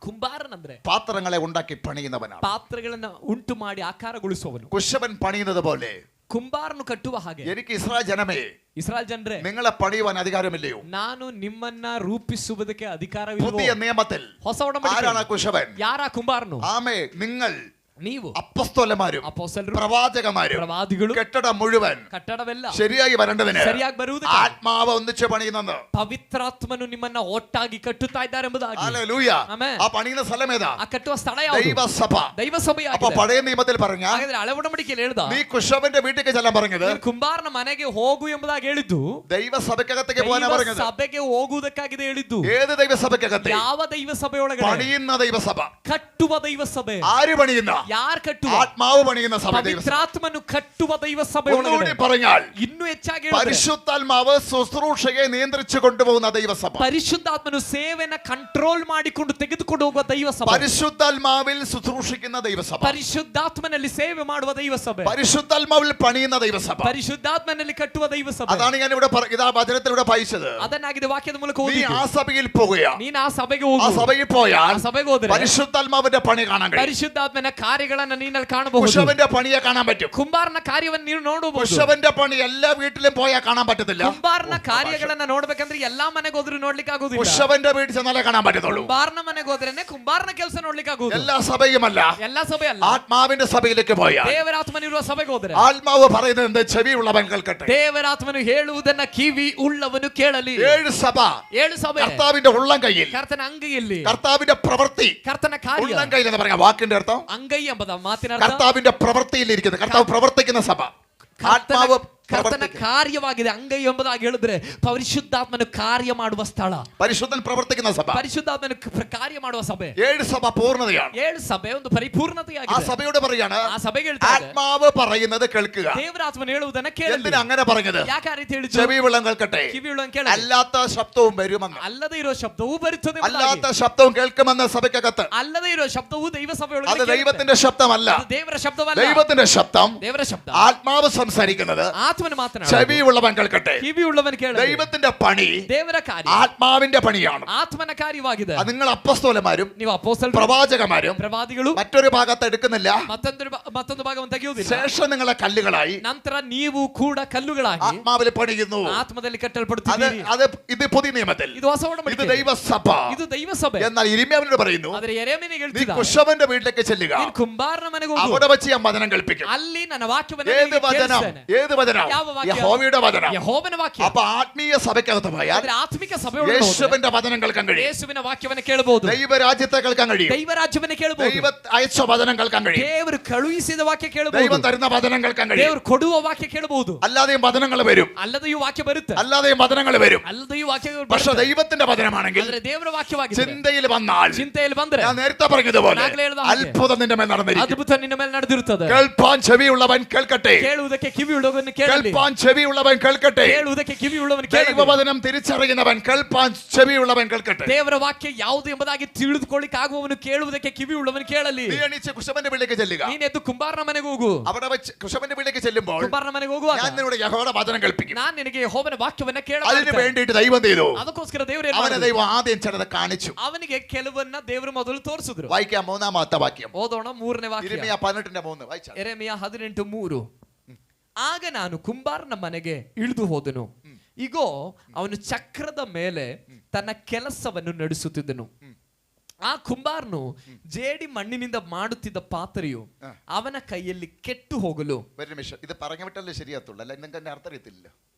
ಕುಂಬಾರನಂದ್ರೆ പാത്രങ്ങളെ ഉണ്ടാക്കി പണിയുന്നവനാണ്. ಪಾತ್ರೆಗಳನ್ನ ಉಂಟು ಮಾಡಿ ಆಕಾರಗೊಳಿಸುವವನು. കുശവൻ പണിയുന്നത് പോലെ ಕುಂಬಾರನು ಕಟ್ಟುವ ಹಾಗೆ എനിക്ക് ഇസ്രായേൽ ജനമേ, ಇಸ್ರಾಯೇಲ್ ಜನರೇ, നിങ്ങളെ പണിയുവാൻ അധികാരമില്ലയോ? ನಾನು ನಿಮ್ಮನ್ನ ರೂಪಿಸುವುದಕ್ಕೆ ಅಧಿಕಾರವಿಲ್ಲ. പുതിയ നിയമത്തിൽ ಹೊಸ ಒಡಂಬಡಿಕೆ ആരാണ് കുശവൻ? ಯಾರ ಕುಂಬಾರನು? ആമേ, നിങ്ങൾ ನೀವು അപ്പോസ്തലന്മാരും ಅಪೊಸ್ತಲರು പ്രവാചകന്മാരും ಪ್ರವಾದಿಗಳು കെട്ടിടം മുഴുവൻ ಕಟ್ಟಡವೆಲ್ಲ ശരിയായി വരേണ്ടതിന് ಸರಿಯಾಗಿ ಬರುವುದಕ್ಕೆ ആത്മാവ് ഒന്നിച്ച് പണിയുന്നത് ಪವಿತ್ರಾತ್ಮನು ನಿಮ್ಮನ್ನ ಒಟ್ಟಾಗಿ ಕಟ್ಟುತ್ತಾ ಇದ್ದಾರೆ ಎಂಬುದಾಗಿ. ഹല്ലേലൂയ. ಆಮೆನ್. ആ പണിയുന്ന സ്ഥലം ഏതാ? ಆ ಕಟ್ಟುವ ಸ್ಥಳ ಯಾವುದು? ദൈവസഭ. ದೈವಸಭೆಯಾಗಿದೆ. അപ്പൊ പഴയ നിയമത്തിൽ പറഞ്ഞ ಹಾಗಾದ್ರೆ ಹಳೆ ಒಡಂಬಡಿಕೆಯಲ್ಲಿ ಹೇಳ್ದ നീ കുശവന്റെ വീട്ടിലേക്ക് ചെല്ലാൻ പറഞ്ഞത് ನೀನು ಕುಂಬಾರನ ಮನೆಗೆ ಹೋಗು ಎಂಬುದಾಗಿ ಹೇಳಿದ್ದು ദൈവസഭയ്ക്കകത്തേക്ക് പോകാനാ പറഞ്ഞത്. ಸಭೆಗೆ ಹೋಗುವುದಕ್ಕಾಗಿದೆ ಹೇಳಿದ್ದು. ഏത് ദൈവസഭയ്ക്കകത്തെ? ಯಾವ ದೈವಸಭೆಯೊಳಗೆ? പണിയുന്ന ദൈവസഭ. ಕಟ್ಟುವ ದೈವಸಭೆ. ആര് പണിയുന്ന? ಯಾರು ಕಟ್ಟುವ? ആത്മാവ് പണിയുന്ന സഭ. പവിത്രാത്മನು കಟ್ಟುವ ദൈവസഭೆಯೊಳಗೆ. ഒന്നുകൂടി പറഞ്ഞാൽ ಇನ್ನೂ ಹೆಚ್ಚಾಗಿ പരിശുദ്ധാത്മാവ് ശുശ്രൂഷയെ നിയന്ത്രിച്ചു കൊണ്ടുപോകുന്ന ദൈവസഭ. ಪರಿಶುದ್ಧಾತ್ಮನು ಸೇವೆನ ಕಂಟ್ರೋಲ್ ಮಾಡಿಕೊಂಡು ತೆಗೆದುಕೊಂಡು ಹೋಗುವ ದೈವಸಭೆ. പരിശുദ്ധാത്മാവിൽ ശുശ്രൂഷിക്കുന്ന ദൈവസഭ. ಪರಿಶುದ್ಧಾತ್ಮನಲ್ಲಿ ಸೇವೆ ಮಾಡುವ ದೈವಸಭೆ. പരിശുദ്ധാത്മാവിൽ പണിയുന്ന ദൈവസഭ. ಪರಿಶುದ್ಧಾತ್ಮನಲ್ಲಿ ಕಟ್ಟುವ ദൈവസಭೆ. അതാണ് ഞാൻ ഇവിടെ ഇതാ വചനത്തിലൂടെ വായിച്ചത്. ಅದನ್ನಾಗಿದೆ ವಾಕ್ಯದ ಮೂಲಕ നീ ಓದಿದ್ದು. ആ സഭയിൽ പോകുക. ನೀನು ಆ ಸಭೆಗೆ ആ ಹೋಗು. സഭയിൽ പോയാൽ ಆ ಸಭೆಗೆ ಹೋದ್ರೆ പരിശുദ്ധാത്മാവിന്റെ പണി കാണാൻ കഴിയും. ಪರಿಶುದ್ಧಾತ್ಮನ ಕಾರ್ಯಗಳನ್ನು ನೀನಲ್ಲಿ ಕಾಣಬಹುದು. കുശവന്റെ പണിയെ കാണാൻ പറ്റും. ಕುಂಬಾರನ ಕಾರ್ಯವನ್ನು ನೀನು ನೋಡಬಹುದು. കുശവന്റെ പണി എല്ലാ വീട്ടിലും പോയാൽ കാണാൻ പറ്റത്തില്ല. ಕುಂಬಾರನ ಕಾರ್ಯಗಳನ್ನ ನೋಡ್ಬೇಕಂದ್ರೆ ಎಲ್ಲಾ ಮನೆಗೆ ಹೋದ್ರು ನೋಡ್ಲಿಕ್ಕೆ ಆಗುದಿಲ್ಲ. കുശവന്റെ വീട്ടിൽ ചെന്നാലേ കാണാൻ പറ്റത്തുള്ളൂ. ಕುಂಬಾರನ ಮನೆಗೆ ಹೋದ್ರೇನೆ ಕುಂಬಾರನ ಕೆಲಸ ನೋಡ್ಲಿಕ್ಕೆ ಆಗುವುದು. എല്ലാ സഭയുമല്ല, ಎಲ್ಲಾ ಸಭೆ ಅಲ್ಲ. ആത്മാവിന്റെ സഭയിലേക്ക് പോയാൽ ದೇವರಾತ್ಮನಿರುವ ಸಭೆಗೆ ಹೋದ್ರೆ ആത്മാവ് പറയുന്നത് എന്ത്? ചെവിയുള്ളവൻ കേൾക്കട്ടെ. ದೇವರಾತ್ಮನು ಹೇಳುವುದನ್ನ ಕಿವಿ ಉಳ್ಳವನು ಕೇಳಲಿ. 7 സഭ 7 ಸಭೆ കർത്താവിന്റെ ഉള്ളം കയ്യിൽ, ಕರ್ತನ ಅಂಗೈಯಲ್ಲಿ, കർത്താവിന്റെ പ്രവൃത്തി. ಕರ್ತನ ಕಾರ್ಯ ഉള്ളം കയ്യിൽ എന്ന് പറഞ്ഞ വാക്കിന്റെ അർത്ഥം ಅಂಗೈ ಎಂಬುದ ಮಾತಿನ ಅರ್ಥ കർത്താവിന്റെ പ്രവൃത്തിയിൽ ഇരിക്കുന്നത്, കർത്താവ് പ്രവർത്തിക്കുന്ന സഭ. ആത്മാവ് ಕರ್ತನ ಕಾರ್ಯವಾಗಿದೆ. ಅಂಗೈ ಎಂಬುದಾಗಿ ಹೇಳಿದ್ರೆ ಪರಿಶುದ್ಧಾತ್ಮನು ಕಾರ್ಯ ಮಾಡುವ ಸ್ಥಳ, പരിശുദ്ധൻ പ്രവർത്തിക്കുന്ന സഭ, ಪರಿಶುದ್ಧಾತ್ಮನು ಕಾರ್ಯ ಮಾಡುವ ಸಭೆ. 7 സഭ പൂർണ്ണതയാണ്. 7 സಭೆ ಒಂದು ആ ಪರಿಪೂರ್ಣತೆಯಾಗಿದೆ. സഭയോട് പറയാണ്, ಆ ಸಭೆಗೆ ಹೇಳ್ತಾರೆ, ആത്മാവ് പറയുന്നത് കേൾക്കുക. ದೇವರಾತ್ಮನು ಹೇಳುವುದನ್ನ ಕೇಳಲಿ. എന്തിനാ അങ്ങനെ പറഞ്ഞത്? ಯಾಕೆ ಆ ರೀತಿ ಹೇಳಿದ್ರು? ചെവിവെള്ളം കേൾക്കട്ടെ, ಕಿವಿಯುಳ್ಳವನು ಕೇಳಲಿ. അല്ലാത്ത ശബ്ദവും വരുമെന്ന്. ಅಲ್ಲದೆ ಇರೋ ಶಬ್ದವೂ ಬರುತ್ತದೆ. അല്ലാത്ത ശബ്ദവും കേൾക്കുമെന്ന് സഭയ്ക്കകത്ത്. ಅಲ್ಲದೆ ಇರೋ ಶಬ್ದವೂ ದೈವ ಸಭೆಯೊಳಗೆ അത് ദൈവത്തിന്റെ ശബ്ദമല്ല. ಅದು ದೇವರ ಶಬ್ದವಲ್ಲ. ദൈവത്തിന്റെ ശബ്ദം, ದೇವರ ಶಬ್ದ, ആത്മാവ് സംസാരിക്കുന്നത്. ಆತ್ಮನು ಮಾತನಾಡುವುದು. ചെവിയുള്ളവൻ കേൾക്കട്ടെ. ಕಿವಿಯುಳ್ಳವನು ಕೇಳಲಿ. ദൈവത്തിന്റെ പണി, ದೇವರ ಕಾರ್ಯ ആത്മാവിന്റെ പണിയാണ്. ಆತ್ಮನ ಕಾರ್ಯವಾಗಿದೆ. അത് നിങ്ങൾ അപ്പോസ്തലന്മാരും ನೀವು ಅಪೊಸ್ತಲರು, പ്രവാചകന്മാരും ಪ್ರವಾದಿಗಳು മറ്റൊരു ഭാഗത്ത് എടുക്കുന്നില്ല. ಮತ್ತೊಂದು ಭಾಗವನ್ನು ತೆಗೆಯುವುದಿಲ್ಲ. ശേഷം നിങ്ങളെ കല്ലുകളായി, ನಂತರ ನೀವು ಕೂಡ ಕಲ್ಲುಗಳಾಗಿ ആത്മാവിൽ പണിയുന്നു. ಆತ್ಮದಲ್ಲಿ അത് ಕಟ್ಟಲ್ಪಡುತ್ತೀರಿ. അത് ഇത് പുതിയ നിയമത്തിൽ, ಇದು ಹೊಸ ഇത് ಒಡಂಬಡಿಕೆ, ദൈവസഭ. ಇದು ದೈವ ಸಭೆ. എന്നാൽ ഇരിമ്യാവിനോട് പറയുന്നു, ಆದರೆ ಯೆರೆಮೀಯನಿಗೆ നീ ಹೇಳ್ತಿದ್ದಾನೆ, കുശവന്റെ വീട്ടിലേക്ക് ചെല്ലുക, ನೀನು ಕುಂಬಾರನ ಮನೆಗೆ ಹೋಗು, അവിടെ വെച്ച് ഞാൻ വചനം കൽപ്പിക്കും. ಅಲ್ಲಿ ನನ್ನ ವಾಕ್ಯವನ್ನು ഏത് ನಿನಗೆ വചനം? ಕೇಳಿಸ್ತೇನೆ. ഏത് വചനം? ಯಾವ ವಾಕ್ಯ? യഹോവയുടെ വചനം. ಯೆಹೋವನ ವಾಕ್ಯ. അപ്പൊ ആത്മീയ സഭയ്ക്കകത്ത് പോയാൽ ಆದರೆ ಆತ್ಮಿಕ ಸಭೆಯೊಳಗೆ ಹೋದ್ರೆ യേശുവിന്റെ വചനം കേൾക്കാൻ കഴിയും. ಯೇಸುವಿನ ವಾಕ್ಯವನ್ನು ಕೇಳಬಹುದು. ദൈവരാജ്യത്തെ കേൾക്കാൻ കഴിയും. ದೈವ ರಾಜ್ಯವನ್ನು ಕೇಳಬಹುದು. ദൈവ അയച്ച വചനം കേൾക്കാൻ കഴിയും. ದೇವರು ಕಳುಹಿಸಿದ ವಾಕ್ಯ ಕೇಳಬಹುದು. ദൈവം തരുന്ന വചനം കേൾക്കാൻ കഴിയും. ದೇವರು ಕೊಡುವ ವಾಕ್ಯ ಕೇಳಬಹುದು. അല്ലാതെയും വചനങ്ങൾ വരും, ಅಲ್ಲದೆಯೂ ವಾಕ್ಯ ಬರುತ್ತೆ, അല്ലാതെയും വചനങ്ങൾ വരും. ಅಲ್ಲದೆಯೂ ವಾಕ್ಯ പക്ഷെ ಬರುತ್ತೆ. ദൈവത്തിന്റെ വചനമാണെങ്കിൽ ಆದರೆ ದೇವರ ವಾಕ್ಯವಾಗಿದೆ. ചിന്തയിൽ വന്നാൽ, ಚಿಂತೆಯಲ್ಲಿ ಬಂದ್ರೆ ഞാൻ നേരത്തെ പറഞ്ഞതുപോലെ ನಾಗಲೇ ಹೇಳಿದ ಹಾಗೆ അത്ഭുതം നിന്റെ മേൽ നടന്നിരിക്കും. ಅದ್ಭುತ ನಿನ್ನ ಮೇಲೆ ನಡೆದಿರುತ್ತದೆ. കേൾപ്പാൻ ചെവിയുള്ളവൻ കേൾക്കട്ടെ. ಕೇಳುವುದಕ್ಕೆ ಕಿವಿಯುಳ್ಳವನು ಕೇಳಲಿ. കേൾപ്പാൻ ചെവിയുള്ളവൻ കേൾക്കട്ടെ. ಕೇಳುವುದಕ್ಕೆ ಕಿವಿಯುಳ್ಳವನು ಕೇಳಲಿ. ദൈവവചനം തിരിച്ചറിയുന്നവൻ കേൾപ്പാൻ ചെവിയുള്ളവൻ കേൾക്കട്ടെ. ದೇವರ ವಾಕ್ಯ ಯಾವುದು ಎಂಬುದಾಗಿ ತಿಳಿದುಕೊಳ್ಳಿಕ್ಕೆ ಆಗುವವನು ಕೇಳುವುದಕ್ಕೆ ಕಿವಿಯುಳ್ಳವನು ಕೇಳಲಿ. നീ എണീച്ച് കുശവന്റെ വീട്ടിലേക്ക് ചെല്ലുക. ನೀನೆದ್ದು ಕುಂಬಾರನ ಮನೆಗೆ ಹೋಗು. അവിടെ വെച്ച് കുശവന്റെ വീട്ടിലേക്ക് ചെല്ലുമ്പോൾ ಕುಂಬಾರನ ಮನೆಗೆ ಹೋಗುವಾಗ ഞാൻ നിന്നോട് യഹോവയുടെ വചനം കേൾപ്പിക്കും. ನಾನು നിನಗೆ ಯೆಹೋವನ ವಾಕ್ಯವನ್ನ അതിന് ಕೇಳಬೇಕು. വേണ്ടിയിട്ട് ദൈവം ചെയ്തു. ಅದಕ್ಕೋಸ್ಕರ ದೇವರು അവനെ ദൈവം ആദ്യം ചിലത് കാണിച്ചു. ಅವನಿಗೆ ಕೆಲವನ್ನ ದೇವರು ಮೊದಲು ತೋರಿಸಿದ್ರು. വായിക്കാം 3-ാമത്തെ വാക്യം. ಓದೋಣ 3ನೇ ವಾಕ್ಯ. ഇരിമ്യാ 18:3 വായിച്ചാൽ. ಯೆರೆಮೀಯ 18:3. ಆಗ ನಾನು ಕುಂಬಾರನ ಮನೆಗೆ ಇಳಿದು ಹೋದನು. ಇಗೋ ಅವನು ಚಕ್ರದ ಮೇಲೆ ತನ್ನ ಕೆಲಸವನ್ನು ನಡೆಸುತ್ತಿದ್ದನು. ಆ ಕುಂಬಾರನು ಜೇಡಿ ಮಣ್ಣಿನಿಂದ ಮಾಡುತ್ತಿದ್ದ ಪಾತ್ರೆಯು ಅವನ ಕೈಯಲ್ಲಿ ಕೆಟ್ಟು ಹೋಗಲು. ഒരു നിമിഷം, ഇത് പറഞ്ഞു വിട്ടല്ലേ ശരിയാത്തുള്ളൂ, അല്ല നിങ്ങൾക്ക് എന്റെ അർത്ഥം അറിയത്തില്ല.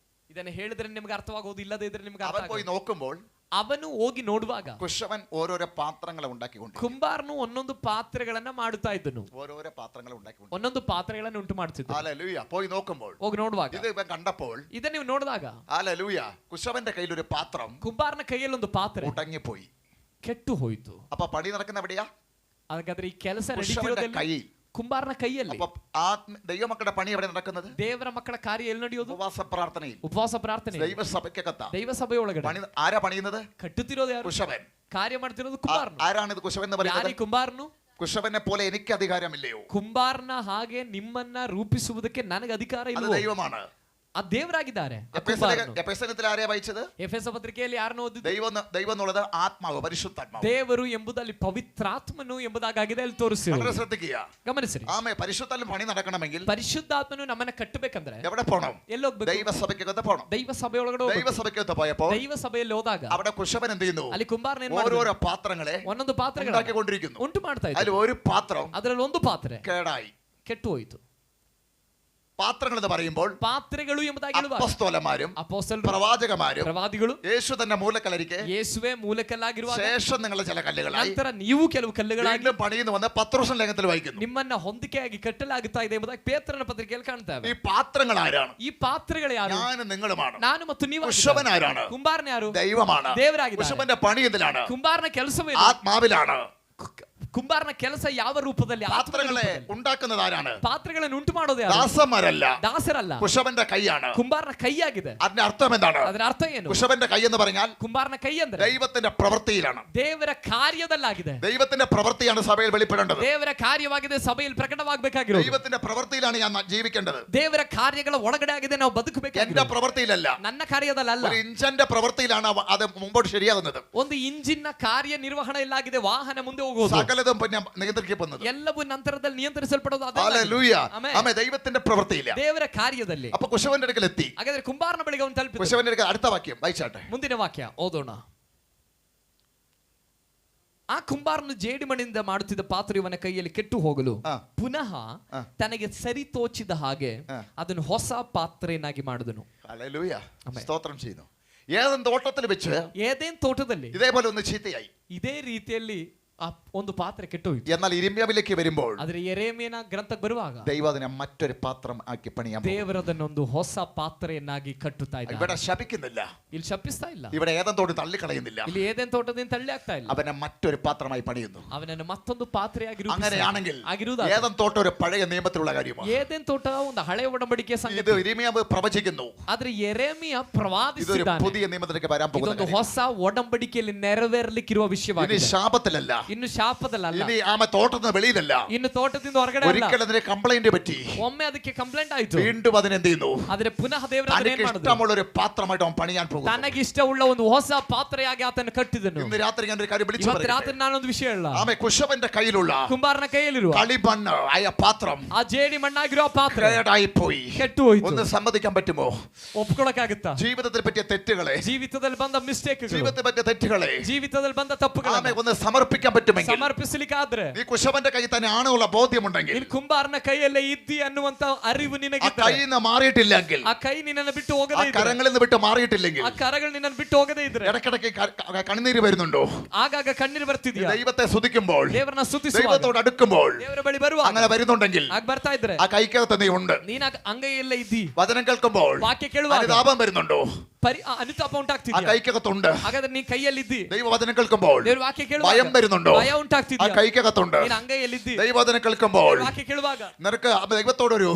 ಇದನ್ನು ಹೇಳಿದ್ರೆ ನಿಮಗೆ ಅರ್ಥವಾಗೋದು, ಇಲ್ಲದೇ ಇದ್ರೆ ನಿಮಗೆ അവൻ പോയി നോക്കുമ്പോൾ ಅವನು ಹೋಗಿ ನೋಡುವಾಗ കുശവൻ ഓരോരോ പാത്രങ്ങളെ ഉണ്ടാക്കിക്കൊണ്ട്, ಕುಂಬಾರನು ಒಂದೊಂದು ಪಾತ್ರೆಗಳನ್ನ ಮಾಡುತ್ತಾ ಇದ್ದನು. ഓരോരോ പാത്രങ്ങളെ ഉണ്ടാക്കിക്കൊണ്ട്, ಒಂದೊಂದು ಪಾತ್ರೆಗಳನ್ನ ಉಂಟು ಮಾಡ್ತಿದ್ದ. ഹല്ലേലൂയ. പോയി നോക്കുമ്പോൾ, ಹೋಗಿ ನೋಡುವಾಗ, ഇത് ഇവൻ കണ്ടപ്പോൾ, ಇದನ್ನ ನೀವು ನೋಡಿದಾಗ, ഹല്ലേലൂയ, കുശവന്റെ കയ്യിൽ ഒരു പാത്രം ಕುಂಬಾರನ ಕೈಯಲ್ಲಿ ಒಂದು ಪಾತ್ರೆ ഉടങ്ങിപ്പോയി. ಕೆಟ್ಟು ಹೋಯಿತು. അപ്പൊ പണി നടക്കുന്ന എവിടെയാ? ಹಾಗಾದ್ರೆ ಈ ಕೆಲಸ കുശവന്റെ ನಡೀತಿರೋದೆಲ್ಲಿ? കയ്യിൽ. ಕುಂಬಾರನ ಕೈಯಲ್ಲಿ. അപ്പൊ ദൈവമക്കളുടെ പണി എവിടെ നടക്കുന്നത്? ದೇವರ ಮಕ್ಕಳ ಕಾರ್ಯ ಎಲ್ಲಿ ನಡೆಯೋದು? ഉപവാസ പ്രാർത്ഥനയിൽ, ಉಪವಾಸ ಪ್ರಾರ್ಥನೆ. ദൈവസഭയ്ക്കകത്താ. ದೈವ ಸಭೆಯೊಳಗಡೆ പണി ആരാ പണിയുന്നത്? ಕಟ್ಟುತ್ತಿರೋದು ಯಾರು? കുശവൻ. ಕಾರ್ಯ ಮಾಡ್ತಿರೋದು ಕುಂಬಾರನು. ആരാണിത് കുശവൻ എന്ന് പറയുന്നത്? ಯಾರಿ ಕುಂಬಾರನು? കുശവനെ പോലെ എനിക്ക് അധികാരമില്ലയോ? ಕುಂಬಾರನ ಹಾಗೆ ನಿಮ್ಮನ್ನ ರೂಪಿಸುವುದಕ್ಕೆ ನನಗೆ ಅಧಿಕಾರ അത് ಇಲ್ಲ. ദൈവമാണ്. ಆ ದೇವರಾಗಿದ್ದಾರೆ. എഫെസനത്തിൽ ആരെയാ വായിച്ചത്? ಎಫೆಸ ಪತ್ರಿಕೆಯಲ್ಲಿ ಯಾರನ್ನು ಓದಿದ್ದು? ദൈവം എന്നുള്ളത് ആത്മാവ്, പരിശുദ്ധാത്മാവ്. ದೇವರು ಎಂಬುದಲ್ಲಿ ಪವಿತ್ರಾತ್ಮನು ಎಂಬುದಾಗಿದೆ ಅಲ್ಲಿ ತೋರಿಸಿರು. വളരെ ശ്രദ്ധിക്കുക, ಗಮನಿಸಿರಿ. ആമേ. പരിശുദ്ധാത്മ പണി നടക്കണമെങ്കിൽ ಪರಿಶುದ್ಧಾತ್ಮನು ನಮ್ಮನ್ನ ಕಟ್ಟಬೇಕಂದ್ರೆ എവിടെ പോണം? ಎಲ್ಲಿ ಹೋಗ್ಬೇಕು? ദൈവസഭയ്ക്കകത്ത് പോണം. ದೈವ ಸಭೆಯೊಳಗಡೆ ಹೋಗ್ಬೇಕು. ദൈവസഭയ്ക്കകത്ത് പോയപ്പോൾ ದೈವ ಸಭೆಯಲ್ಲಿ ಹೋದಾಗ അവിടെ കുശവൻ എന്ത് ചെയ്യുന്നു? ಅಲ್ಲಿ ಕುಂಬಾರನ ಏನ್ ಮಾಡಿದ್ರು? ഓരോരോ പാത്രങ്ങളെ ಒಂದೊಂದು ಪಾತ್ರೆಗಳನ್ನು ഉണ്ടാക്കിക്കൊണ്ടിരിക്കുന്നു. ಉಂಟು ಮಾಡ್ತಾ അതിൽ ಇದ್ರು. ഒരു പാത്രം ಅದರಲ್ಲಿ ಒಂದು ಪಾತ್ರೆ കേടായി. ಕೆಟ್ಟು ಹೋಯಿತು. പാത്രങ്ങൾ എന്ന് പറയുമ്പോൾ ಪಾತ್ರೆಗಳು ಎಂಬುದಾಗಿ ಹೇಳುವಾಗ അപ്പോസ്തലന്മാരും ಅಪೊಸ್ತಲರು, പ്രവാചകന്മാരും ಪ್ರವಾದಿಗಳು, യേശു തന്നെ മൂലക്കലരിക്ക് ಯೇಸುವೆ ಮೂಲಕಲ್ಲಾಗಿರುವಾಗ ശേഷം നിങ്ങൾ ചില കല്ലുകളായി ನಂತರ ನೀವು ಕೆಲವು കല്ലുಗಳಾಗಿ വീണ്ടും പണിയുന്നു വന്ന് പത്രോസിന്റെ ലേഖനത്തിൽ വായിക്കുന്നു. ನಿಮ್ಮನ್ನ ಹೊಂದಿಕೆಯಾಗಿ ಕಟ್ಟಲಾಗುತ್ತಾ ಇದೆ ಎಂಬುದಾಗಿ ಪೇತ್ರನ ಪತ್ರಿಕೆಯಲ್ಲಿ ಕಾಣ್ತೇವೆ. ഈ പാത്രങ്ങൾ ആരാണ്? ಈ ಪಾತ್ರೆಗಳು ಯಾರು? ഞാനും നിങ്ങളുമാണ്. ನಾನು ಮತ್ತು ನೀವು. കുശവൻ ആരാണ്? ಕುಂಬಾರನ ಯಾರು? ദൈവമാണ്. ದೇವರಾಗಿದ್ದಾರೆ. കുശവന്റെ പണി എന്തിലാണ്? ಕುಂಬಾರನ ಕೆಲಸವೇ ആത്മാവിലാണ്. ಕುಂಬಾರನ ಕೆಲಸ ಯಾವ ರೂಪದಲ್ಲಿ? പാത്രങ്ങളെ ഉണ്ടാക്കുന്നത് ആരാണ്? ಪಾತ್ರೆಗಳನ್ನು ಉಂಟು ಮಾಡೋದು ಯಾರು? ദാസന്മാരല്ല, ದಾಸರಲ್ಲ. കുശവന്റെ കൈയാണ്. ಕುಂಬಾರನ ಕೈಯಾಗಿದೆ. അതിന്റെ അർത്ഥം എന്താണ്? ಅದರ ಅರ್ಥ ಏನು? കുശവന്റെ കൈ എന്ന് പറഞ്ഞാൽ ಕುಂಬಾರನ ಕೈ ಅಂದ್ರೆ ദൈവത്തിന്റെ പ്രവൃത്തിയിലാണ്. ದೇವರ ಕಾರ್ಯದಲ್ಲಾಗಿದೆ. ദൈവത്തിന്റെ പ്രവൃത്തിയാണ് സഭയിൽ വെളിപ്പെടേണ്ടത്. ದೇವರ ಕಾರ್ಯವಾಗಿದೆ, ಸಭೆಯಲ್ಲಿ ಪ್ರಕಟವಾಗಬೇಕಾಗಿರೋದು. ദൈവത്തിന്റെ പ്രവൃത്തിയിലാണ് ഞാൻ ജീവിക്കേണ്ടത്. ದೇವರ ಕಾರ್ಯಗಳ ಒಳಗಡೆ ಆಗಿದೆ, ನಾವು ಬದುಕಬೇಕಾಗಿದೆ. എന്റെ പ്രവൃത്തിയിലല്ല, ನನ್ನ ಕಾರ್ಯದಲ್ಲ. ഒരു ഇഞ്ചന്റെ പ്രവൃത്തിയിലാണ് അത് മുമ്പോട്ട് ശരിയാകുന്നത്. ಒಂದು ಇಂಜಿನ್ ಕಾರ್ಯ ನಿರ್ವಹಣೆಯಲ್ಲಾಗಿದೆ, ವಾಹನ ಮುಂದೆ ಹೋಗೋದು. സകലതും പിന്നെ നിയന്ത്രിക്കപ്പെടുന്നത്. ಎಲ್ಲವೂ ನಂತರದಲ್ಲಿ ನಿಯಂತ್ರಿಸಲ್ಪಡೋದು ഹല്ലേലൂയ. ആമേൻ. ദൈവത്തിന്റെ പ്രവൃത്തിയില്ല, ದೇವರ ಕಾರ್ಯದಲ್ಲಿ. അപ്പൊ കുശവന്റെ അടുക്കൽ എത്തി. ಹಾಗಾದ್ರೆ ಕುಂಬಾರನ ಬಳಿಗೆ ಅವನು ತಲುಪಿದ. കുശവന്റെ അടുക്കൽ അടുത്ത വാക്യം വായിച്ചാട്ടെ. ಮುಂದಿನ ವಾಕ್ಯ ಓದೋಣ. ಆ ಕುಂಬಾರನು ಜೇಡಿಮಣ್ಣಿನಿಂದ ಮಾಡುತ್ತಿದ್ದ ಪಾತ್ರೆ ಇವನ ಕೈಯಲ್ಲಿ ಕೆಟ್ಟು ಹೋಗಲು ಪುನಃ ತನಗೆ ಸರಿ ತೋಚಿದ ಹಾಗೆ ಅದನ್ನು ಹೊಸ ಪಾತ್ರೆಯನ್ನಾಗಿ ಮಾಡಿದನು. ഹല്ലേലൂയ. സ്തോത്രം ചെയ്യുന്നു. ഏദൻ തോട്ടത്തിൽ വെച്ച് ಏದೇನ್ ತೋಟದಲ್ಲಿ ഇതേപോലെ ഒന്ന് ചീത്തയായി. ಇದೇ ರೀತಿಯಲ್ಲಿ ಆ ಒಂದು ಪಾತ್ರೆ ಕೆಟ್ಟೋಯ್ತು. എന്നാൽ ഇരിമ്യാവിലേക്ക് വരുമ്പോൾ ಆದ್ರೆ ಯೆರೆಮೀಯನ ಗ್ರಂಥಕ್ಕೆ ಬರುವಾಗ ദൈവം അതിനെ മറ്റൊരു പാത്രം ആക്കി പണിയാൻ പോകുന്നു. ದೇವರದನ್ನೊಂದು ಹೊಸ ಪಾತ್ರೆಯನ್ನಾಗಿ ಕಟ್ಟುತ್ತಾ ಇದ್ದಾನೆ. ഇവിടെ ശപിക്കുന്നില്ല, ಇಲ್ಲಿ ಶಪಿಸ್ತಾ ಇಲ್ಲ, ഇവിടെ ഏദൻ തോട്ടം തള്ളിക്കളയുന്നില്ല, ಇಲ್ಲಿ ಏದೆನ್ ತೋಟದಿಂದ ತಳ್ಳಿ ಆಗ್ತಾ ಇಲ್ಲ, അവനെ മറ്റൊരു പാത്രമായി പണിയുന്നു. ಅವನನ್ನು ಮತ್ತೊಂದು ಪಾತ್ರೆಯಾಗಿ അങ്ങനെയാണെങ്കിൽ ಆಗಿರುವುದಾದರೆ ഏദൻ തോട്ടം ഒരു പഴയ നിയമത്തിലുള്ള കാര്യമാണ്. ಏದೆನ್ ತೋಟ ಒಂದು ಹಳೆಯ ಒಡಂಬಡಿಕೆಯ ഇത് ಸಂಗತಿ. ഇരിമ്യാവ് പ്രവചിക്കുന്നു, ಆದ್ರೆ ಯೆರೆಮೀಯ ഇതൊരു ಪ್ರವಾದಿಸಿದ್ದಾನೆ. പുതിയ നിയമത്തിലേക്ക് വരാൻ പോകുന്ന ಇದೊಂದು കാര്യം. ಹೊಸ ಒಡಂಬಡಿಕೆಯಲ್ಲಿ ನೆರವೇರಲಿಕ್ಕಿರುವ ഇനി ವಿಷಯವಾಗಿದೆ. ശാപത്തിലല്ല, ಇನ್ನು ಶಾಪದಲ್ಲ, ഇനി ആമ തോട്ടത്തിന് വെളിയിലല്ല, ಇನ್ನು ತೋಟದಿಂದ ಹೊರಗಡೆ ಅಲ್ಲ. ഒരിക്കൽ അതിന് കംപ്ലൈന്റ് പറ്റി, ಒಮ್ಮೆ ಅದಕ್ಕೆ ಕಂಪ್ಲೇಂಟ್ ಆಯ್ತು, വീണ്ടും അതിനെന്ത് ചെയ്യുന്നു, ಆದ್ರೆ ಪುನಃ ದೇವರು ಅದನ್ನ തനിക്ക് ಏನ್ ಮಾಡಿದ್ರು? ഇഷ്ടമുള്ള ഒരു പാത്രമായിട്ട് അവൻ പണിയാൻ പോകുന്നു. ತನಗೆ ಇಷ್ಟವುಳ್ಳ ಒಂದು ಹೊಸ ಪಾತ್ರೆಯಾಗಿ ಆತನ ಕಟ್ಟಿದನು. ഇന്ന് രാത്രി ഞാൻ ഒരു കാര്യം വിളിച്ചു ಇವತ್ತು പറയട്ടെ. ರಾತ್ರಿ ನಾನೊಂದು ವಿಷಯ ಹೇಳ. ആമ കുശവന്റെ കയ്യിലുള്ള ಕುಂಬಾರನ ಕೈಯಲ್ಲಿರುವ കളിമണ്ണ് ആയ പാത്രം ಆ ಜೇಡಿ ಮಣ್ಣಾಗಿರೋ ಪಾತ್ರೆ കേടായി പോയി. ಕೆಟ್ಟು ಹೋಯ್ತು. ഒന്ന് സമ്മതിക്കാൻ പറ്റുമോ? ಒಪ್ಕೊಳಕ್ಕಾಗುತ್ತಾ? ജീവിതത്തിൽ പറ്റിയ തെറ്റുകളെ, ಜೀವಿತದಲ್ಲಿ ಬಂದ ಮಿಸ್ಟೇಕ್, ജീവിതത്തിൽ പറ്റിയ തെറ്റുകളെ ಜೀವಿತದಲ್ಲಿ ಬಂದ ആമെ ತಪ್ಪುಗಳನ್ನು ഒന്ന് സമർപ്പിക്കാൻ പറ്റുമെങ്കിൽ, ಸಮರ್ಪಿಸಲಿಕ್ಕಾದ್ರೆ, ഈ കുശവന്റെ കയ്യിൽ തന്നെ ആണെന്നുള്ള ബോധ്യമുണ്ടെങ്കിൽ, ನೀನು ಕುಂಬಾರನ ಕೈಯಲ್ಲೇ ಇದ್ದಿ ಅನ್ನುವಂತ ಅರಿವು ആ ನಿನಗಿದ್ದರೆ, കയ്യിൽ നിന്ന് മാറിയിട്ടില്ലെങ്കിൽ, ಆ ಕೈ ನಿನ್ನನ್ನು ಬಿಟ್ಟು ആ ಹೋಗದೇ ಇದ್ರೆ, കരങ്ങളിൽ നിന്ന് വിട്ട് മാറിയിട്ടില്ലെങ്കിൽ, ಆ ಕರಗಳು ನಿನ್ನನ್ನು ಬಿಟ್ಟು ಹೋಗದೇ ಇದ್ರೆ, ഇടയ്ക്കിടയ്ക്ക് കണ്ണുനീര് വരുന്നുണ്ടോ? ಆಗಾಗ ಕಣ್ಣೀರು ಬರ್ತಿದ್ಯಾ? ദൈവത്തെ സ്തുതിക്കുമ്പോൾ, ದೇವರನ್ನ ಸ್ತುತಿಸುವಾಗ, ദൈവത്തോട് അടുക്കുമ്പോൾ ದೇವರ ಬಳಿ ಬರುವಾಗ, അങ്ങനെ വരുന്നുണ്ടെങ്കിൽ ಆಗ ಬರ್ತಾ ಇದ್ರೆ, ആ കൈക്കകത്ത് നീ ഉണ്ട്. ನೀನ ಅಂಗೈಯಲ್ಲೇ ಇದ್ದಿ, വചനം കേൾക്കുമ്പോൾ ವಾಕ್ಯ ಕೇಳುವಾಗ അനുതാപം വരുന്നുണ്ടോ? ಅನುತಾಪ ആ ಉಂಟಾಗ್ತಿದ್ಯಾ? കൈക്കകത്തുണ്ട്. ಹಾಗಾದ್ರೆ ನೀ ಕೈಯಲ್ಲಿದ್ದಿ. ദൈവവചനം കേൾക്കുമ്പോൾ ದೇವರ ವಾಕ್ಯ ಕೇಳುವಾಗ ഭയം വരുന്നുണ്ടോ? ಭಯ ആ ಉಂಟಾಗ್ತಿದ್ಯಾ? കൈക്കകത്തുണ്ട്. ನೀನು ಅಂಗೈಯಲ್ಲಿದ್ದಿ. ദൈവവചനം കേൾക്കുമ്പോൾ ವಾಕ್ಯ ಕೇಳುವಾಗ നിനക്ക് ദൈവത്തോടൊരു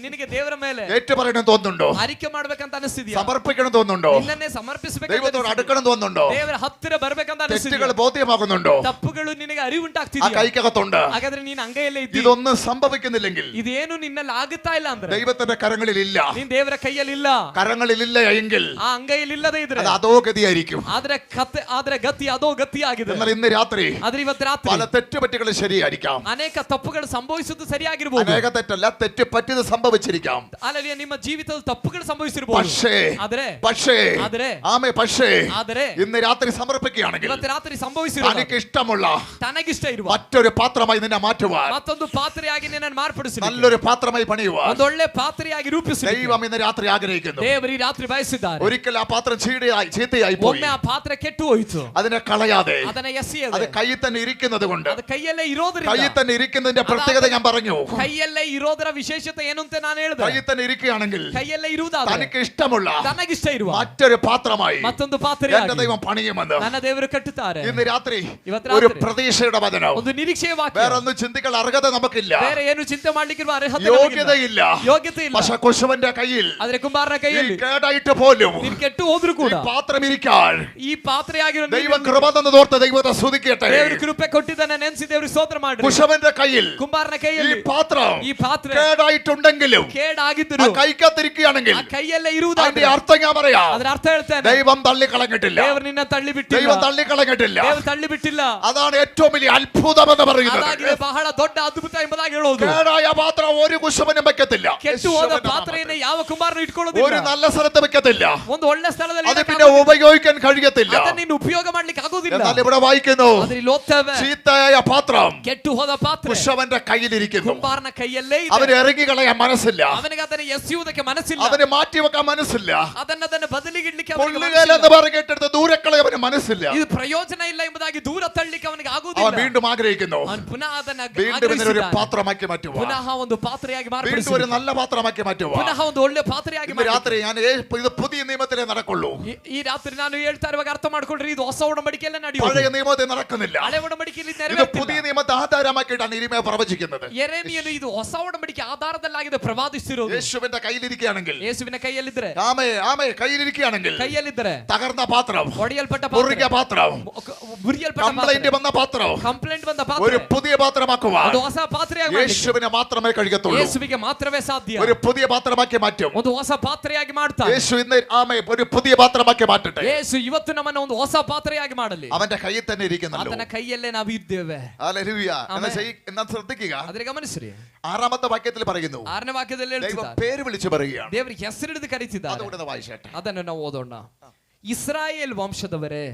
ನಿನಗೆ ದೇವರ ಮೇಲೆ ഏറ്റുപറയണം തോന്നുന്നുണ്ടോ? ಅರಿಕೆ ಮಾಡ್ಬೇಕಂತ ಅನಿಸ್ತಿದ್ಯಾ? സമർപ്പിക്കണം തോന്നുന്നുണ്ടോ? ನಿನ್ನನ್ನೇ ಸಮರ್ಪಿಸಬೇಕು, ദൈവത്തോട് അടുക്കണം തോന്നുന്നുണ്ടോ? ದೇವರ ಹತ್ತಿರ ಬರ್ಬೇಕಂತ ಅನಿಸ್ತಿದ್ಯಾ? തെറ്റുകൾ ബോധ്യമാകുന്നുണ്ടോ? ತಪ್ಪುಗಳು ನಿನಗೆ ಅರಿವು ആ ಉಂಟಾಗ್ತಿದ್ಯಾ? കൈക്കകത്തുണ്ട്. ಹಾಗಾದ್ರೆ ನೀನು ಅಂಗೈಯಲ್ಲೇ ಇದ್ದಿ. ഇതൊന്നും സംഭവിക്കുന്നില്ലെങ്കിൽ ಇದೇನು ನಿನ್ನಲ್ಲಿ ಆಗುತ್ತಾ ಇಲ್ಲ ಅಂದ್ರೆ ദൈവത്തിന്റെ കരങ്ങളിൽ ഇല്ല. ನೀನ್ ದೇವರ ಕೈಯಲ್ಲಿ ಇಲ್ಲ, കരങ്ങളിൽ ഇല്ല എങ്കിൽ ಆ ಅಂಗೈಯಲ್ಲಿ ಇಲ್ಲದೆ ಇದ್ರೆ അത് അതോ ഗതിയായിരിക്കും. ಆದ್ರೆ ಗತಿ ಅದೋ ಗತಿ ಆಗಿದೆ. എന്നാൽ ഇന്ന് രാത്രി ಆದ್ರೆ ಇವತ್ತು ರಾತ್ರಿ പല തെറ്റുപറ്റികളും ശരിയായിരിക്കാം. ಅನೇಕ ತಪ್ಪುಗಳು ಸಂಭವಿಸುವುದು ಸರಿಯಾಗಿರಬಹುದು. അനേക തെറ്റല്ല, തെറ്റ് പറ്റിയത് സംഭവിച്ചിരിക്കാം. ಅಲ್ಲವೇ ನಿಮ್ಮ ಜೀವಿತದ ತಪ್ಪುಗಳು ಸಂಭವಿಸಿರಬಹುದು. പക്ഷേ ആമേ പക്ഷേ ಆದರೆ ഇന്ന് രാത്രി സമർപ്പിക്കുകയാണെങ്കിൽ ಇವತ್ತು ರಾತ್ರಿ ಸಂಭವಿಸಿರುವ തനിക്ക് ഇഷ്ടമുള്ള ತನಗಿಷ್ಟ ಇರುವ മറ്റൊരു പാത്രമായി നിന്നെ മാറ്റുവാൻ, ಮತ್ತೊಂದು ಪಾತ್ರೆಯಾಗಿ ನಿನ್ನನ್ನು ಮಾರ್ಪಡಿಸಿ നല്ലൊരു പാത്രമായി പണിയുവാൻ ಒಂದೊಳ್ಳೆ ಪಾತ್ರೆಯಾಗಿ ರೂಪಿಸಿ ദൈവം ഇന്ന് രാത്രി ആഗ്രഹിക്കുന്നു. ದೇವರು ಈ ರಾತ್ರಿ ಬಯಸಿದ್ದಾರೆ. ഒരിക്കൽ ആ പാത്രം ചീത്തയായി പോയി, ಒಮ್ಮೆ ಆ ಪಾತ್ರೆ ಕೆಟ್ಟು ಹೋಯಿತು, അതിനെ കളയാതെ ಅದನ್ನ അത് ಎಸೆಯದೆ കയ്യിൽ തന്നെ ഇരിക്കുന്നത് കൊണ്ട്, ಅದು ಕೈಯಲ್ಲೇ ಇರೋದ್ರಿಂದ, കയ്യിൽ തന്നെ ഇരിക്കുന്നതിന്റെ പ്രത്യേകത ഞാൻ പറഞ്ഞു. ಕೈಯಲ್ಲೇ ಇರೋದರ ವಿಶೇಷತೆ ಏನು ಅಂತ ನಾನು ಹೇಳಿದೆ. കയ്യിൽ തന്നെ ഇരിക്കുകയാണെങ്കിൽ ಕೈಯಲ್ಲೇ ಇರುವುದಾದ್ರೆ തനിക്ക് ഇഷ്ടമുള്ള ತನಗಿಷ್ಟ ಇರುವ മറ്റൊരു പാത്രമായി ಮತ್ತೊಂದು എന്റെ ಪಾತ್ರೆಯಾಗಿ ദൈവം പണിയുമെന്ന് ನನ್ನ ದೇವರು ಕಟ್ಟುತ್ತಾರೆ. ഇന്ന് രാത്രി ಇವತ್ತು ഒരു ರಾತ್ರಿ പ്രതീക്ഷയുടെ വചനം. ಒಂದು ನಿರೀಕ್ಷೆಯ ವಾಕ್ಯ. വേറെ ഒന്നും ചിന്തിക്കാൻ അർഹത നമുക്കില്ല, ಬೇರೆ ಏನು ಚಿಂತೆ ಮಾಡ್ಲಿಕ್ಕಿರುವ ಅರ್ಹತೆ യോഗ്യതയില്ല. ಯೋಗ್ಯತೆ ಇಲ್ಲ. പക്ഷെ കുശവന്റെ കയ്യിൽ ಆದ್ರೆ ಕುಂಬಾರನ ഈ ಕೈಯಲ್ಲಿ കേടായിട്ട് പോലും ನೀನು ಕೆಟ್ಟು ಹೋದ್ರು ಕೂಡ ഈ പാത്രം ഇരിക്കാൻ ಈ ಪಾತ್ರೆಯಾಗಿರೋ ദൈവം കൃപ തന്നതോർത്ത് ദൈവത്തെ സ്തുതിക്കട്ടെ. ದೇವರು ಕೃಪೆ ಕೊಟ್ಟಿದ್ದಾನೆ ನೆನೆಸಿ ದೇವರು ಸ್ತೋತ್ರ ಮಾಡ್ರಿ. കുശവന്റെ കയ്യിൽ ಕುಂಬಾರನ ഈ ಕೈಯಲ್ಲಿ പാത്രം ಈ ಪಾತ್ರೆ കേടായിട്ടുണ്ടെങ്കിലും ആ ಕೇಡಾಗಿದ್ದರು കൈക്കത്തിരിക്കുകയാണെങ്കിൽ ಆ ಕೈಯಲ್ಲೇ അതിന്റെ ಇರುವುದಾದ್ರೆ അർത്ഥം ഞാൻ പറയാം, ಅದರ ಅರ್ಥ ಹೇಳ್ತೇನೆ, ദൈവം തള്ളിക്കളഞ്ഞിട്ടില്ല. ದೇವರು ನಿನ್ನ ತಳ್ಳಿ ಬಿಟ್ಟಿಲ್ಲ, ദൈവം തള്ളിക്കളഞ്ഞിട്ടില്ല. ದೇವರು ತಳ್ಳಿ ಬಿಟ್ಟಿಲ್ಲ. അതാണ് ഏറ്റവും വലിയ അത്ഭുതമെന്ന് പറയുന്നത്. ಅದಾಗಿದೆ ಬಹಳ ದೊಡ್ಡ ಅದ್ಭುತ ಎಂಬುದಾಗಿ ಹೇಳೋದು. കേടായ പാത്രം ഒരു കുശവനും വെക്കത്തില്ല. ಕೆಟ್ಟು ಹೋದ ಪಾತ್ರೆಯನ್ನು ಯಾವ ಕುಂಬಾರನು ಇಟ್ಕೊಳ್ಳೋದಿಲ್ಲ, ഒരു നല്ല സ്ഥലത്ത് വെക്കത്തില്ല. ಒಂದು ಒಳ್ಳೆ ಸ್ಥಳದಲ್ಲಿ അത് പിന്നെ ഉപയോഗിക്കാൻ കഴിയത്തില്ല. ಅದನ್ನ ನೀನು ಉಪಯೋಗ ಮಾಡ್ಲಿಕ್ಕೆ ಆಗೋದಿಲ್ಲ. എന്നാൽ ഇവിടെ വായിക്കുന്നു, ಅದ್ರಲ್ಲಿ ಓದ್ತೇವೆ, ചീത്തയായ പാത്രം ಕೆಟ್ಟು ಹೋದ ಪಾತ್ರೆ കുശവന്റെ കയ്യിലിരിക്കുന്നു. ಕುಂಬಾರನ ಕೈಯಲ್ಲೇ ಇದೆ. അവന് ഇറങ്ങി കളയാൻ മനസ്സില്ല, ಅವನಿಗೆ ಅದನ್ನು ಎಸೆಯುವುದಕ್ಕೆ ಮನಸ್ಸಿಲ್ಲ, അവന് മാറ്റിവെക്കാൻ മനസ്സില്ല, ಅದನ್ನ ಬದಲಿಗಿಡ್ಲಿಕ್ಕೆ ಅವನಿಗೆ പൊള്ളുകയെന്ന് പറഞ്ഞിട്ടെടുത്ത് ദൂരക്കളയാൻ അവന് മനസ്സില്ല. ಇದು ಪ್ರಯೋಜನ ಇಲ್ಲ ಎಂಬುದಾಗಿ ದೂರ ತಳ್ಳಿಕ್ಕೆ ಅವನಿಗೆ അവൻ ಆಗುವುದಿಲ್ಲ. വീണ്ടും ആഗ്രഹിക്കുന്നു, ಅವನು ಪುನಃ ಅದನ್ನ വീണ്ടും ഇതിനൊരു ಆಗ್ರಹಿಸಿದ್ದಾನೆ. പാത്രമാക്കി മാറ്റുക, ಪುನಃ ಒಂದು ಪಾತ್ರೆಯಾಗಿ വീണ്ടും ಮಾರ್ಪಡಿಸಿ ഒരു നല്ല പാത്രമാക്കി മാറ്റുക. ಪುನಃ ಒಂದು ಒಳ್ಳೆ ಪಾತ್ರೆಯಾಗಿ ഇന്ന് രാത്രി ഞാൻ ഇത് പുതിയ നിയമത്തിലേ നടക്കുള്ളൂ. ಈ ರಾತ್ರಿ ನಾನು ಹೇಳ್ತಾ ಇರುವಾಗ ಅರ್ಥ ಮಾಡ್ಕೊಳ್ರಿ, ಇದು ಹೊಸ ಒಡಂಬಡಿಕೆಯಲ್ಲೇ ನಡೆಯುವುದು, പഴയ നിയമത്തിൽ നടക്കുന്നില്ല. ಹಳೆ ಒಡಂಬಡಿಕೆಯಲ್ಲಿ ഇത് ನೆರವೇರ್ತಿಲ್ಲ. പുതിയ നിയമത്തെ ആധാരമാക്കിയിട്ടാണ് ഇരിമയ പ്രവചിക്കുന്നത്. ಯೆರೆಮೀಯನು ಇದು ಹೊಸ ಒಡಂಬಡಿಕೆ ಆಧಾರದಲ್ಲಾಗಿದೆ ಪ್ರವಾದಿಸಿರೋದು. യേശുവിന്റെ കയ്യിലിരിക്കുകയാണെങ്കിൽ, ಯೇಸುವಿನ ಕೈಯಲ್ಲಿದ್ರೆ ആമേ കയ്യിലിരിക്കുകയാണെങ്കിൽ, ಕೈಯಲ್ಲಿದ್ರೆ തകർന്ന പാത്രം, ಒಡೆಯಲ್ಪಟ್ಟ മുറുകിയ പാത്രം, ಮುರಿಯಲ್ಪಟ್ಟ കംപ്ലൈന്റ് വന്ന പാത്രം ಕಂಪ್ಲೇಂಟ್ ಬಂದ ഒരു ಪಾತ್ರೆ പുതിയ പാത്രമാക്കുവാൻ ಅದು ಹೊಸ ಪಾತ್ರೆಯಾಗಿ ಮಾಡ್ಲಿಕ್ಕೆ യേശുവിനെ മാത്രമേ കഴിയത്തുള്ളൂ. ಯೇಸುವಿಗೆ ಮಾತ್ರವೇ ಸಾಧ್ಯ. ഒരു പുതിയ പാത്രമാക്കി മാറ്റും ಒಂದು ಹೊಸ ಪಾತ್ರೆಯಾಗಿ ಮಾಡ್ತಾನೆ യേശു. ഇന്ന് ഒരു പുതിയ പാത്രമാക്കി മാറ്റട്ടെ. ಯೇಸು ಇವತ್ತು ನಮ್ಮನ್ನು ಒಂದು ಹೊಸ ಪಾತ್ರೆಯಾಗಿ ಮಾಡಲಿ. അവന്റെ കയ്യിൽ തന്നെ ഇരിക്കുന്നല്ലോ. ಆತನ ಕೈಯಲ್ಲೇ ನಾವು ಇದ್ದೇವೆ. ഹല്ലേലൂയ. എന്നാ ശ്രദ്ധിക്കുക, ಆದ್ರೆ ಗಮನಿಸ್ರಿ, 6ാമത്തെ വാക്യത്തിൽ പറയുന്നു, 6ನೇ ವಾಕ್ಯದಲ್ಲಿ ദൈവം ಹೇಳ್ತಿದ್ದಾರೆ, പേര് വിളിച്ചു പറയുകയാണ്. ದೇವರಿಗೆ ಹೆಸರಿಡಿದು ಕರೀತಿದ್ದಾರೆ. അതുകൊണ്ട് വായിച്ചേട്ടെ, ಅದನ್ನು ನಾವು ಓದೋಣ. ಇಸ್ರಾಯೇಲ್ ವಂಶದವರೇ,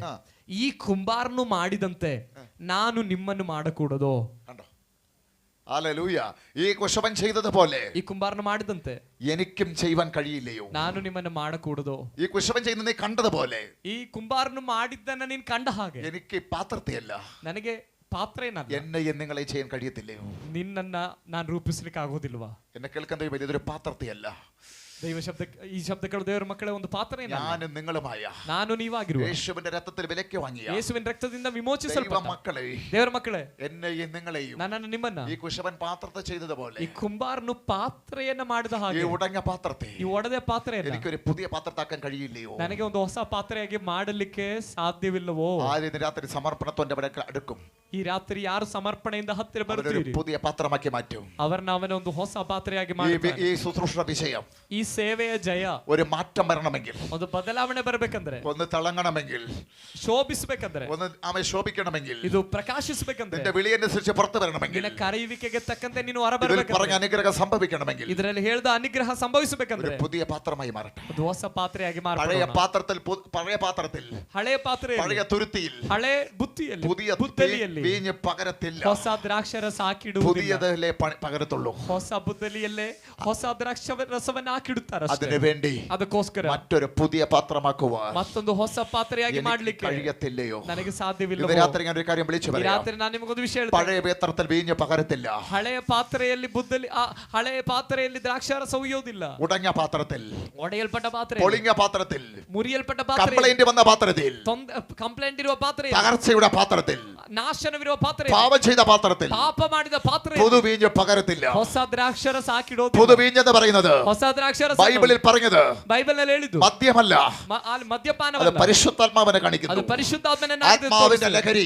ಈ ಕುಂಬಾರನು ಮಾಡಿದಂತೆ ನಾನು ನಿಮ್ಮನ್ನು ಮಾಡಕೂಡದೋ. കണ്ടോ? ഹല്ലേലൂയ. ഈ കുശവൻ ചെയ്തതുപോലെ ಈ ಕುಂಬಾರನು ಮಾಡಿದಂತೆ എനിക്കും ചെയ്യുവാൻ കഴിയില്ലയോ? ನಾನು ನಿಮ್ಮನ್ನು ಮಾಡಕೂಡದೋ. ഈ കുശവൻ ചെയ്യുന്ന നീ കണ്ടതുപോലെ ಈ ಕುಂಬಾರನು ಮಾಡಿದ್ದನ್ನ ನೀನ್ ಕಂಡ ಹಾಗೆ എനിക്ക് പാത്രത്തെയല്ല, ನನಗೆ ಪಾತ್ರೆನಲ್ಲ. എന്നെയും നിങ്ങളെ ചെയ്യാൻ കഴിയത്തില്ലയോ? ನಿನ್ನನ್ನ ನಾನು ರೂಪಿಸ್ಲಿಕ್ಕೆ ಆಗೋದಿಲ್ವಾ? എന്നെ കേൾക്കാൻ ദൈവം ഇതൊരു പാത്രത്തെയല്ല. ದೈವ ಶಬ್ದ, ಈ ಶಬ್ದಗಳು ದೇವರ ಮಕ್ಕಳೇ ಒಂದು ಪಾತ್ರೆ. ഞാനും നിങ്ങളുമായ ನಾನು ನೀವಾಗಿರುವ യേശുവിന്റെ രക്തത്തിൽ വിലയ്ക്ക് വാങ്ങിയ ಯೇಸುವಿನ ರಕ್ತದಿಂದ ವಿಮೋಚಿಸಲ್ಪಟ್ಟ മക്കളെ, ದೇವರ ಮಕ್ಕಳೇ, എന്നെയും നിങ്ങളെയും ನನ್ನನ್ನು ನಿಮ್ಮನ್ನ ഈ കുശവൻ പാത്രത്തെ ചെയ്തതുപോലെ ಈ ಕುಂಬಾರನು ಪಾತ್ರೆಯನ್ನ ಮಾಡಿದ ഈ ಹಾಗೆ ഉടഞ്ഞ പാത്രത്തെ ಈ ಒಡೆದ ಪಾತ್ರೆಯನ್ನ എനിക്കൊരു പുതിയ പാത്രത്താക്കാൻ കഴിയില്ലയോ? ನನಗೆ ಒಂದು ಹೊಸ ಪಾತ್ರೆಯಾಗಿ ಮಾಡಲಿಕ್ಕೆ ಸಾಧ್ಯವಿಲ್ಲವೋ? ആദ്യം രാത്രി സമർപ്പണത്തോന്റെ അവിടെ അടുക്കും. ಈ ರಾತ್ರಿ ಯಾರು ಸಮರ್ಪಣೆಯಿಂದ ಹತ್ತಿರ അവനൊരു ಬರ್ತೀರಿ പുതിയ പാത്രമാക്കി മാറ്റും. ಅವರನ್ನ ಅವನ ಒಂದು ಹೊಸ ಪಾತ್ರೆಯಾಗಿ ഈ ಮಾಡ್ತಾನೆ. ഈ ശുശ്രൂഷ വിഷയം ಈ ಸೇವೆಯ ಜಯ ഒരു മാറ്റം വരണമെങ്കിൽ, ಒಂದು ಬದಲಾವಣೆ ಬರ್ಬೇಕಂದ್ರೆ, ഒന്ന് തിളങ്ങണമെങ്കിൽ, ಶೋಭಿಸಬೇಕಂದ್ರೆ, ഒന്ന് അവൻ ശോഭിക്കണമെങ്കിൽ, ಇದು ಪ್ರಕಾಶಿಸಬೇಕಂದ್ರೆ, നിന്റെ വിളിയനുസരിച്ച് പുറത്തു വരണമെങ്കിൽ, ನಿನ್ನ ಕರೆಯುವಿಕೆಗೆ ತಕ್ಕಂತೆ ನೀನು ಹೊರ ഇതിൽ പറഞ്ഞ ಬರಬೇಕಂದ್ರೆ, അനുഗ്രഹം സംഭവിക്കണമെങ്കിൽ ಇದರಲ್ಲಿ ಹೇಳ್ದ ಅನುಗ್ರಹ ഒരു ಸಂಭವಿಸಬೇಕಂದ್ರೆ പുതിയ പാത്രമായി മാറട്ടെ. ಒಂದು ಹೊಸ ಪಾತ್ರೆಯಾಗಿ പഴയ ಮಾರ್ಪಡೋಣ. പാത്രത്തിൽ ಹಳೆ ಪಾತ್ರೆಯಲ್ಲಿ, പഴയ തുരുത്തിയിൽ ಹಳೆ ಬುತ್ತಿಯಲ್ಲಿ, പുതിയ ಬುದ್ದಲಿಯಲ್ಲಿ വീഞ്ഞ് പകരത്തില്ല. ಹೊಸ ದ್ರಾಕ್ಷರಸ ಹಾಕಿಡುವುದಿಲ್ಲ. പുതിയതല്ലേ പകരത്തുള്ളൂ. ಹೊಸ ಬುದ್ದಲಿಯಲ್ಲೇ ಹೊಸ ದ್ರಾಕ್ಷ ರಸವನ್ನ ಹಾಕಿಡುತ್ತಾರೆ. അതിനു വേണ്ടി ಅದಕ್ಕೋಸ್ಕರ മറ്റൊരു പുതിയ പാത്രമാക്കുവാൻ ಮತ್ತೊಂದು ಹೊಸ ಪಾತ್ರೆಯಾಗಿ ಮಾಡ್ಲಿಕ್ಕೆ കഴിയത്തില്ലയോ? ನನಗೆ ಸಾಧ್ಯವಿಲ್ಲ. ഇന്ന് രാത്രി ഞാൻ ഒരു കാര്യം വിളിച്ചു ಈ പറയാം. ರಾತ್ರಿ ನಾನು ನಿಮಗೊಂದು ವಿಷಯ ಹೇಳ್ತೇನೆ. പഴയ പാത്രത്തിൽ വീഞ്ഞ് പകരത്തില്ല. ಹಳೆಯ ಪಾತ್ರೆಯಲ್ಲಿ ಬುದ್ದಲಿ, ಹಳೆಯ ಪಾತ್ರೆಯಲ್ಲಿ ದ್ರಾಕ್ಷಾರಸ ಉಯ್ಯೋದಿಲ್ಲ. ഉടഞ്ഞ പാത്രത്തിൽ, ಒಡೆಯಲ್ಪಟ್ಟ ಪಾತ್ರೆ, പൊളിഞ്ഞ പാത്രത്തിൽ, ಮುರಿಯಲ್ಪಟ್ಟ ಪಾತ್ರೆ, കംപ്ലൈന്റ് വന്ന പാത്രത്തിൽ, ಕಂಪ್ಲೇಂಟ್ ಇರುವ ಪಾತ್ರೆ, തകർച്ചയുടെ പാത്രത്തിൽ, ನಾಶನವಿರುವ ಪಾತ್ರೆ, പാപം ചെയ്ത പാത്രത്തിൽ ಪಾಪ ಮಾಡಿದ ಪಾತ್ರೆ പുതുവീഞ്ഞ് പകരത്തില്ല. ಹೊಸ ದ್ರಾಕ್ಷಾರಸ ಹಾಕಿಡೋದು. പുതുവീഞ്ഞെന്ന് പറയുന്നത് ಹೊಸ ದ್ರಾಕ್ಷಾರಸ ബൈബിളിൽ പറഞ്ഞത് ಬೈಬಲ್ ನಲ್ಲಿ ಹೇಳಿದ್ದು മദ്യമല്ല, അത് ಮದ್ಯಪಾನವಲ್ಲ, പരിശുദ്ധാത്മാവിനെ ಅದು കാണിക്കുന്നു. ಪರಿಶುದ್ಧಾತ್ಮನನ್ನ ആത്മാവിന്റെ ലഹരി,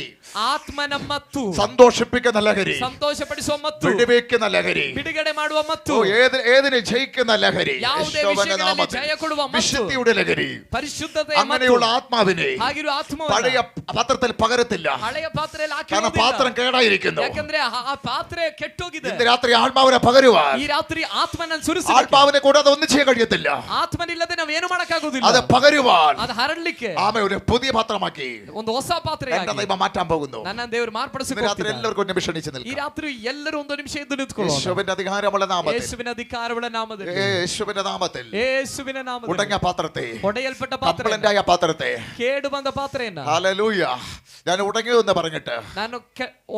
ಆತ್ಮನ ಮತ್ತು സന്തോഷിപ്പിക്കുന്ന ലഹരി, ಸಂತೋಷಪಡಿಸುವ ಮತ್ತು വിടുവിക്കുന്ന ലഹരി, ಬಿಡುಗಡೆ ಮಾಡುವ ಮತ್ತು ഏതിനെ ജയിക്കുന്ന ലഹരി, ಯಾವುದೇ യേശുവിന്റെ ವಿಷಯಗಳಲ್ಲಿ നാമത്തിൽ ಜಯ ಕೊಡುವ ಮತ್ತು വിശുദ്ധിയുടെ ലഹരി, ಪರಿಶುದ್ಧತೆ അങ്ങനെയുള്ള ആത്മാവിനെ ಆಗಿರುವ ಆತ್ಮವನ್ನ പഴയ പാത്രത്തിൽ പകരത്തില്ല. ಹಳೆಯ ಪಾತ್ರೆಯಲ್ಲಿ കാരണം പാത്രം കേടായിരിക്കുന്നു. ಯಾಕಂದ್ರೆ ಆ ಪಾತ್ರೆ ಕೆಟ್ಟೋಗಿದೆ. ഇന്ന് രാത്രി ആത്മാവിനെ പകരുവാൻ, ಈ ರಾತ್ರಿ ಆತ್ಮನನ್ನು ಸುರಿಸಿ, ആത്മാവിനെ കൂടാതെ ഒന്നും ചെയ്യാൻ കഴിയത്തില്ല. ಆತ್ಮನಿಲ್ಲದೆ ನಾವೇನು ಮಾಡಕ್ಕಾಗೋದಿಲ್ಲ. അത് പകരുവാൻ ಅದು ಹರಡ್ಲಿಕ್ಕೆ ആമേ ഒരു പുതിയ പാത്രമാക്കി ಒಂದು ಹೊಸ ಪಾತ್ರೆ എന്റെ ദൈവം മാറ്റാൻ പോകുന്നു. ನನ್ನ ದೇವರು ഇന്ന് രാത്രി ಮಾರ್ಪಡಿಸಿಕೊಳ್ತಿದ್ದಾರೆ. എല്ലാവർക്കും ഒരു നിമിഷം എണീച്ച് ಈ നിൽക്കാം. ರಾತ್ರಿ ಎಲ್ಲರೂ ಒಂದು ನಿಮಿಷ ಎದ್ದು ನಿಂತ್ಕೊಳ್ಳೋಣ. യേശുവിന്റെ അധികാരമുള്ള നാമത്തിൽ, ಯೇಸುವಿನ ಅಧಿಕಾರವುಳ್ಳ ನಾಮದಲ್ಲಿ, യേശുവിന്റെ നാമത്തിൽ ಯೇಸುವಿನ ನಾಮದಲ್ಲಿ ഉടഞ്ഞ പാത്രത്തെ, ಹೊಡೆಯಲ್ಪಟ್ಟ ಪಾತ್ರೆ, കംപ്ലൈന്റ് ആയ പാത്രത്തെ, ಕೇಡು ಬಂದ ಪಾತ್ರೆಯನ್ನ ഹല്ലേലൂയ, ഞാൻ ഉടഞ്ഞു എന്ന് പറഞ്ഞിട്ട്, ನಾನು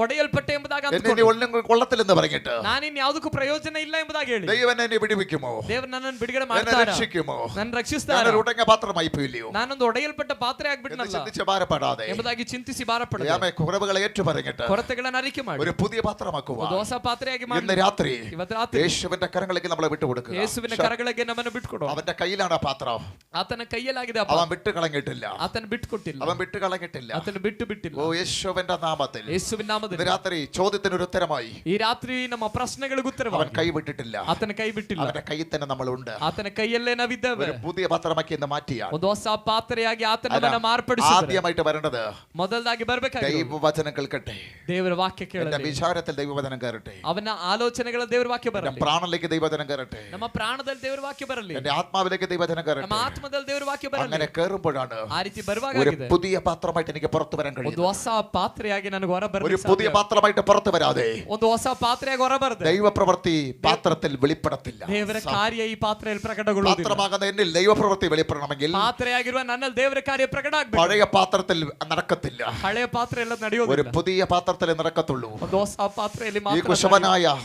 ಒಡೆಯಲ್ಪಟ್ಟೆ ಎಂಬುದಾಗಿ എന്നെ ಅಂದ್ಕೊಂಡು, ഒന്നും കൊള്ളത്തില്ലെന്ന് പറഞ്ഞിട്ട് ನಾನಿನ್ ಯಾವುದಕ್ಕೂ ಪ್ರಯೋಜನ ಇಲ್ಲ ಎಂಬುದಾಗಿ ಹೇಳಿ, ദൈവം എന്നെ വിടുവിക്കുമോ? ದೇವರು ನನ್ನನ್ನು ಬಿಡುಗಡೆ എന്നെ ಮಾಡ್ತಾರ, രക്ഷിക്കുമോ? ನನ್ನ ರಕ್ಷಿಸ್ತಾರ. ഞാനൊരു ഉടഞ്ഞ പാത്രമായി പോയില്ലയോ ನಾನೊಂದು ಒಡೆಯಲ್ಪಟ್ಟ ಪಾತ್ರೆ എന്ന് ಆಗ್ಬಿಟ್ನಲ್ಲ ചിന്തിച്ച് ഭാരപ്പെടാതെ, ಎಂಬುದಾಗಿ ಚಿಂತಿಸಿ ಭಾರಪಡದೆ, ആമേ കുറവുകളെ ഏറ്റു പറഞ്ഞിട്ട് ಕೊರತೆಗಳನ್ನು ಅರಿಕೆ ಮಾಡಿ ഒരു പുതിയ പാത്രമാക്കുവാൻ ಒಂದು ಹೊಸ ಪಾತ್ರೆಯಾಗಿ ഇന്ന് ಮಾಡಿ രാത്രി ಇವತ್ತು ರಾತ್ರಿ യേശുവിന്റെ കരങ്ങളിലേക്ക് നമ്മളെ വിട്ടുകൊടുക്കുക. ಯೇಸುವಿನ ಕರಗಳಿಗೆ ನಮ್ಮನ್ನು ಬಿಟ್ಕೊಡು. അവന്റെ കയ്യിലാണ് ആ പാത്രം. ಆತನ ಕೈಯಲ್ಲಾಗಿದೆ ಆ അവൻ ಪಾತ್ರೆ. വിട്ട് കളഞ്ഞിട്ടില്ല. ಆತನ ಬಿಟ್ಕೊಟ್ಟಿಲ್ಲ, അവൻ വിട്ട് കളഞ്ഞിട്ടില്ല. ಆತನ ಬಿಟ್ಟಿಲ್ಲ. ഓ യേശുവിന്റെ നാമത്തിൽ ಯೇಸುವಿನ ഇന്ന് ನಾಮದಲ್ಲಿ രാത്രി ചോദ്യത്തിന് ഒരു ഉത്തരമായി ಈ ರಾತ್ರಿ ನಮ್ಮ ಪ್ರಶ್ನೆಗಳಿಗೆ അവൻ ಉತ್ತರವಾಗಿ കൈ വിട്ടിട്ടില്ല. ಆತನ ಕೈ ಬಿಟ್ಟಿಲ್ಲ. അവന്റെ കയ്യിൽ തന്നെ നമ്മളുണ്ട്. ಆತನ ಕೈಯಲ್ಲೇ ನಾವಿದ್ದೇವೆ. ഒരു പുതിയ പാത്രമാക്കി ഇന്ന് മാറ്റിയാൽ ಒಂದು ಹೊಸ ಪಾತ್ರೆಯಾಗಿ ಆತನನ್ನ ಮಾರ್ಪಡಿಸಿದರೆ ആദ്യമായിട്ട് വരേണ്ടത് ಮೊದಲಾಗಿ ಬರ್ಬೇಕಾಗಿ ദൈവവചനം കേൾക്കട്ടെ. ದೇವರ ವಾಕ್ಯ എന്റെ ಕೇಳಲಿ. വിചാരത്തിൽ ദൈവവചനം കയറട്ടെ. ಅವನ ಆಲೋಚನೆಗಳ ದೇವರ ವಾಕ್ಯ എന്റെ ಬರಲಿ. പ്രാണനിലേക്ക് ദൈവവചനം കയറട്ടെ. ನಮ್ಮ ಪ್ರಾಣದಲ್ಲಿ ದೇವರ ವಾಕ್ಯ ಬರಲಿ. എന്റെ ആത്മാവിലേക്ക് ദൈവവചനം ನಮ್ಮ കയറട്ടെ. ಆತ್ಮದಲ್ಲಿ ದೇವರ ವಾಕ್ಯ ಬರಲಿ. അങ്ങനെ കയറുമ്പോഴാണ് ಆ ರೀತಿ ಬರುವಾಗ ഒരു ಆಗಿದೆ. പുതിയ പാത്രമായിട്ട് എനിക്ക് പുറത്തു വരാൻ ಒಂದು കഴിയും. ಹೊಸ ಪಾತ್ರೆಯಾಗಿ ನನಗೆ ಹೊರ ഒരു ಬರಲಿಕ್ಕೆ പുതിയ ಸಾಧ್ಯ. പാത്രമായിട്ട് പുറത്തു വരാതെ ಒಂದು ಹೊಸ ಪಾತ್ರೆಯಾಗಿ ಹೊರ ಬರದೆ ദൈവപ്രവൃത്തി പാത്രത്തിൽ വെളിപ്പെടത്തില്ല. ದೇವರ ಕಾರ್ಯ ಈ ಪಾತ್ರೆಯಲ್ಲಿ ಪ್ರಕಟಗೊಳ್ಳುವುದಿಲ್ಲ. പാത്രമാകുന്ന എന്നിൽ ദൈവപ്രവൃത്തി വെളിപ്പെടണമെങ്കിൽ ಪಾತ್ರೆಯಾಗಿರುವ ನನ್ನಲ್ಲಿ ದೇವರ ಕಾರ್ಯ ಪ್ರಕಟ ಆಗ್ಬೇಕು. പഴയ പാത്രത്തിൽ നടക്കത്തില്ല. ಹಳೆಯ ಪಾತ್ರೆ ಎಲ್ಲ ഒരു ನಡೆಯೋದಿಲ್ಲ. പുതിയ പാത്രത്തിൽ നടക്കത്തുള്ളൂ. ಒಂದು ಹೊಸ ಪಾತ್ರೆಯಲ್ಲಿ ഈ ಮಾತ್ರ കുശവനായ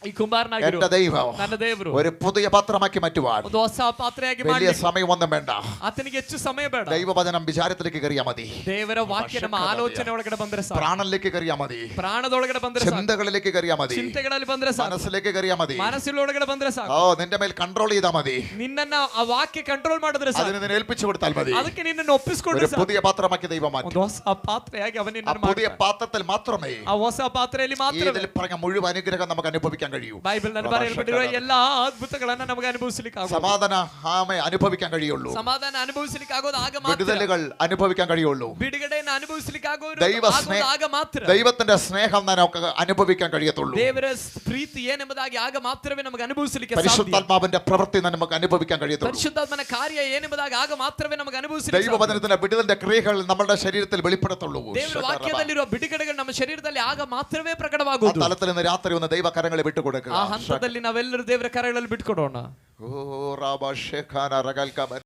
ಈ ಕುಂಬಾರನಾಗಿರುವ എന്റെ ദൈവം ನನ್ನ ದೇವರು ഒരു പുതിയ പാത്രമാക്കി മാറ്റുവാൻ ಒಂದು ಹೊಸ ಪಾತ್ರೆಯಾಗಿ വലിയ ಮಾಡಿ സമയമൊന്നും വേണ്ട. ಆತನಿಗೆ ಹೆಚ್ಚು ಸಮಯ ಬೇಡ. ദൈവവചനം വിചാരത്തിലേക്ക് കയറിയാ മതി. ದೇವರ ವಾಕ್ಯ ನಮ್ಮ ಆಲೋಚನೆ ಒಳಗಡೆ ಬಂದ್ರೆ ಸಾಕು. പ്രാണനിലേക്ക് കയറിയാ മതി. ಪ್ರಾಣದೊಳಗಡೆ ಬಂದ್ರೆ ಸಾಕು. ചിന്തകളിലേക്ക് കയറിയാ മതി. ಚಿಂತೆಗಳಲ್ಲಿ ಬಂದ್ರೆ ಸಾಕು. മനസ്സിലേക്ക് കയറിയാ മതി. ಮನಸ್ಸಿನೊಳಗಡೆ ಬಂದ್ರೆ ಸಾಕು. ഓ നിന്റെ മേൽ കൺട്രോൾ ചെയ്താൽ മതി. ನಿನ್ನನ್ನ ಆ ವಾಕ್ಯ ಕಂಟ್ರೋಲ್ ಮಾಡಿದ್ರೆ ಸಾಕು. അതിനെ നിന്നെ ഏൽപ്പിച്ചു കൊടുത്താൽ മതി. ಅದಕ್ಕೆ ನಿನ್ನನ್ನು ಒಪ್ಪಿಸಿಕೊಂಡ್ರೆ ഒരു ಸಾಕು. പുതിയ പാത്രമാക്കി ദൈവം മാറ്റി. ಒಂದು ಹೊಸ ಪಾತ್ರೆಯಾಗಿ ಅವನ ആ ನಿನ್ನನ್ನು പുതിയ ಮಾಡ್ತಾನೆ. പാത്രത്തിൽ മാത്രമേ ಆ ಹೊಸ ಪಾತ್ರೆಯಲ್ಲಿ ಮಾತ್ರ ഇതിൽ പറഞ്ഞ മുഴുവൻ അനുഗ്രഹം നമുക്ക് അനുഭവിക്കാൻ കഴിയൂ. ಬೈಬಲ್ ನಲ್ಲಿ ಬರೆಯಲ್ಪಟ್ಟಿರುವ ಎಲ್ಲಾ ಅದ್ಭುತಗಳನ್ನ ನಮಗೆ ಅನುಭವಿಸಲಿಕ್ಕೆ ಆಗೋದು. സമാധാന ആമേ അനുഭവിക്കാൻ കഴിയുള്ളൂ. ಸಮಾಧಾನ ಅನುಭವಿಸಲಿಕ್ಕೆ ಆಗೋದು ಆಗ ಮಾತ್ರ. വിടുതലുകൾ അനുഭവിക്കാൻ കഴിയുള്ളൂ. ಬಿಡುಗಡೆಯನ್ನು ಅನುಭವಿಸಲಿಕ್ಕೆ ಆಗೋದು ಆಗ ಮಾತ್ರ. ദൈവത്തിന്റെ സ്നേഹം നമുക്ക് അനുഭവിക്കാൻ കഴിയത്തുള്ളൂ. ದೇವರ ಪ್ರೀತಿ ಏನೆಂಬುದಾಗಿ ಆಗ ಮಾತ್ರವೇ ನಮಗೆ ಅನುಭವಿಸಲಿಕ್ಕೆ ಸಾಧ್ಯ. പരിശുദ്ധാത്മാവിന്റെ പ്രവൃത്തി നമുക്ക് അനുഭവിക്കാൻ കഴിയത്തുള്ളൂ. ಪರಿಶುದ್ಧಾತ್ಮನ ಕಾರ್ಯ ಏನೆಂಬುದಾಗಿ ಆಗ ಮಾತ್ರವೇ ನಮಗೆ ಅನುಭವಿಸಲಿಕ್ಕೆ ಸಾಧ್ಯ. ദൈവവചനത്തിന്റെ വിടുതലിന്റെ ക്രിയകൾ നമ്മുടെ ശരീരത്തിൽ വെളിപ്പെടുത്തുള്ളൂ. ದೇವರ ವಾಕ್ಯದಲ್ಲಿರುವ ಬಿಡುಗಡೆಗಳು ನಮ್ಮ ಶರೀರದಲ್ಲಿ ಆಗ ಮಾತ್ರವೇ ആ ಪ್ರಕಟವಾಗುವುದು. തലത്തിൽ നിന്ന് രാത്രി ഒന്ന് ദൈവകരങ്ങളെ വിട്ടുകൊടുക്കുക. ಆ ಹಂತದಲ್ಲಿ ನಾವೆಲ್ಲರೂ ದೇವರ ಕರಗಳಲ್ಲಿ ಬಿಟ್ಕೊಡೋಣ. ഓ റാബ ഷെഖാന റഗൽ കബർ